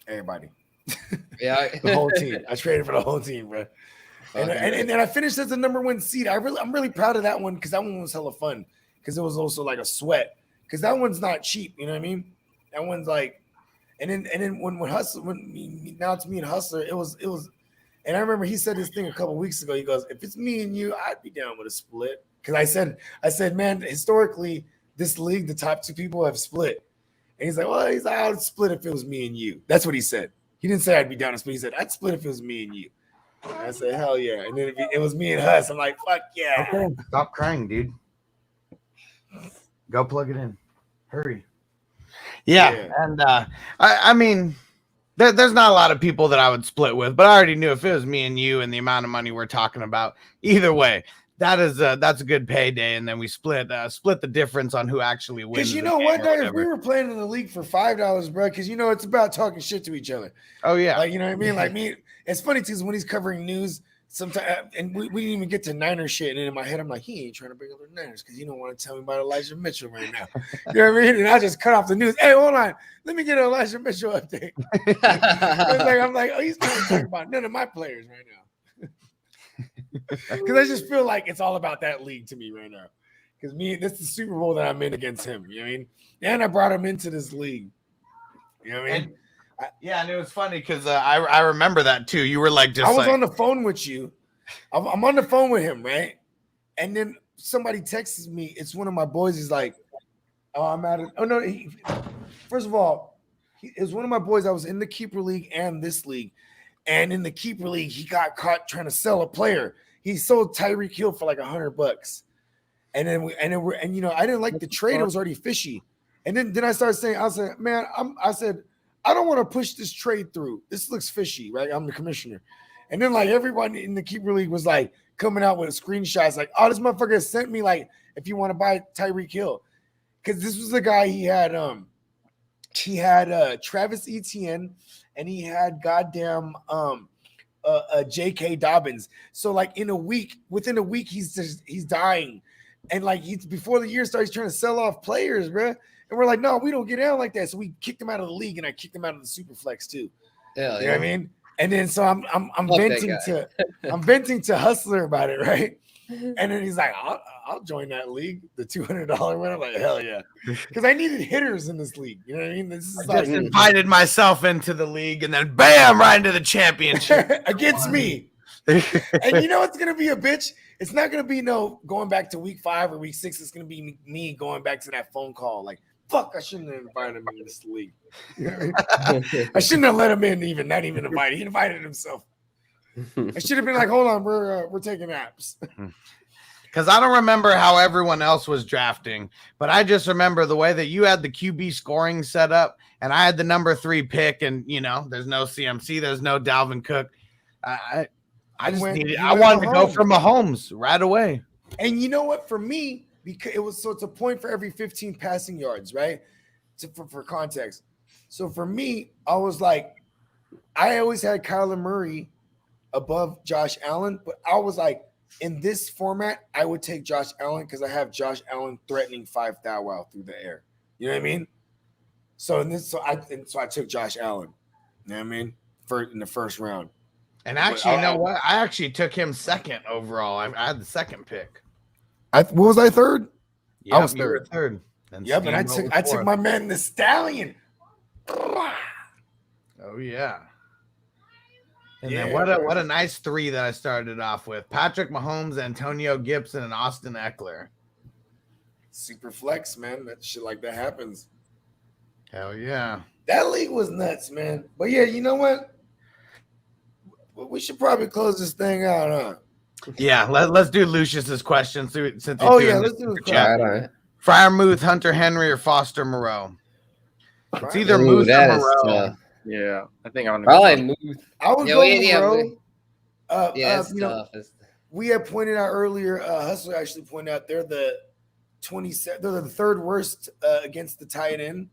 everybody. Yeah, The whole team. I traded for the whole team, bro. And then I finished as the number 1 seed. I'm really proud of that one because that one was hella fun. Because it was also like a sweat. Because that one's not cheap, you know what I mean? That one's like, and then when now it's me and Hustler, it was. And I remember he said this thing a couple weeks ago. He goes, "If it's me and you, I'd be down with a split." Because I said, man, historically, this league, the top 2 people have split. And he's like, I'd split if it was me and you. That's what he said. He didn't say I'd be down to split. He said, I'd split if it was me and you. And I said, hell yeah. And then if it was me and Hus, I'm like, fuck yeah. Okay, stop crying, dude. Go plug it in. Hurry. Yeah. And I mean, there's not a lot of people that I would split with, but I already knew if it was me and you and the amount of money we're talking about, either way, that's a good payday. And then we split the difference on who actually wins. Because you know what, if we were playing in the league for $5, bro, because it's about talking shit to each other. Oh yeah, like you know what I mean. Like me, it's funny too when he's covering news. Sometimes, and we didn't even get to Niners shit, and in my head, I'm like, he ain't trying to bring up the Niners because you don't want to tell me about Elijah Mitchell right now. You know what I mean? And I just cut off the news. Hey, hold on, let me get an Elijah Mitchell update. I'm like, oh, he's not talking about none of my players right now. Because I just feel like it's all about that league to me right now. Because this is the Super Bowl that I'm in against him. You know what I mean? And I brought him into this league. You know what I mean? And it was funny because I remember that too. You were like, I was on the phone with you. I'm on the phone with him, right? And then somebody texts me. It's one of my boys. He's like, "Oh, I'm at it." Oh no! First of all, it was one of my boys. I was in the keeper league and this league, and in the keeper league, he got caught trying to sell a player. He sold Tyreek Hill for like $100, and then I didn't like the trade. It was already fishy. And then I started saying, I said, man, I don't want to push this trade through. This looks fishy, right? I'm the commissioner. And then like everyone in the keeper league was like coming out with screenshots like, oh, this motherfucker sent me like, if you want to buy Tyreek Hill. Because this was the guy he had Travis Etienne and he had goddamn J.K. Dobbins. So like within a week, he's dying. And like before the year starts, he's trying to sell off players, bro. And we're like, no, we don't get down like that. So we kicked him out of the league, and I kicked him out of the Superflex too. Yeah, you know what I mean. And then so I'm venting to Hustler about it, right? And then he's like, I'll join that league, the $200 one. I'm like, hell yeah, because I needed hitters in this league. You know what I mean? I just invited myself into the league, and then bam, right into the championship against me. And you know it's gonna be a bitch. It's not gonna be no going back to week 5 or week 6. It's gonna be me going back to that phone call like, fuck, I shouldn't have invited him in this league. You know what I mean? I shouldn't have let him in, not even invited. He invited himself. I should have been like, hold on, we're taking apps. Because I don't remember how everyone else was drafting, but I just remember the way that you had the QB scoring set up, and I had the number 3 pick, and there's no CMC, there's no Dalvin Cook. I wanted to go for Mahomes right away. And you know what? For me, because it's a point for every 15 passing yards, right? For context. So for me, I was like, I always had Kyler Murray above Josh Allen, but I was like, in this format, I would take Josh Allen because I have Josh Allen threatening 5 thou wow through the air. You know what I mean? So I took Josh Allen. You know what I mean? In the first round. And actually, you know what? I actually took him second overall. I had the second pick. What was I, third? Yep, I was third. Yep, and I took my man, the Stallion. Oh yeah. And then what a nice 3 that I started off with: Patrick Mahomes, Antonio Gibson, and Austin Eckler. Super flex, man. That shit like that happens. Hell yeah. That league was nuts, man. But yeah, you know what? We should probably close this thing out, huh? Yeah, let's do Lucius's questions. Let's do the chat. Right. Fryermuth, Hunter Henry, or Foster Moreau. It's either Muth or Moreau. Yeah, I think I'm probably Muth. I would go Moreau. Tough. We had pointed out earlier. Hustler actually pointed out they're the 27. They're the 3rd worst against the tight end.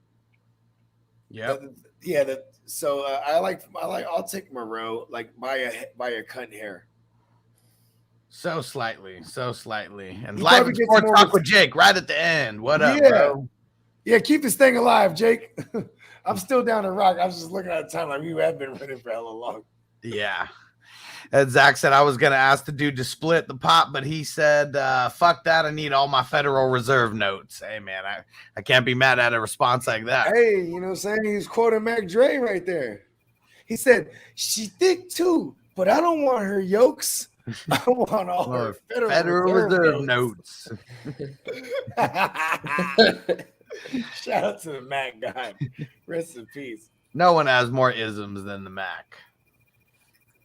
So I'll take Moreau like by a cunt hair. So slightly. And He live probably in gets Sports more Talk with Jake right at the end. What up, Yeah. bro? Yeah, keep this thing alive, Jake. I'm still down to rock. I was just looking at the time like you have been running for hella long. Yeah. As Zach said, I was going to ask the dude to split the pot, but he said, fuck that. I need all my Federal Reserve notes. Hey, man, I can't be mad at a response like that. Hey, you know what I'm saying? He's quoting Mac Dre right there. He said, she thick too, but I don't want her yolks. I want all her Federal Reserve notes. Shout out to the Mac guy. Rest in peace. No one has more isms than the Mac.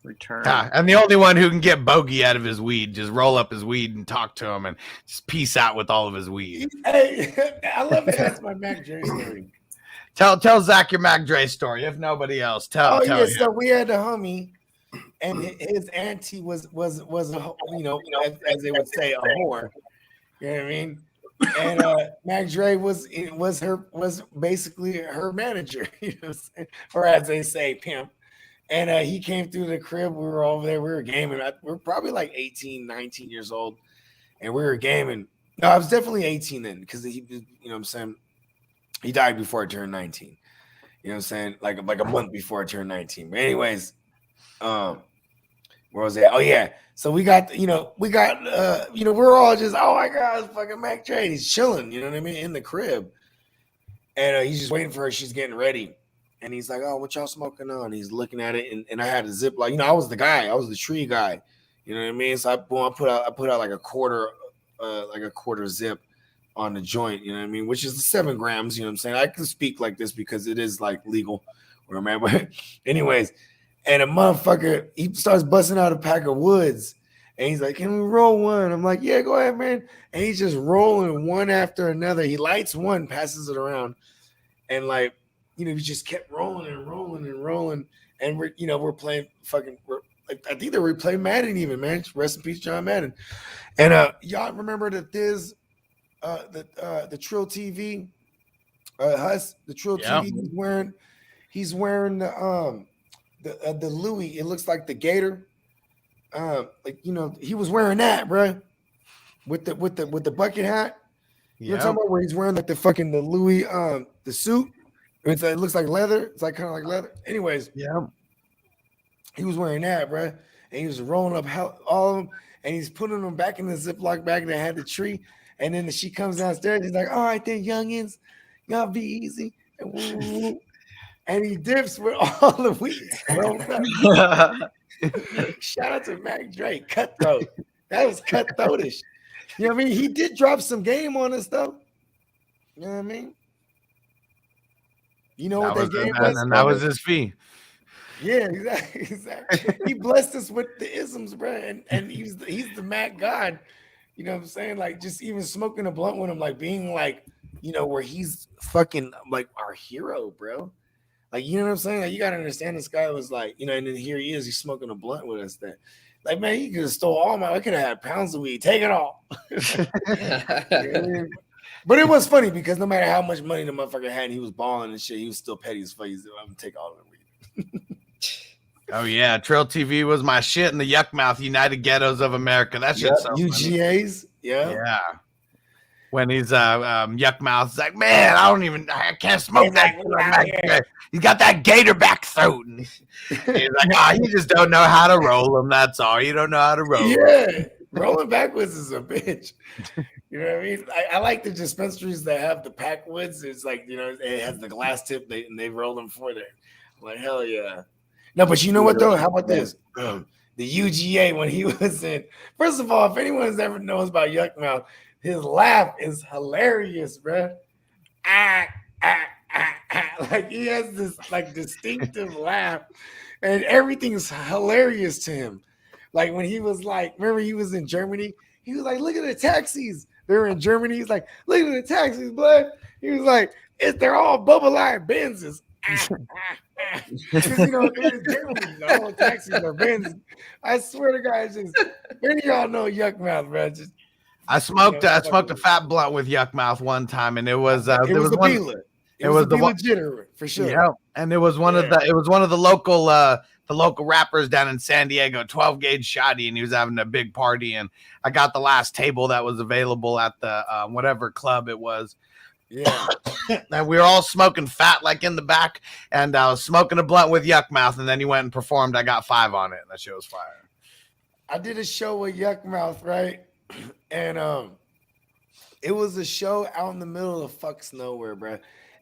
Return. And the only one who can get bogey out of his weed, just roll up his weed and talk to him and just peace out with all of his weed. Hey, I love it. That's my Mac Dre story. Tell Zach your Mac Dre story, if nobody else. Tell yeah. him. So we had a homie, and his auntie was a, you know, as they would say, a whore. You know what I mean? And Mac Dre was basically her manager, you know, or as they say, pimp. And he came through the crib. We were over there. We were gaming. We were probably like 18, 19 years old, and we were gaming. No, I was definitely 18 then, because he, you know what I'm saying, he died before I turned 19. You know what I'm saying? Like a month before I turned 19. But anyways, where was that? Oh yeah. So we got, we're all just, oh my God, it's fucking Mac Dre. He's chilling, you know what I mean, in the crib. And he's just waiting for her. She's getting ready. And he's like, oh, what y'all smoking on? He's looking at it. And I had a Ziploc. You know, I was the guy. I was the tree guy. You know what I mean? So I put out like a quarter zip on the joint, you know what I mean? Which is 7 grams, you know what I'm saying? I can speak like this because it is like legal where I'm at. But anyways, and a motherfucker, he starts busting out a pack of woods. And he's like, can we roll one? I'm like, yeah, go ahead, man. And he's just rolling one after another. He lights one, passes it around. And like, you know, he just kept rolling and rolling and rolling. And we're playing I think they were playing Madden even, man. Rest in peace, John Madden. And y'all remember that there's the Trill TV, Hess, the Trill TV he's wearing the Louis. It looks like the Gator. He was wearing that, bro, with the bucket hat. You know what I'm talking about, where he's wearing like the Louis the suit. It looks like leather. It's like kind of like leather. Anyways, he was wearing that, bro, and he was rolling up all of them, and he's putting them back in the Ziploc bag that had the tree. And then she comes downstairs. He's like, all right, then, youngins, y'all be easy. And he dips with all the weed. Shout out to Mac Dre, cutthroat. That was cutthroatish. You know what I mean? He did drop some game on us, though. You know what I mean? You know what that game was? And that was his fee. Yeah, exactly. He blessed us with the isms, bro. And he's the Mac God. You know what I'm saying? Like, just even smoking a blunt with him, like being like, you know, where he's fucking like our hero, bro. Like, you know what I'm saying? Like, you gotta understand, this guy was like, you know, and then here he is, he's smoking a blunt with us. That, like, man, he could have stole all I could have had pounds of weed. Take it all. You know what I mean? But it was funny because no matter how much money the motherfucker had, he was balling and shit. He was still petty as fuck. He's like, I'm gonna take all of the weed. Oh yeah, Trail TV was my shit in the Yuck Mouth United Ghettos of America. That shit's so UGAs, funny. Yeah. When he's Yuck Mouth's like, man, I can't smoke that. You got that gator back throat. And he's like, you just don't know how to roll them. That's all. You don't know how to roll. Yeah, rolling backwards is a bitch. You know what I mean? I like the dispensaries that have the packwoods. It's like, you know, it has the glass tip, and they roll them for there. I'm like, hell yeah. No, but you know what though? How about this? The UGA when he was in. First of all, if anyone's ever knows about Yuck Mouth, his laugh is hilarious, bro. Like he has this like distinctive laugh, and everything is hilarious to him. Like when he was like, remember he was in Germany? He was like, look at the taxis. They were in Germany. He's like, look at the taxis, blood. He was like, they're all bubble line Benzes. Because you know, in Germany, the whole taxis are Benzes. I swear to God, just many of y'all know Yuck Mouth, bro. Just I smoked a fat blunt with Yuck Mouth one time, and it was the Bela. It was the jitter for sure. Yeah, and it was one of the local the local rappers down in San Diego, 12 gauge shotty, and he was having a big party. And I got the last table that was available at the whatever club it was. Yeah. And we were all smoking fat like in the back, and I was smoking a blunt with Yuck Mouth, and then he went and performed. I got 5 on it. That shit was fire. I did a show with Yuck Mouth, right? And it was a show out in the middle of fucks nowhere, bro.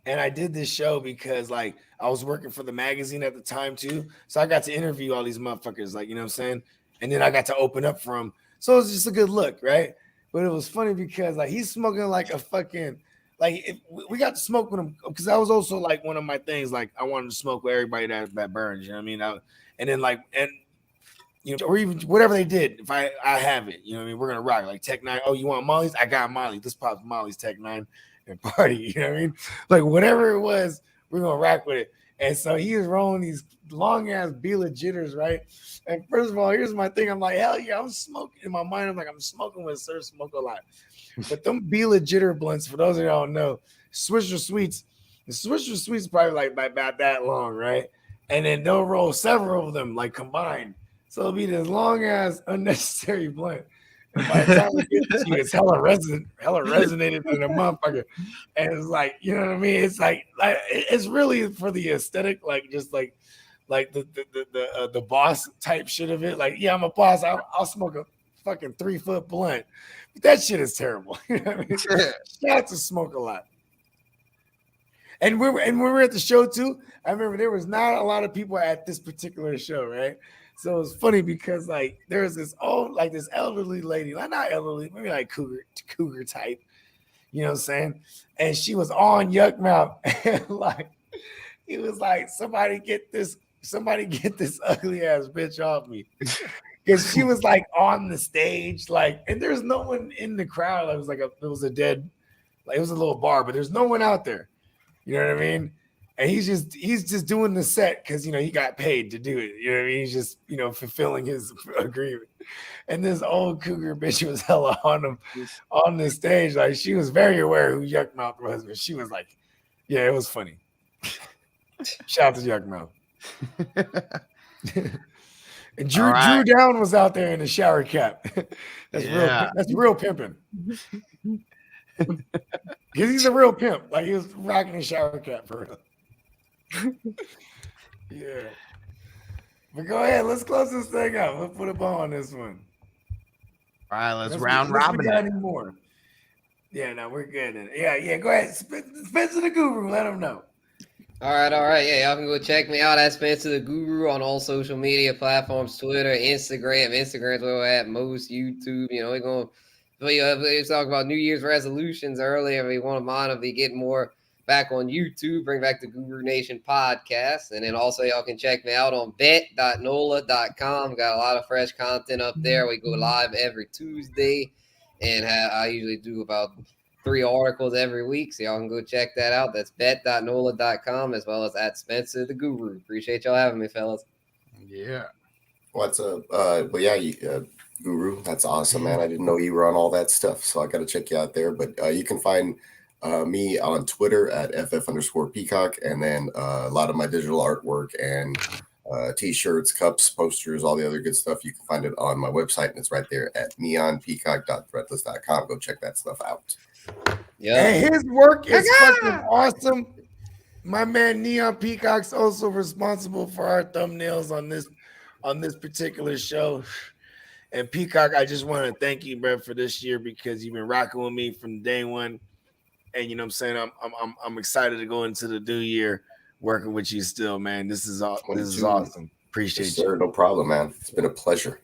And I did this show because like I was working for the magazine at the time too. So I got to interview all these motherfuckers, like, you know what I'm saying? And then I got to open up for them. So it was just a good look, right? But it was funny because like he's smoking like a fucking, like we got to smoke with him because that was also like one of my things. Like I wanted to smoke with everybody that burns, you know what I mean? And then like, and you know, or even whatever they did, if I have it, you know what I mean? We're gonna rock like Tech 9. Oh, you want Molly's? I got Molly. This pops Molly's Tech 9 and party, you know what I mean? Like whatever it was, we're gonna rock with it. And so he was rolling these long ass Bila jitters, right? And first of all, here's my thing. I'm like, hell yeah, I'm smoking in my mind. I'm like, I'm smoking with Sir Smoke a lot. But them Bila jitter blunts, for those of y'all who know, Swisher Sweets, the Swisher Sweets probably like about that long, right? And then they'll roll several of them like combined. So it'll be this long ass unnecessary blunt. And by the time we get to you, it's hella resonated in a motherfucker. And it's like, you know what I mean? It's like it's really for the aesthetic, like just like the boss type shit of it. Like, yeah, I'm a boss. I'll smoke a fucking 3-foot blunt. But that shit is terrible. You know what I mean? Shout out to Smoke a lot. And when we were at the show too, I remember there was not a lot of people at this particular show, right? So it was funny because like there was this this elderly lady, like not elderly, maybe like cougar type, you know what I'm saying? And she was on Yuck Mouth, and like he was like, somebody get this ugly ass bitch off me. Because she was like on the stage, like, and there's no one in the crowd. It was like it was a little bar, but there's no one out there. You know what I mean? And he's just doing the set because you know he got paid to do it. You know what I mean? He's just, you know, fulfilling his agreement. And this old cougar bitch was hella on him on the stage. Like she was very aware who Yuck Mouth was, but she was like, yeah, it was funny. Shout out to Yuck Mouth. And Drew Down was out there in the shower cap. That's real pimping. Because he's a real pimp. Like he was rocking a shower cap for real. Yeah. But go ahead. Let's close this thing out. Let's put a bow on this one. All right, let's round robin. Any more? Yeah, no, we're good. Yeah. Go ahead. Spencer the Guru. Let him know. All right. Yeah, y'all can go check me out at Spencer the Guru on all social media platforms, Twitter, Instagram. Instagram's where we're at, most YouTube. You know, we're going to talk about New Year's resolutions earlier. One of mine will be getting more back on YouTube, bring back the Guru Nation podcast. And then also y'all can check me out on bet.nola.com. Got a lot of fresh content up there. We go live every Tuesday, and I usually do about 3 articles every week, so y'all can go check that out. That's bet.nola.com as well as at Spencer the Guru. Appreciate y'all having me, fellas. Yeah. What's up? But yeah, Guru, that's awesome, man. I didn't know you were on all that stuff, so I got to check you out there. But you can find me on Twitter at ff_Peacock, and then a lot of my digital artwork and t-shirts, cups, posters, all the other good stuff. You can find it on my website, and it's right there at neonpeacock.threadless.com. Go check that stuff out. Yeah, and his work is fucking awesome. My man Neon Peacock's also responsible for our thumbnails on this particular show. And Peacock, I just want to thank you, bro, for this year because you've been rocking with me from day one. And you know what I'm saying? I'm excited to go into the new year working with you still, man. This is awesome. Appreciate you. Sir, no problem, man. It's been a pleasure.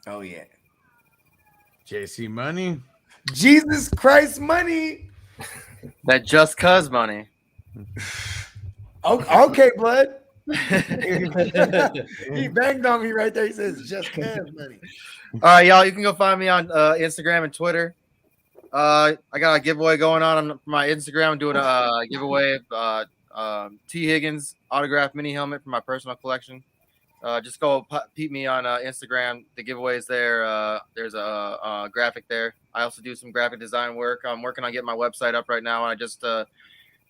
Oh yeah. JC Money. Jesus Christ money. That just cuz money. Okay, blood. He banged on me right there. He says just cuz money. All right, y'all. You can go find me on Instagram and Twitter. I got a giveaway going on my Instagram. I'm doing a giveaway of T. Higgins autographed mini helmet for my personal collection. Just go peep me on Instagram. The giveaway is there. There's a graphic there. I also do some graphic design work. I'm working on getting my website up right now. I just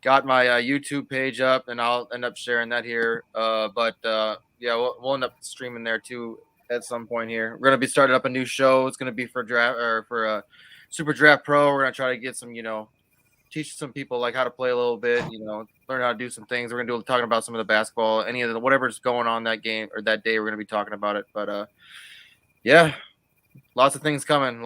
got my YouTube page up, and I'll end up sharing that here. But we'll end up streaming there too at some point here. We're gonna be starting up a new show. It's gonna be for draft or for Super Draft Pro. We're gonna try to get some, teach some people like how to play a little bit, learn how to do some things. We're gonna do talking about some of the basketball, any of the whatever's going on that game or that day. We're gonna be talking about it. But lots of things coming.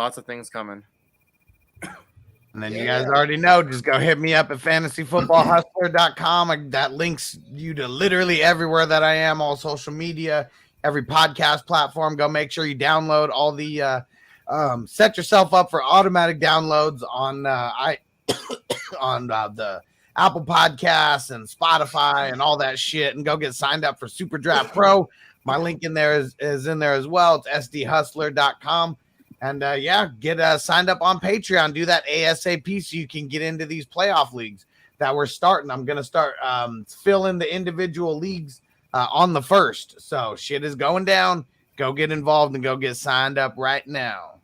And then you guys already know, just go hit me up at fantasyfootballhustler.com. That links you to literally everywhere that I am, all social media, every podcast platform. Go make sure you download all the set yourself up for automatic downloads on the Apple Podcasts and Spotify and all that shit, and go get signed up for Super Draft Pro. My link in there is in there as well. It's sdhustler.com. And get signed up on Patreon. Do that ASAP so you can get into these playoff leagues that we're starting. I'm going to start filling the individual leagues on the 1st. So shit is going down. Go get involved and go get signed up right now.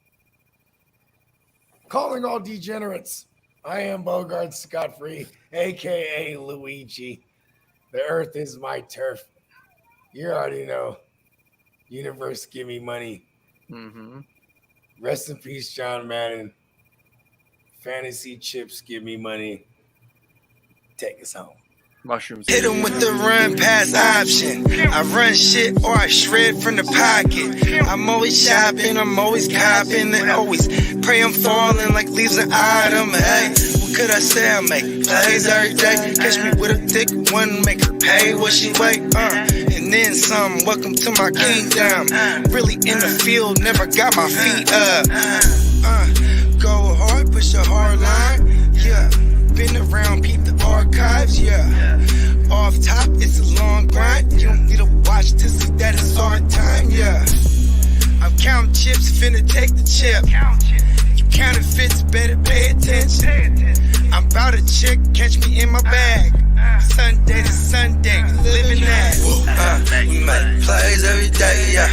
Calling all degenerates. I am Bogard Scott Free, a.k.a. Luigi. The earth is my turf. You already know. Universe, give me money. Mm-hmm. Rest in peace, John Madden. Fantasy chips, give me money. Take us home. Mushrooms. Hit him with the run pass option. I run shit or I shred from the pocket. I'm always shopping, I'm always copping, and always pray I'm falling like leaves an item. Hey, what could I say? I make plays every day. Catch me with a thick one, make her pay what she weigh. And then some. Welcome to my kingdom. Really in the field, never got my feet up. Go hard, push a hard line. Yeah. Been around, peep the archives, yeah. Off top, it's a long grind. You don't need to watch to see that it's hard time, yeah. I'm counting chips, finna take the chip. You counterfeits, better pay attention. I'm about to check, catch me in my bag. Sunday to Sunday, we living that. We make plays every day, yeah.